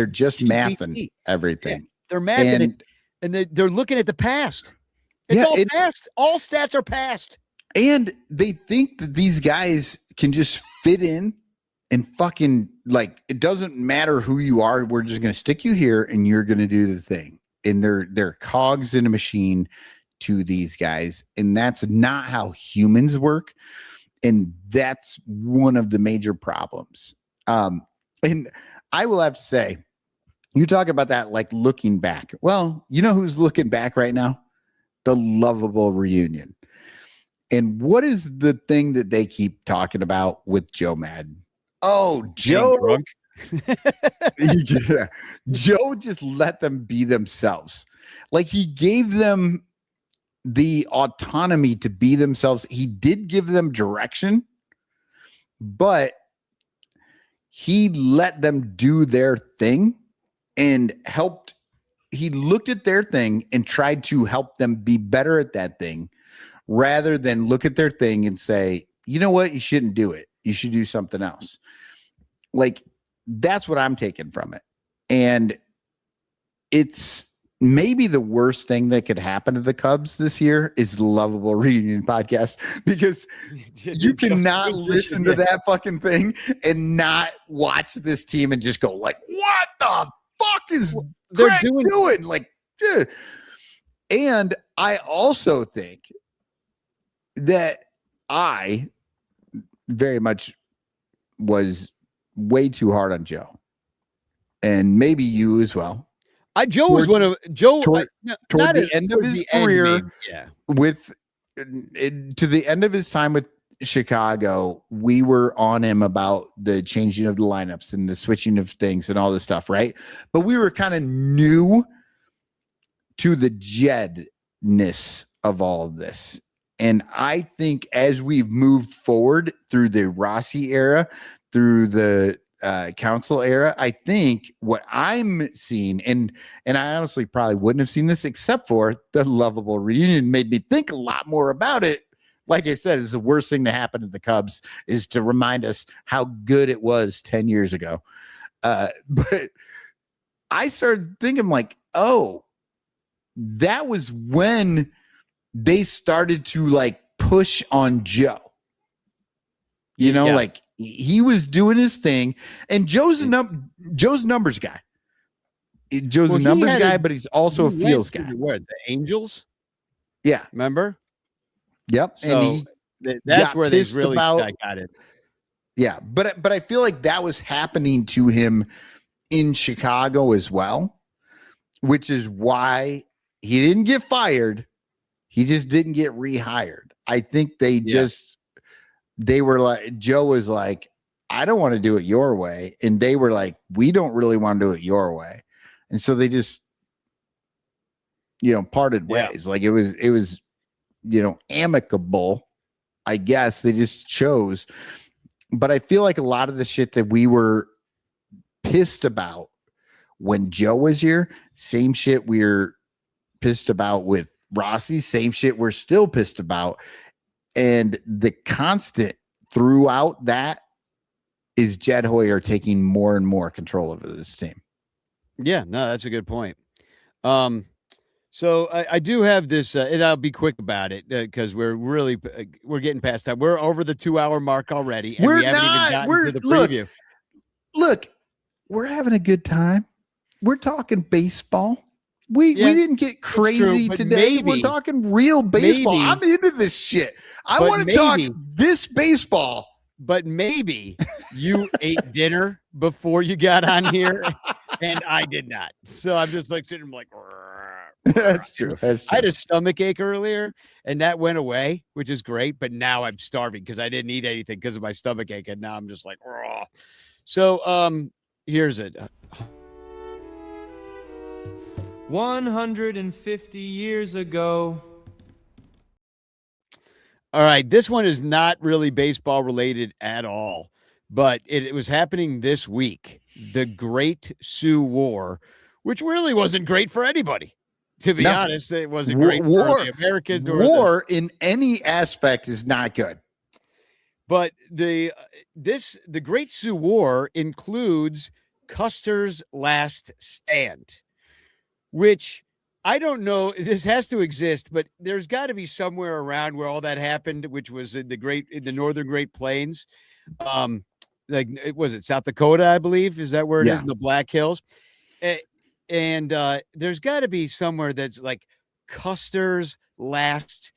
just mathing everything. Yeah, they're mathing and they're looking at the past. It's all past. All stats are past, and they think that these guys can just fit in. And fucking, like, it doesn't matter who you are. We're just going to stick you here and you're going to do the thing. And they're cogs in a machine to these guys. And that's not how humans work. And that's one of the major problems. And I will have to say, you talk about that, like, looking back. Well, you know who's looking back right now? The lovable reunion. And what is the thing that they keep talking about with Joe Madden? Oh, Joe. Yeah. Joe just let them be themselves. Like, he gave them the autonomy to be themselves. He did give them direction, but he let them do their thing and helped. He looked at their thing and tried to help them be better at that thing rather than look at their thing and say, you know what, you shouldn't do it. You should do something else. Like, that's what I'm taking from it. And it's maybe the worst thing that could happen to the Cubs this year is the Lovable Reunion podcast, because you cannot listen to that fucking thing and not watch this team and just go like, what the fuck is they're doing? Like, dude. And I also think that I very much was way too hard on Joe, and maybe you as well. Joe was one of Joe toward the end of his career. With to the end of his time with Chicago, we were on him about the changing of the lineups and the switching of things and all this stuff, right? But we were kind of new to the Jedness of all of this. And I think as we've moved forward through the Rossi era, through the council era, I think what I'm seeing, and I honestly probably wouldn't have seen this except for the Lovable Reunion made me think a lot more about it. Like I said, it's the worst thing to happen to the Cubs is to remind us how good it was 10 years ago. But I started thinking like, oh, that was when they started to like push on Joe. You know, like he was doing his thing, and Joe's a numbers guy. Joe's a numbers guy, but he's also a feels guy. Where the Angels? Yeah, remember? Yep. So and that's where they really got it. Yeah, but I feel like that was happening to him in Chicago as well, which is why he didn't get fired. He just didn't get rehired. I think they were like, Joe was like, I don't want to do it your way. And they were like, we don't really want to do it your way. And so they just, parted ways. Like it was, amicable, I guess. They just chose. But I feel like a lot of the shit that we were pissed about when Joe was here, same shit we're pissed about with Rossi, same shit we're still pissed about. And the constant throughout that is Jed Hoyer taking more and more control over this team. Yeah, no, that's a good point. So I do have this, and I'll be quick about it because we're getting past time. We're over the 2-hour mark already, and we haven't even gotten to the preview. Look, we're having a good time. We're talking baseball. We didn't get crazy today. We're talking real baseball. I'm into this shit. I want to talk this baseball. But maybe you ate dinner before you got on here, and I did not. So I'm just like sitting like, That's true. I had a stomach ache earlier, and that went away, which is great. But now I'm starving because I didn't eat anything because of my stomach ache, and now I'm just like, raw. So here's it. 150 years ago. All right, this one is not really baseball related at all, but it was happening this week. The Great Sioux War, which really wasn't great for anybody. To be honest, it wasn't great for the Americans. War in any aspect is not good. But the Great Sioux War includes Custer's Last Stand, which I don't know. This has to exist, but there's got to be somewhere around where all that happened, which was in the northern Great Plains. Was it South Dakota, I believe? Is that where it is in the Black Hills? And there's got to be somewhere that's like Custer's Last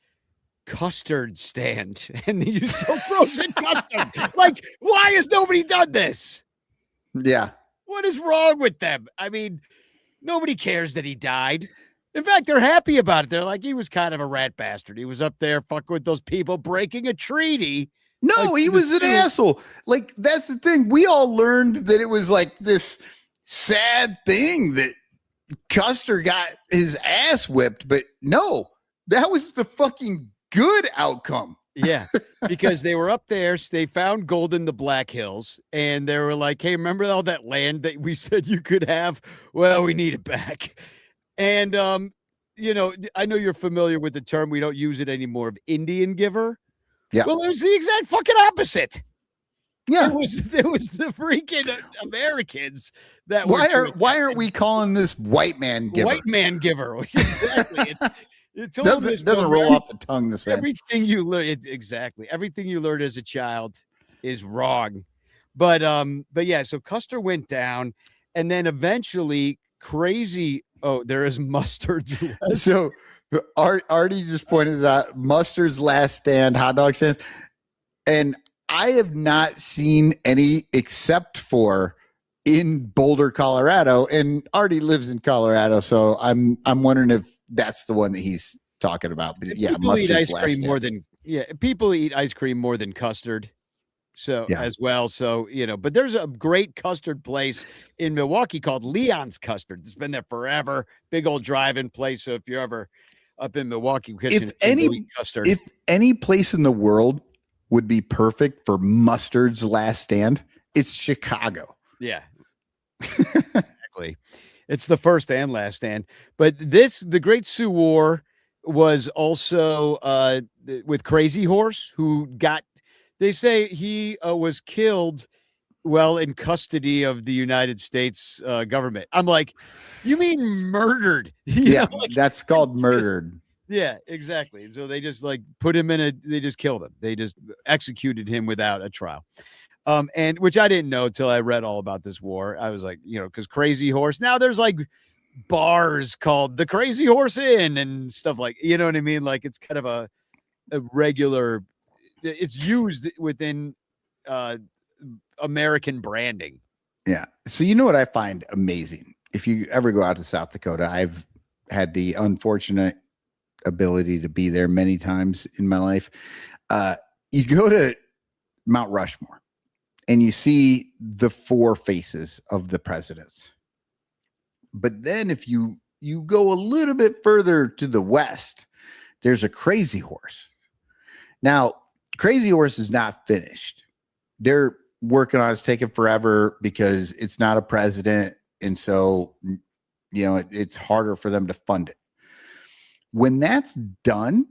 Custard Stand, and they use so frozen custard. Like, why has nobody done this? Yeah. What is wrong with them? I mean, nobody cares that he died. In fact, they're happy about it. They're like, he was kind of a rat bastard. He was up there fucking with those people breaking a treaty. No, he was an asshole. Like, that's the thing. We all learned that it was like this sad thing that Custer got his ass whipped, but no, That was the fucking good outcome. Yeah, because they were up there, so they found gold in the Black Hills, and they were like, hey, remember all that land that we said you could have? Well, we need it back. And, I know you're familiar with the term, we don't use it anymore, of Indian giver. Yeah. Well, it was the exact fucking opposite. Yeah. It was the freaking Americans that Why were aren't we calling this white man giver? white man giver. Exactly. It Doesn't roll off the tongue the same. Everything you learn, exactly. Everything you learned as a child is wrong. But yeah, so Custer went down, and then eventually crazy. Oh, there is Mustard's last. So Artie just pointed out Mustard's last stand, hot dog stands, and I have not seen any except for in Boulder, Colorado, and Artie lives in Colorado, so I'm wondering if that's the one that he's talking about. But yeah, people eat Mustard's ice last cream stand. more than people eat ice cream more than custard. So as well. So, but there's a great custard place in Milwaukee called Leon's Custard. It's been there forever. Big old drive-in place. So if you're ever up in Milwaukee, if any place in the world would be perfect for Mustard's last stand, it's Chicago. Yeah, exactly. It's the first and last stand. But the Great Sioux War was also with Crazy Horse, who they say he was killed while in custody of the United States government. I'm like, you mean murdered? That's called murdered. Yeah, exactly. And so they just put him they just killed him. They just executed him without a trial. And which I didn't know till I read all about this war. I was like, because Crazy Horse, now there's bars called the Crazy Horse Inn and stuff you know what I mean? Like it's kind of a regular, it's used within American branding. Yeah. So you know what I find amazing? If you ever go out to South Dakota, I've had the unfortunate ability to be there many times in my life. You go to Mount Rushmore and you see the four faces of the presidents. But then if you go a little bit further to the west, there's a Crazy Horse. Now, Crazy Horse is not finished. They're working on it's taking forever because it's not a president. And so, it's harder for them to fund it. When that's done,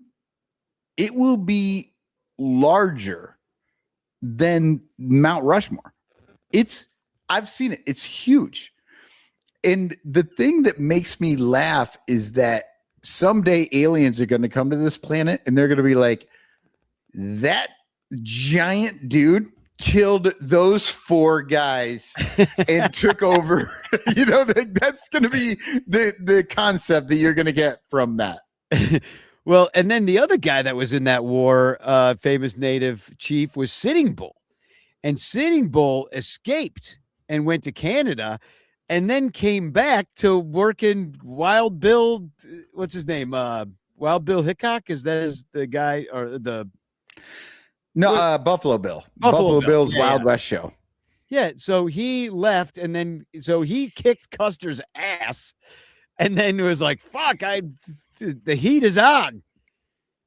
it will be larger than Mount Rushmore. I've seen it. It's huge. And the thing that makes me laugh is that someday aliens are going to come to this planet and they're going to be like, that giant dude killed those four guys and took over. That's going to be the concept that you're going to get from that. Well, and then the other guy that was in that war, famous native chief, was Sitting Bull. And Sitting Bull escaped and went to Canada and then came back to work in Wild Bill. What's his name? Wild Bill Hickok? Is that the guy or the... No, Buffalo Bill. Buffalo Bill's Wild West show. Yeah, so he left, and then he kicked Custer's ass, and then was like, "Fuck, the heat is on,"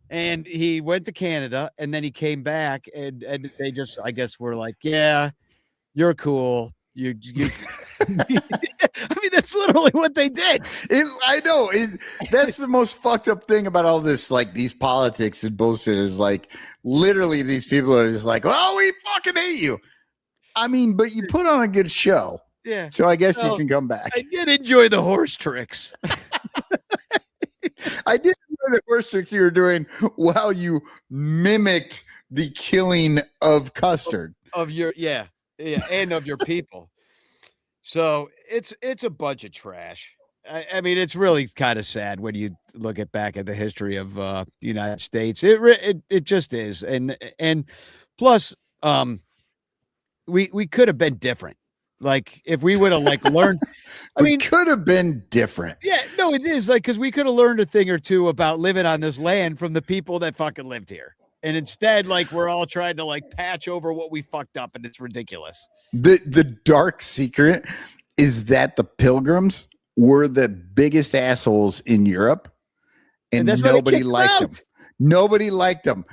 and he went to Canada, and then he came back, and they just, I guess, were like, "Yeah, you're cool. You." I mean, that's literally what they did. I know. That's the most fucked up thing about all this, these politics and bullshit is literally these people are just like, "Oh, we fucking hate you." I mean, but you put on a good show. Yeah. So I guess you can come back. I did enjoy the horse tricks. I did enjoy the horse tricks you were doing while you mimicked the killing of Custard. Of your, and of your people. So it's a bunch of trash. I mean, it's really kind of sad when you look back at the history of the United States. It just is, and plus, we could have been different. If we would have learned, we could have been different. Yeah, no, it is because we could have learned a thing or two about living on this land from the people that fucking lived here. And instead, we're all trying to patch over what we fucked up, and it's ridiculous. The dark secret is that the Pilgrims were the biggest assholes in Europe, and that's why they nobody kicked him liked out. them. Nobody liked them.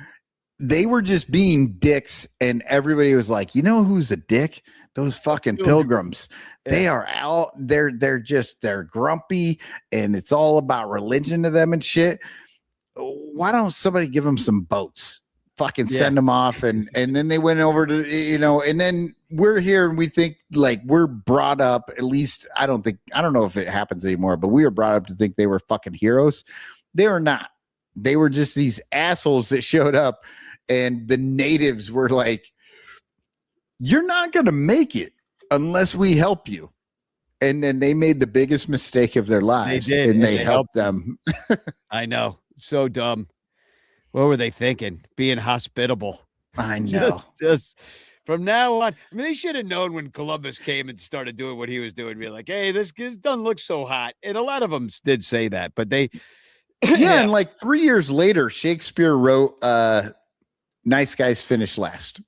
They were just being dicks, and everybody was like, you know who's a dick? Those fucking pilgrims. They are out. They're grumpy, and it's all about religion to them and shit. Why don't somebody give them some boats? Fucking send them off, and then they went over to, you know, and then we're here and we think like we're brought up, at least I don't know if it happens anymore, but we were brought up to think they were fucking heroes. They were not. They were just these assholes that showed up, and the natives were like, you're not going to make it unless we help you. And then they made the biggest mistake of their lives. They did, and they helped them. I know. So dumb. What were they thinking? Being hospitable. I know. Just from now on. I mean, they should have known when Columbus came and started doing what he was doing. Be like, hey, this doesn't look so hot. And a lot of them did say that, but they. Yeah, and like 3 years later, Shakespeare wrote Nice Guys Finish Last.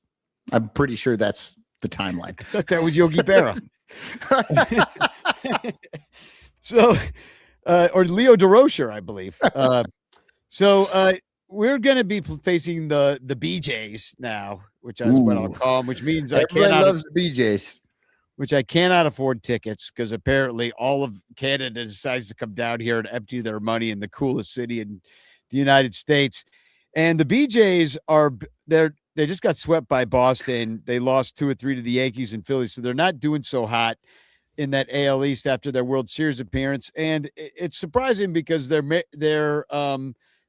I'm pretty sure that's the timeline. I thought that was Yogi Berra. So, or Leo DeRocher, I believe. We're going to be facing the BJs now, which is what I'll call them, which means everybody loves the BJs. Which I cannot afford tickets because apparently all of Canada decides to come down here and empty their money in the coolest city in the United States. And the BJs they just got swept by Boston. They lost 2 or 3 to the Yankees and Phillies. So they're not doing so hot in that AL East after their World Series appearance. And it's surprising because they're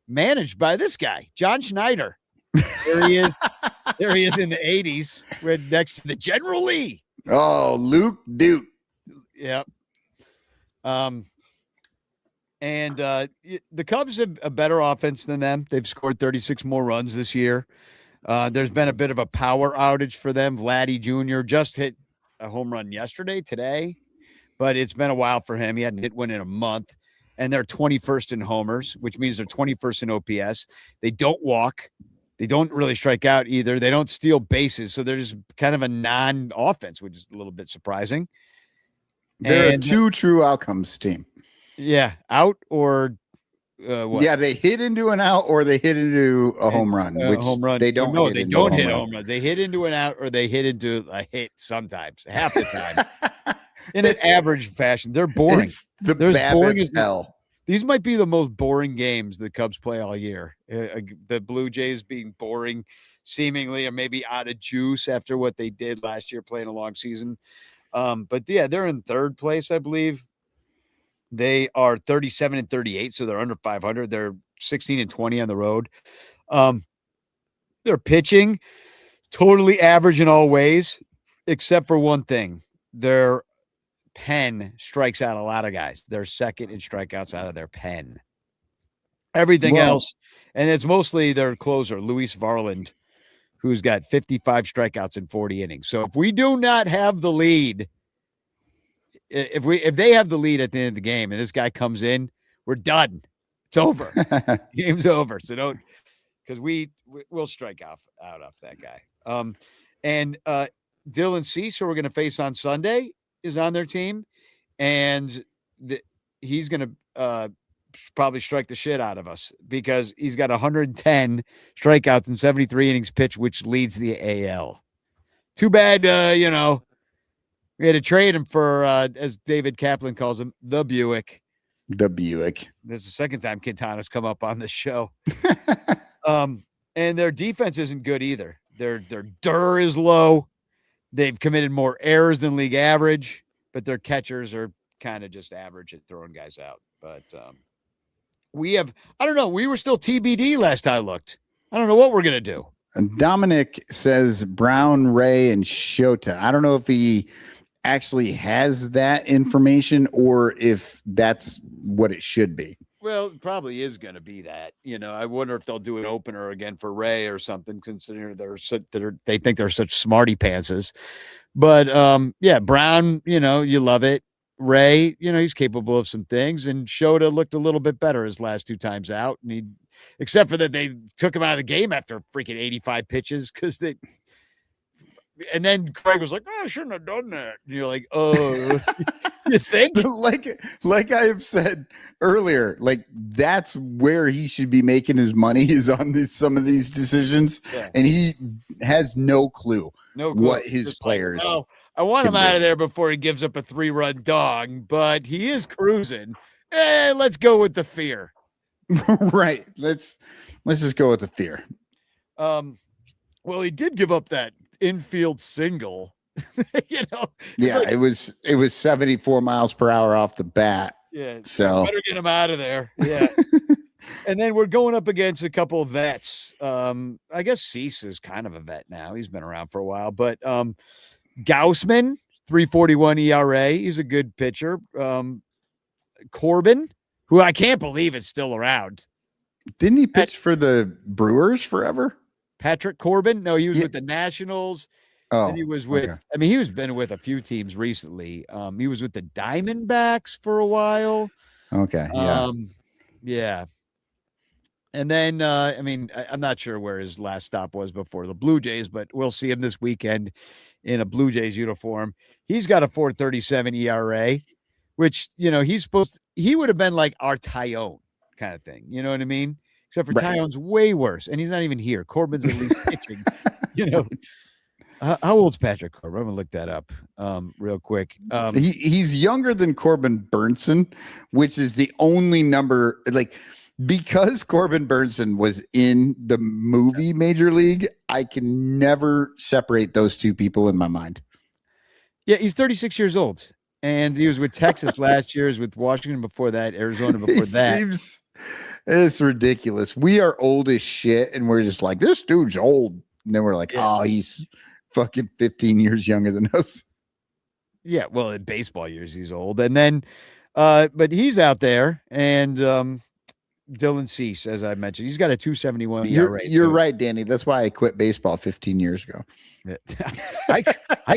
managed by this guy, John Schneider. There he is. There he is in the 80s, right next to the General Lee. Oh, Luke Duke. Yep. And the Cubs have a better offense than them. They've scored 36 more runs this year. There's been a bit of a power outage for them. Vladdy Jr. just hit a home run today, but it's been a while for him. He hadn't hit one in a month. And they're 21st in homers, which means they're 21st in OPS. They don't walk. They don't really strike out either. They don't steal bases. So there's kind of a non-offense, which is a little bit surprising. They're a 2 true outcomes team. Yeah. Out or what? Yeah, they hit into an out or they hit into a home run, which home run. They don't. No, they don't hit a home run. They hit into an out or they hit into a hit sometimes, half the time. In an average fashion. They're boring. They're boring as hell. These might be the most boring games the Cubs play all year. The Blue Jays being boring, seemingly, or maybe out of juice after what they did last year playing a long season. But yeah, they're in third place, I believe. They are 37 and 38, so they're under 500. They're 16 and 20 on the road. They're pitching totally average in all ways, except for one thing. Their pen strikes out a lot of guys. They're second in strikeouts out of their pen. Everything else, and it's mostly their closer, Luis Varland, who's got 55 strikeouts in 40 innings. So if we do not have the lead, if they have the lead at the end of the game and this guy comes in, we're done. It's over. Game's over. So don't, because we'll strike out that guy. And Dylan Cease, who we're going to face on Sunday, is on their team, and he's going to probably strike the shit out of us because he's got 110 strikeouts in 73 innings pitched, which leads the AL. Too bad, we had to trade him for, as David Kaplan calls him, the Buick. The Buick. This is the second time Quintana's come up on this show. And their defense isn't good either. Their DER is low. They've committed more errors than league average, but their catchers are kind of just average at throwing guys out. But I don't know. We were still TBD last I looked. I don't know what we're going to do. Dominic says Brown, Ray, and Shota. I don't know if he actually has that information or if that's what it should be. Well, it probably is going to be that. I wonder if they'll do an opener again for Ray or something, considering they think they're such smarty pantses. But Brown, you love it. Ray, he's capable of some things, and Shota looked a little bit better his last 2 times out, and except for that they took him out of the game after freaking 85 pitches because And then Craig was like, "Oh, I shouldn't have done that." And you're like, "Oh, you think?" like I have said earlier, like that's where he should be making his money is on some of these decisions, and he has no clue what his Just players. Like, well, I want him out of there before he gives up a 3-run dog, but he is cruising. Let's go with the fear. Right. Let's just go with the fear. Well, he did give up that infield single. Yeah, like, it was 74 miles per hour off the bat. Yeah, so better get him out of there. Yeah. And then we're going up against a couple of vets. I guess Cease is kind of a vet now. He's been around for a while, but Gaussman, 3.41 ERA. He's a good pitcher. Corbin, who I can't believe is still around. Didn't he pitch for the Brewers forever? Patrick Corbin? No, he was with the Nationals. Oh, and he was with, I mean, he been with a few teams recently. He was with the Diamondbacks for a while. Okay. Yeah. Yeah. And then, I mean, I'm not sure where his last stop was before the Blue Jays, but we'll see him this weekend in a Blue Jays uniform. He's got a 4.37 ERA, which, he would have been like our Tyone kind of thing. You know what I mean? Except for Tyone's way worse, and he's not even here. Corbin's at least pitching. How old's Patrick Corbin? I'm gonna look that up real quick. He's younger than Corbin Burnson, which is the only number because Corbin Burnson was in the movie Major League. I can never separate those two people in my mind. Yeah, he's 36 years old, and he was with Texas last year. He was with Washington before that, Arizona before that. It's ridiculous. We are old as shit, and we're just like, this dude's old. And then we're like, oh, he's fucking 15 years younger than us. Yeah, well, in baseball years, he's old. And then, but he's out there, and Dylan Cease, as I mentioned, he's got a 2.71 ERA. You're right, Danny. That's why I quit baseball 15 years ago. I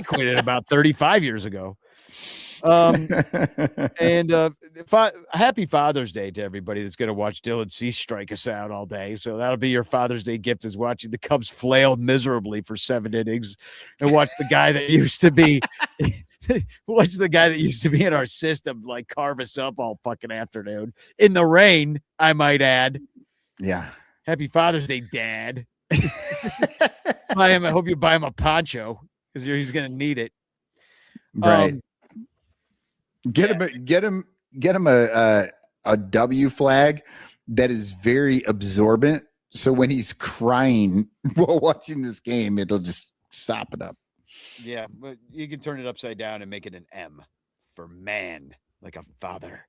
quit it about 35 years ago. And happy Father's Day to everybody that's going to watch Dylan Cease strike us out all day. So that'll be your Father's Day gift, is watching the Cubs flail miserably for 7 innings and watch the guy that used to be in our system like carve us up all fucking afternoon in the rain, I might add. Yeah. Happy Father's Day, Dad. I hope you buy him a poncho because he's going to need it. Right. Get him a W flag that is very absorbent. So when he's crying while watching this game, it'll just sop it up. Yeah, but you can turn it upside down and make it an M for man, like a father.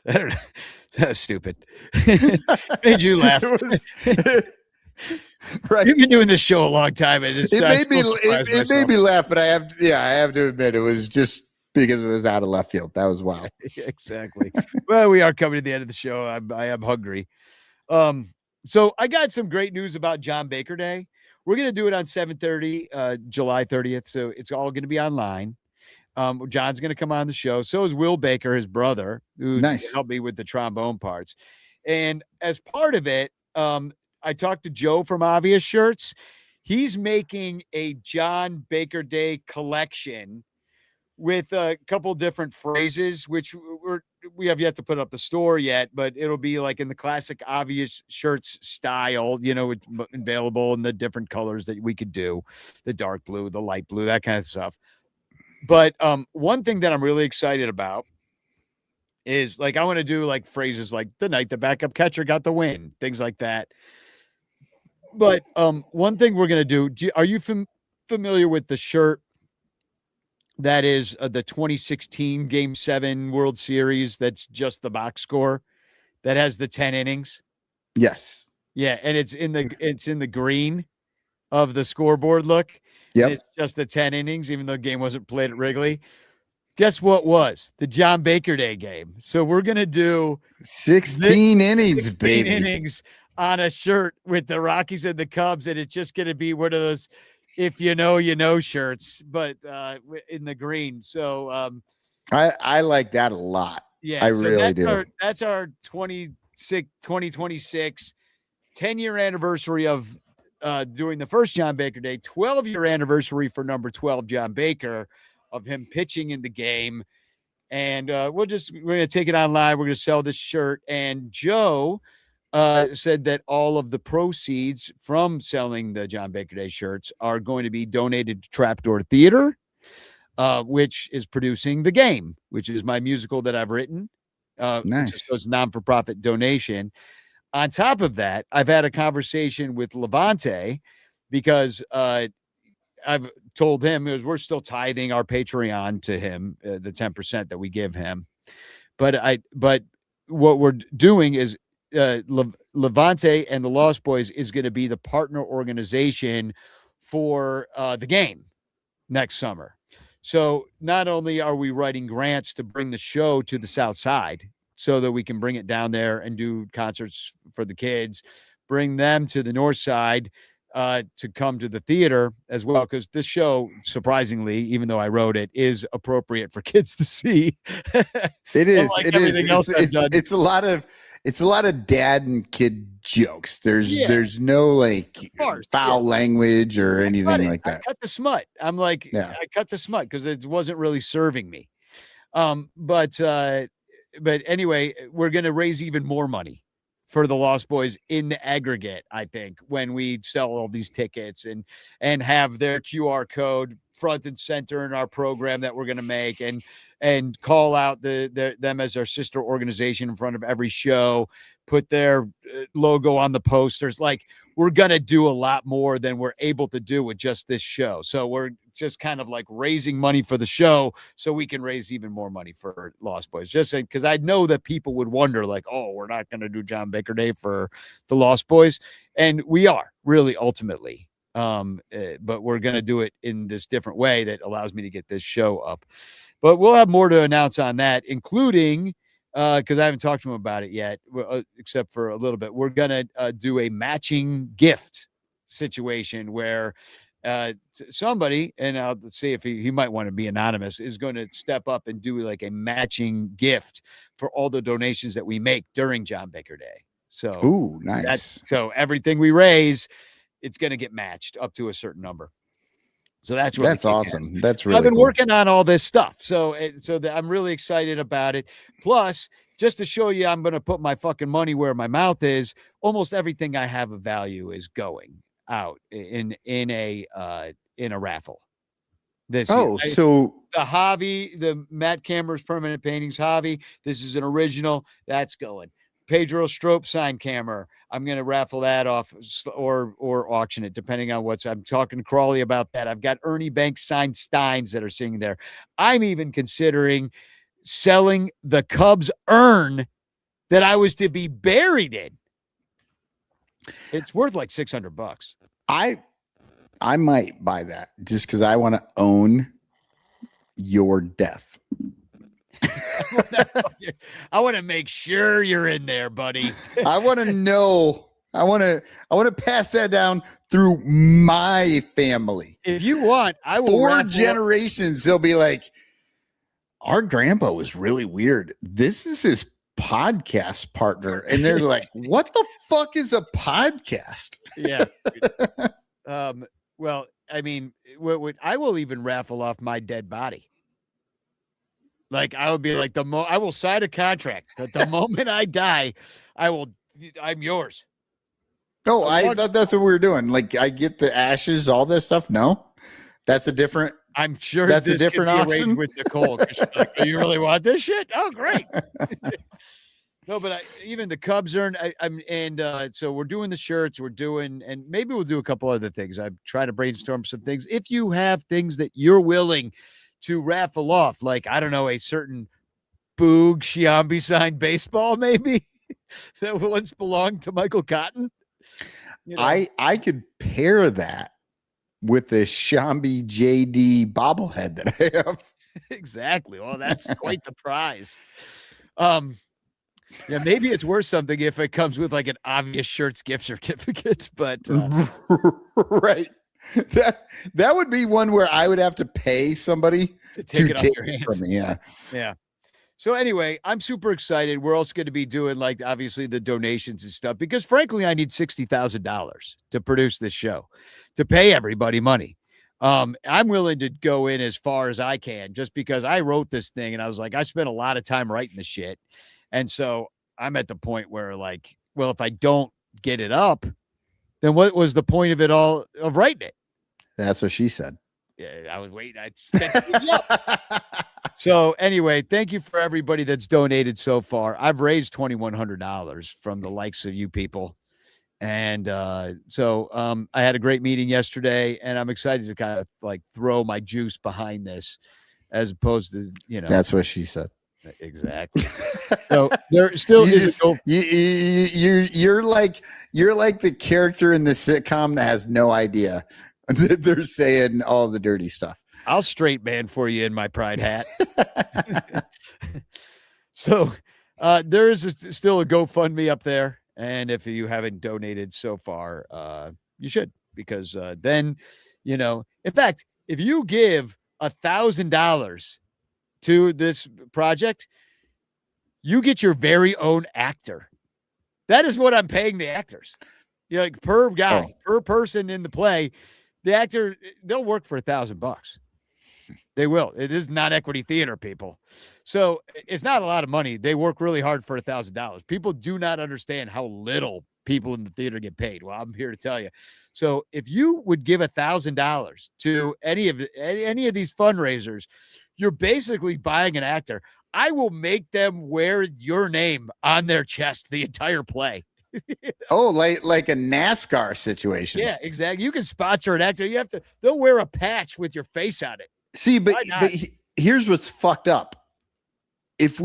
That's stupid. Made you laugh. Right. You've been doing this show a long time. And it made me laugh, but I have to admit it was just because it was out of left field. That was wild. Exactly. Well, we are coming to the end of the show. I am hungry. So I got some great news about John Baker Day. We're going to do it on 7:30, July 30th. So it's all going to be online. John's going to come on the show. So is Will Baker, his brother, who helped me with the trombone parts. And as part of it, I talked to Joe from Obvious Shirts. He's making a John Baker Day collection with a couple different phrases, which we have yet to put up the store yet, but it'll be like in the classic Obvious Shirts style, it's available in the different colors that we could do, the dark blue, the light blue, that kind of stuff. But one thing that I'm really excited about is I want to do phrases like the night the backup catcher got the win, things like that. But one thing we're going to do, are you familiar with the shirt that is the 2016 Game 7 World Series that's just the box score that has the 10 innings? Yes. Yeah, and it's in the green of the scoreboard look. Yep. And it's just the 10 innings, even though the game wasn't played at Wrigley. Guess what was? The John Baker Day game. So we're going to do 16 innings, 16 baby. innings on a shirt with the Rockies and the Cubs, and it's just going to be one of those if you know shirts, but in the green. So I like that a lot. Yeah, I really do. That's our 2026 10-year anniversary of doing the first John Baker Day, 12-year anniversary for number 12, John Baker, of him pitching in the game. And we're going to take it online. We're going to sell this shirt. And Joe said that all of the proceeds from selling the John Baker Day shirts are going to be donated to Trapdoor Theater, which is producing The Game, which is my musical that I've written. Nice. So it's non-for-profit donation. On top of that, I've had a conversation with Levante because I've told him, because we're still tithing our Patreon to him, the 10% that we give him. But what we're doing is Levante and the Lost Boys is going to be the partner organization for The Game next summer. So not only are we writing grants to bring the show to the South Side so that we can bring it down there and do concerts for the kids, bring them to the North Side to come to the theater as well, because this show, surprisingly, even though I wrote it, is appropriate for kids to see. It is. Like it everything is. else I've done. It's a lot of dad and kid jokes. There's no like foul language or anything like that. I cut the smut. I'm like, Yeah. I cut the smut because it wasn't really serving me. But anyway, we're going to raise even more money for the Lost Boys in the aggregate, I think, when we sell all these tickets and have their QR code front and center in our program that we're going to make, and call out them as our sister organization in front of every show, put their logo on the posters. Like, we're going to do a lot more than we're able to do with just this show. So we're just kind of like raising money for the show so we can raise even more money for Lost Boys. Just because I know that people would wonder, like, oh, we're not going to do John Baker Day for the Lost Boys. And we are really ultimately. But we're going to do it in this different way that allows me to get this show up. But we'll have more to announce on that, including because I haven't talked to him about it yet, except for a little bit. We're going to do a matching gift situation where somebody, and I'll see if he might want to be anonymous, is going to step up and do like a matching gift for all the donations that we make during John Baker Day. So, ooh, nice. So everything we raise, it's going to get matched up to a certain number. So that's really awesome. That's really I've been cool. working on all this stuff. So I'm really excited about it. Plus, just to show you, I'm going to put my fucking money where my mouth is. Almost everything I have of value is going out in a raffle. So the Javi, the Matt Cameron's permanent paintings, Javi, this is an original. That's going. Pedro Strope sign camera. I'm going to raffle that off or auction it, depending on I'm talking to Crawley about that. I've got Ernie Banks signed Steins that are sitting there. I'm even considering selling the Cubs urn that I was to be buried in. It's worth like $600. I might buy that just because I want to own your death. I want to make sure you're in there, buddy. I want to know. I want to pass that down through my family. If you want, I will. 4 generations, they'll be like, our grandpa was really weird. This is his podcast partner. And they're like, what the fuck is a podcast? Yeah. Well, I mean, I will even raffle off my dead body. Like, I would be like, I will sign a contract that the moment I die, I'm yours. Oh, I thought that's what we were doing. Like, I get the ashes, all this stuff. No, that's a different. I'm sure that's a different option with Nicole. Like, do you really want this shit? Oh, great. No, but even the Cubs earn. So we're doing the shirts. And maybe we'll do a couple other things. I'm trying to brainstorm some things. If you have things that you're willing to raffle off, like, I don't know, a certain Boog Sciambi signed baseball, maybe that once belonged to Michael Cotton. You know? I could pair that with the Sciambi JD bobblehead that I have. Exactly. Well, that's quite the prize. Yeah, maybe it's worth something if it comes with like an obvious shirts gift certificate, but right. That would be one where I would have to pay somebody to take it from me. Yeah. Yeah. So anyway, I'm super excited. We're also going to be doing like obviously the donations and stuff because frankly, I need $60,000 to produce this show, to pay everybody money. I'm willing to go in as far as I can just because I wrote this thing and I was like, I spent a lot of time writing the shit. And so I'm at the point where like, well, if I don't get it up, then what was the point of it all of writing it? That's what she said. Yeah, I was waiting. I'd step things up. So anyway, thank you for everybody that's donated so far. I've raised $2,100 from the likes of you people. And so I had a great meeting yesterday and I'm excited to kind of like throw my juice behind this as opposed to, That's what she said. Exactly. So there still you're like the character in the sitcom that has no idea that they're saying all the dirty stuff. I'll straight man for you in my pride hat. So there is still a GoFundMe up there. And if you haven't donated so far, you should, because then, in fact, if you give $1,000 to this project, you get your very own actor. That is what I'm paying the actors. Like per guy, per person in the play, the actor, they'll work for $1,000. They will. It is not equity theater, people. So it's not a lot of money. They work really hard for $1,000. People do not understand how little people in the theater get paid. Well, I'm here to tell you. So if you would give $1,000 to any of these fundraisers, you're basically buying an actor. I will make them wear your name on their chest the entire play. Oh, like a NASCAR situation. Yeah, exactly. You can sponsor an actor. They'll wear a patch with your face on it. See, but here's what's fucked up. If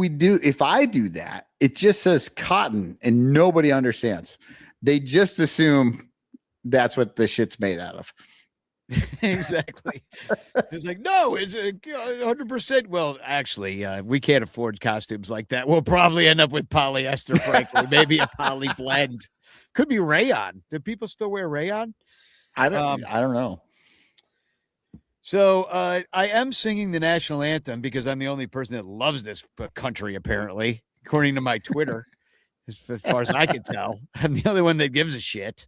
I do that, it just says cotton and nobody understands. They just assume that's what the shit's made out of. Exactly. It's like, no, it's 100%. Well, actually, we can't afford costumes like that. We'll probably end up with polyester, frankly, maybe a poly blend. Could be rayon. Do people still wear rayon? I don't know. So I am singing the national anthem because I'm the only person that loves this country, apparently, according to my Twitter, as far as I can tell. I'm the only one that gives a shit.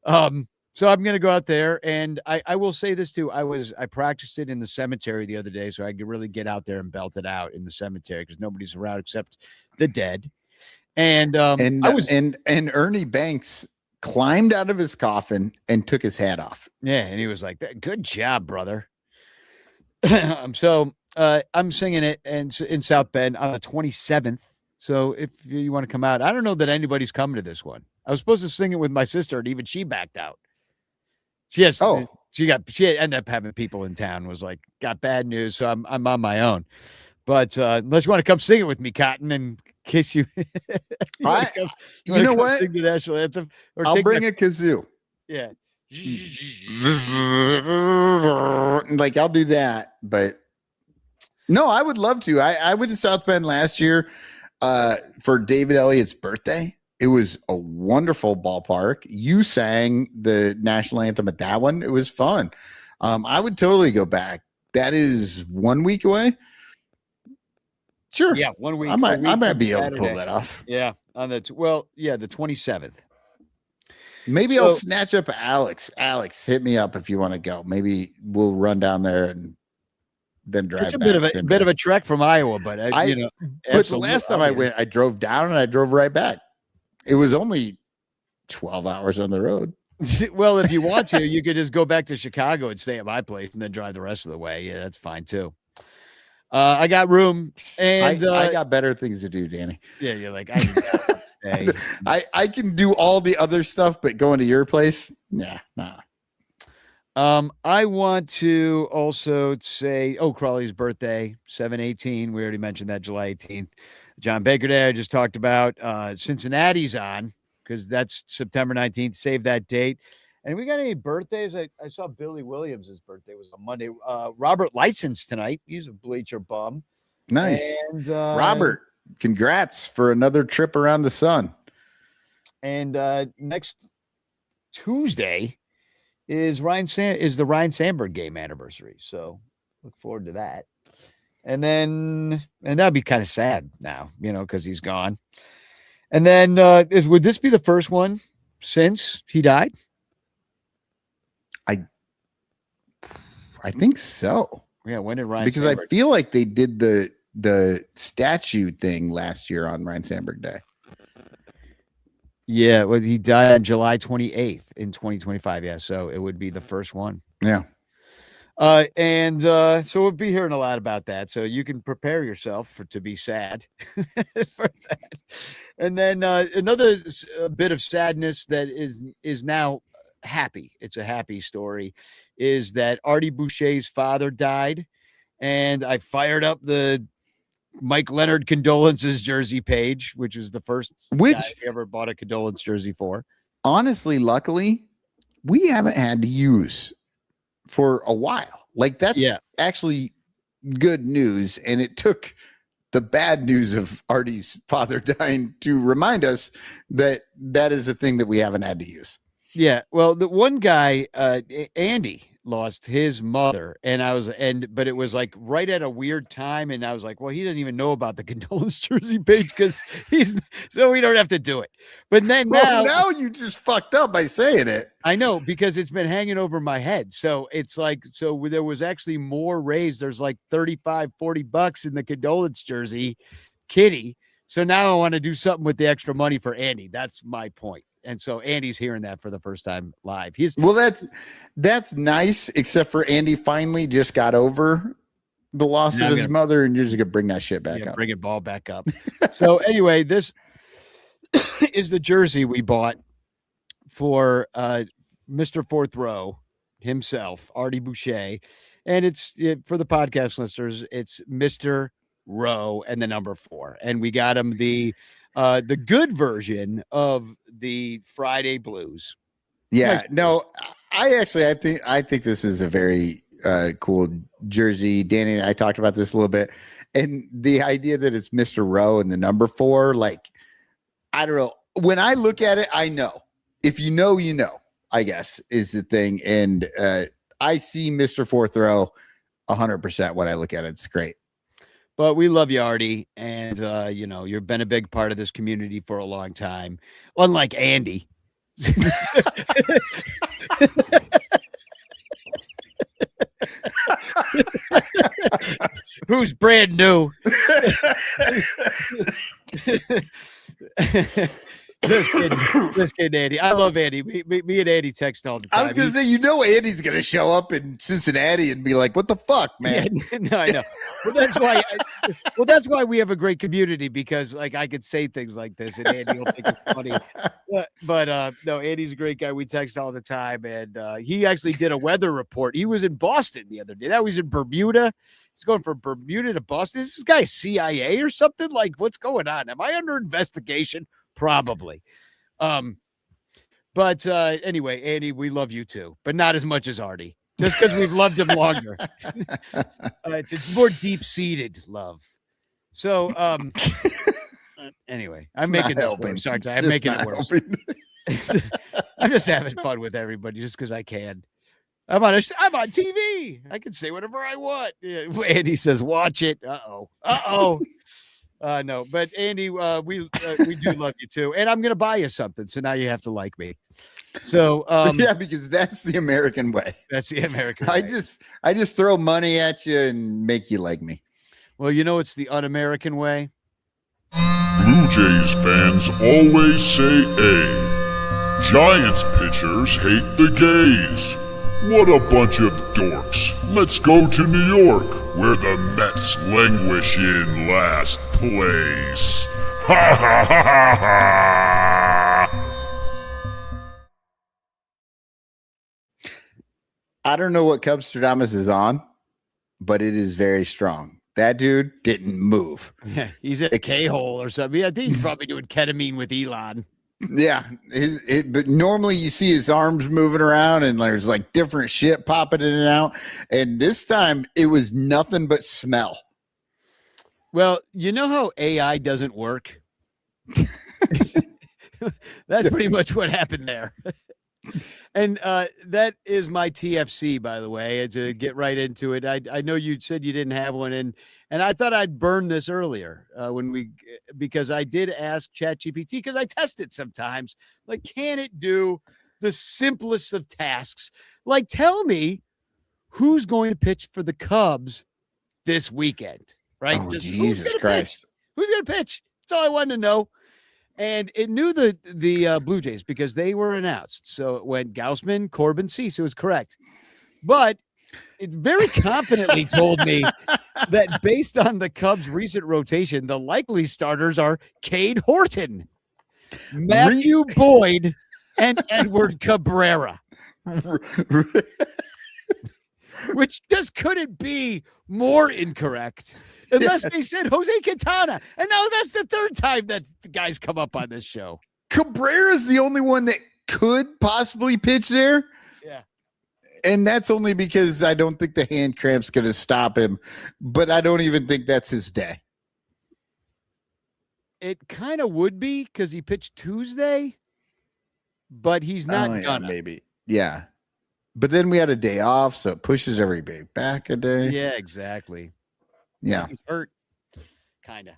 So I'm going to go out there, and I will say this too. I practiced it in the cemetery the other day, so I could really get out there and belt it out in the cemetery because nobody's around except the dead. And Ernie Banks climbed out of his coffin and took his hat off. Yeah, and he was like, "Good job, brother." So I'm singing it in South Bend on the 27th. So if you want to come out, I don't know that anybody's coming to this one. I was supposed to sing it with my sister, and even she backed out. She ended up having people in town, was like, got bad news. So I'm on my own. But unless you want to come sing it with me, Cotton, in case you, you know what? Sing the national anthem, or I'll bring a kazoo. Yeah. Like I'll do that, but no, I would love to. I went to South Bend last year for David Elliott's birthday. It was a wonderful ballpark. You sang the national anthem at that one. It was fun. I would totally go back. That is 1 week away. Sure. Yeah, 1 week. I might be able to pull that off. Yeah, on the 27th. Maybe I'll snatch up Alex. Alex, hit me up if you want to go. Maybe we'll run down there and then drive. It's a bit of a trek from Iowa, but but the last time I went, I drove down and I drove right back. It was only 12 hours on the road. Well, if you want to, you could just go back to Chicago and stay at my place and then drive the rest of the way. Yeah, that's fine too. I got room, and I got better things to do, Danny. Yeah, you're like, I can do all the other stuff, but going to your place, nah. I want to also say, Crawley's birthday, 7/18. We already mentioned that, July 18th. John Baker Day, I just talked about. Cincinnati's on because that's September 19th. Save that date. And we got any birthdays? I saw Billy Williams' birthday was on Monday. Robert License tonight. He's a Bleacher bum. Nice. And, Robert, congrats for another trip around the sun. And next Tuesday is the Ryan Sandberg game anniversary. So look forward to that. And that'd be kind of sad now, because he's gone. And then would this be the first one since he died? I think so. Yeah, when did Ryan Because Sandberg? I feel like they did the statue thing last year on Ryan Sandberg Day. Yeah, well, he died on July 28th in 2025. Yeah, so it would be the first one. Yeah. So we'll be hearing a lot about that. So you can prepare yourself to be sad for that. And then another bit of sadness that is now happy. It's a happy story. Is that Artie Boucher's father died, and I fired up the Mike Leonard condolences jersey page, which is the first guy I ever bought a condolence jersey for. Honestly, luckily, we haven't had to use for a while. Like that's actually good news. And it took the bad news of Artie's father dying to remind us that that is a thing that we haven't had to use. Yeah. Well, the one guy, Andy, lost his mother, but it was like right at a weird time. And I was like, well, he doesn't even know about the condolence jersey page because so we don't have to do it. But then now you just fucked up by saying it. I know, because it's been hanging over my head. So it's like, there was actually more raised. There's like $35-40 in the condolence jersey kitty. So now I want to do something with the extra money for Andy. That's my point. And so Andy's hearing that for the first time live. That's nice, except for Andy finally just got over the loss of his mother, and you're just gonna bring that shit back up. Bring it ball back up. So anyway, this is the jersey we bought for Mr. Fourth Row himself, Artie Boucher, and it's for the podcast listeners. It's Mr. Row and the number 4, and we got him the good version of the Friday Blues. Yeah, no, I think this is a very cool jersey. Danny and I talked about this a little bit, and the idea that it's Mr. Rowe and the number 4, like, I don't know. When I look at it, I know. If you know, you know, I guess is the thing. And I see Mr. Fourth Row 100% when I look at it. It's great. But we love you, Artie, and you've been a big part of this community for a long time. Unlike Andy. Who's brand new. Just kidding, Andy. I love Andy. Me and Andy text all the time. I was going to say, Andy's going to show up in Cincinnati and be like, what the fuck, man? Yeah, no, I know. Well, that's why we have a great community, because like I could say things like this and Andy will think it's funny. But no, Andy's a great guy. We text all the time, and he actually did a weather report. He was in Boston the other day. Now he's in Bermuda. He's going from Bermuda to Boston. Is this guy CIA or something? Like, what's going on? Am I under investigation? Probably. But anyway, Andy, we love you too, but not as much as Artie, just because we've loved him longer. It's more deep-seated love. So anyway, I'm making this work. Sorry, I'm making it worse. I'm just having fun with everybody just because I can. I'm on TV. I can say whatever I want. Yeah, Andy says, watch it. Uh-oh. No, but Andy, we do love you too, and I'm gonna buy you something. So now you have to like me. So yeah, because that's the American way. That's the American way. I just throw money at you and make you like me. Well, it's the un-American way. Blue Jays fans always say A. Giants pitchers hate the Gays. What a bunch of dorks. Let's go to New York, where the Mets languish in last place. Ha ha ha ha ha! I don't know what Cubstradamus is on, but it is very strong. That dude didn't move. Yeah, he's at a K-hole or something. I think he's probably doing ketamine with Elon. Yeah, but normally you see his arms moving around and there's like different shit popping in and out. And this time it was nothing but smell. Well, you know how AI doesn't work? That's pretty much what happened there. And that is my TFC, by the way, to get right into it. I know you said you didn't have one, and I thought I'd burn this earlier because I did ask ChatGPT, because I test it sometimes. Like, can it do the simplest of tasks? Like, tell me who's going to pitch for the Cubs this weekend, right? Oh, Just Jesus Christ. Who's going to pitch? That's all I wanted to know. And it knew the Blue Jays because they were announced. So it went Gaussman, Corbin, Cease. It was correct. But it very confidently told me that based on the Cubs' recent rotation, the likely starters are Cade Horton, Matthew Boyd, and Edward Cabrera. Which just couldn't be more incorrect unless they said Jose Quintana. And now that's the third time that the guys come up on this show. Cabrera's the only one that could possibly pitch there. Yeah. And that's only because I don't think the hand cramp's going to stop him. But I don't even think that's his day. It kind of would be because he pitched Tuesday, but he's not gonna. Maybe. Yeah. But then we had a day off, so it pushes everybody back a day. Yeah, exactly. Yeah. He's hurt, kind of.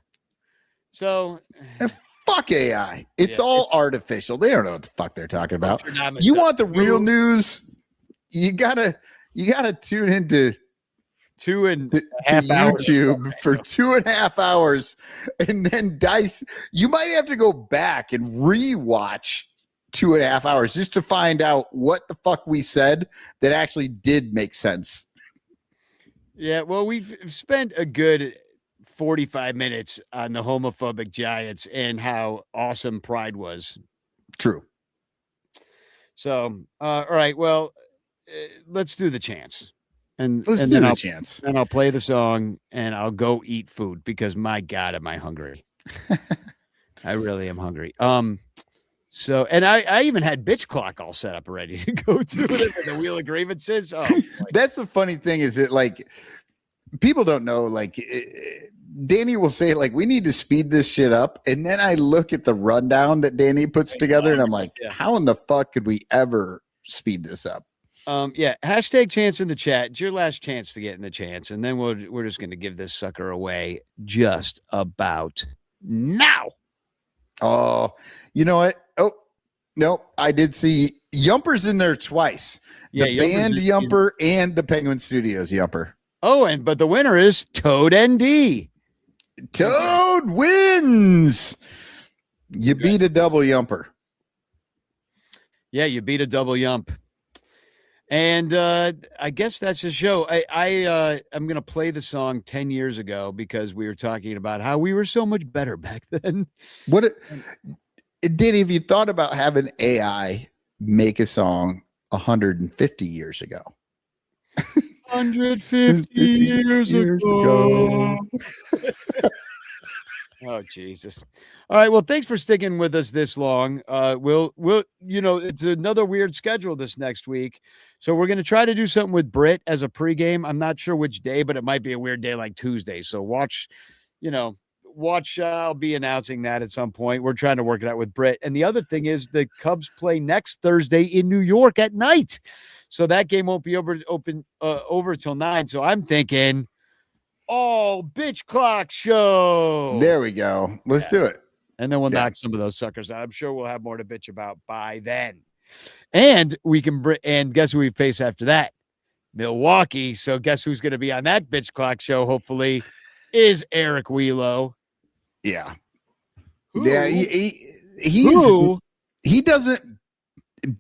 So, and fuck AI. It's all artificial. They don't know what the fuck they're talking about. You want the real news? You gotta tune into YouTube for 2.5 hours, and then dice. You might have to go back and rewatch 2.5 hours just to find out what the fuck we said that actually did make sense. Yeah, well, we've spent a good 45 minutes on the homophobic Giants and how awesome Pride was. True. So, all right, well, let's do the chance. And let's do the chance. And I'll play the song and I'll go eat food because my God, am I hungry. I really am hungry. So, and I even had bitch clock all set up ready to go to the wheel of grievances. Oh, that's the funny thing is that like people don't know, like Danny will say like, we need to speed this shit up. And then I look at the rundown that Danny puts together and I'm like, how in the fuck could we ever speed this up? Yeah. Hashtag chance in the chat. It's your last chance to get in the chance. And then we're just going to give this sucker away just about now. Oh, you know what? Oh, no, I did see Yumper's in there twice. Yeah, the band Yumper and the Penguin Studios Yumper. Oh, but the winner is Toad ND. Toad wins. You beat a double Yumper. Yeah, you beat a double Yump. And I guess that's the show. I'm going to play the song 10 years ago because we were talking about how we were so much better back then. Danny, have you thought about having AI make a song 150 years ago? 150 years ago. Oh, Jesus. All right. Well, thanks for sticking with us this long. We'll it's another weird schedule this next week. So we're going to try to do something with Britt as a pregame. I'm not sure which day, but it might be a weird day like Tuesday. So watch, I'll be announcing that at some point. We're trying to work it out with Britt. And the other thing is the Cubs play next Thursday in New York at night. So that game won't be over till 9. So I'm thinking, bitch clock show. There we go. Let's do it. And then we'll knock some of those suckers out. I'm sure we'll have more to bitch about by then. And we can and guess who we face after that? Milwaukee. So guess who's going to be on that bitch clock show, hopefully, is Eric Wheelo. Yeah. Who, yeah, he doesn't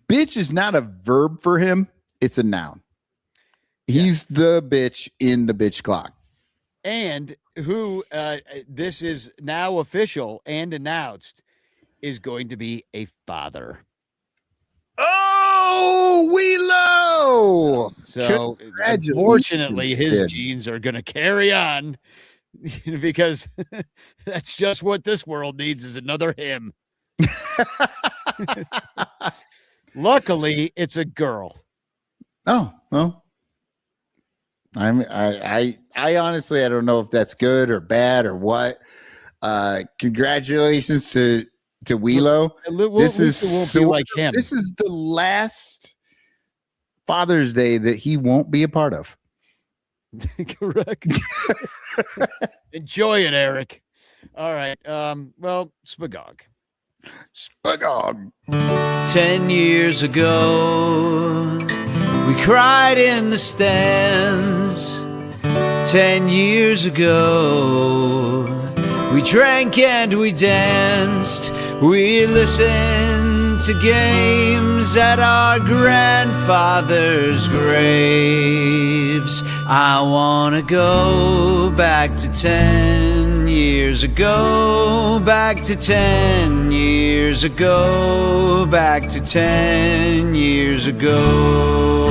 bitch is not a verb for him, it's a noun. He's the bitch in the bitch clock. And who this is now official and announced is going to be a father. Oh, Wheelo! So unfortunately, his genes are going to carry on because that's just what this world needs is another him. Luckily, it's a girl. Oh, well. I honestly, I don't know if that's good or bad or what. Congratulations to Wheelo. This is like him. This is the last Father's Day that he won't be a part of. Correct. Enjoy it, Eric. All right. Well, Spagog. Spagog. 10 years ago, we cried in the stands. 10 years ago, we drank and we danced. We listened to games at our grandfather's graves. I wanna go back to 10 years ago, back to 10 years ago, back to 10 years ago.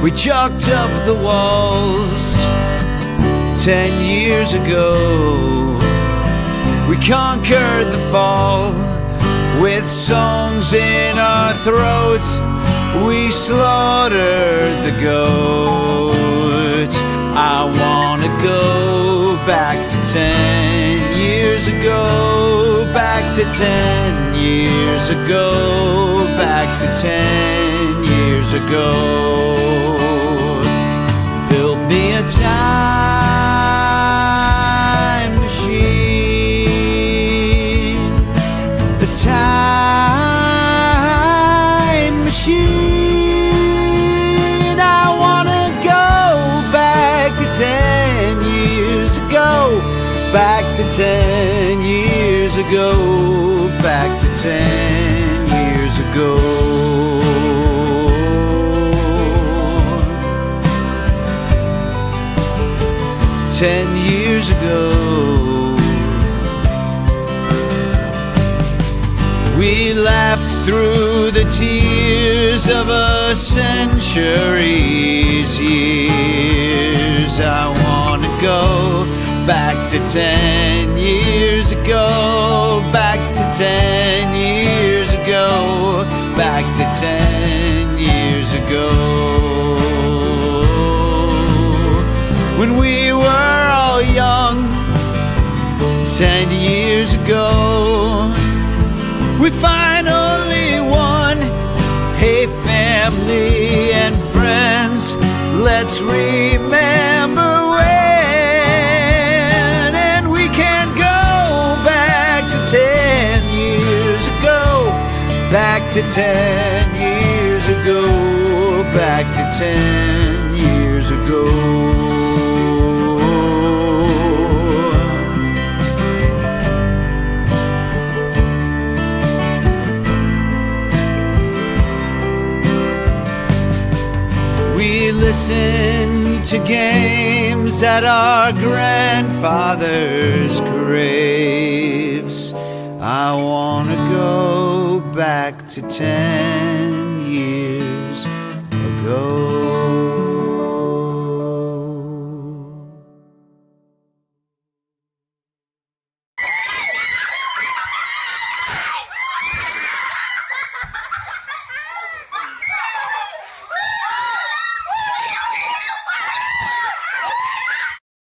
We chalked up the walls 10 years ago. We conquered the fall with songs in our throats. We slaughtered the goat. I wanna go back to 10 years ago, back to 10 years ago, back to 10 years ago. Build me a time machine, a time machine. I wanna go back to 10 years ago, back to 10 years ago, back to 10 years ago. 10 years ago, we laughed through the tears of a century's years. I wanna go back to 10 years ago, back to 10 years ago, back to 10 years ago. When we were all young, 10 years ago, we finally won. Hey, family and friends, let's remember when. And we can go back to 10 years ago, back to 10 years ago, back to 10 years ago. We listened to games at our grandfather's graves. I wanna go back to 10 years ago.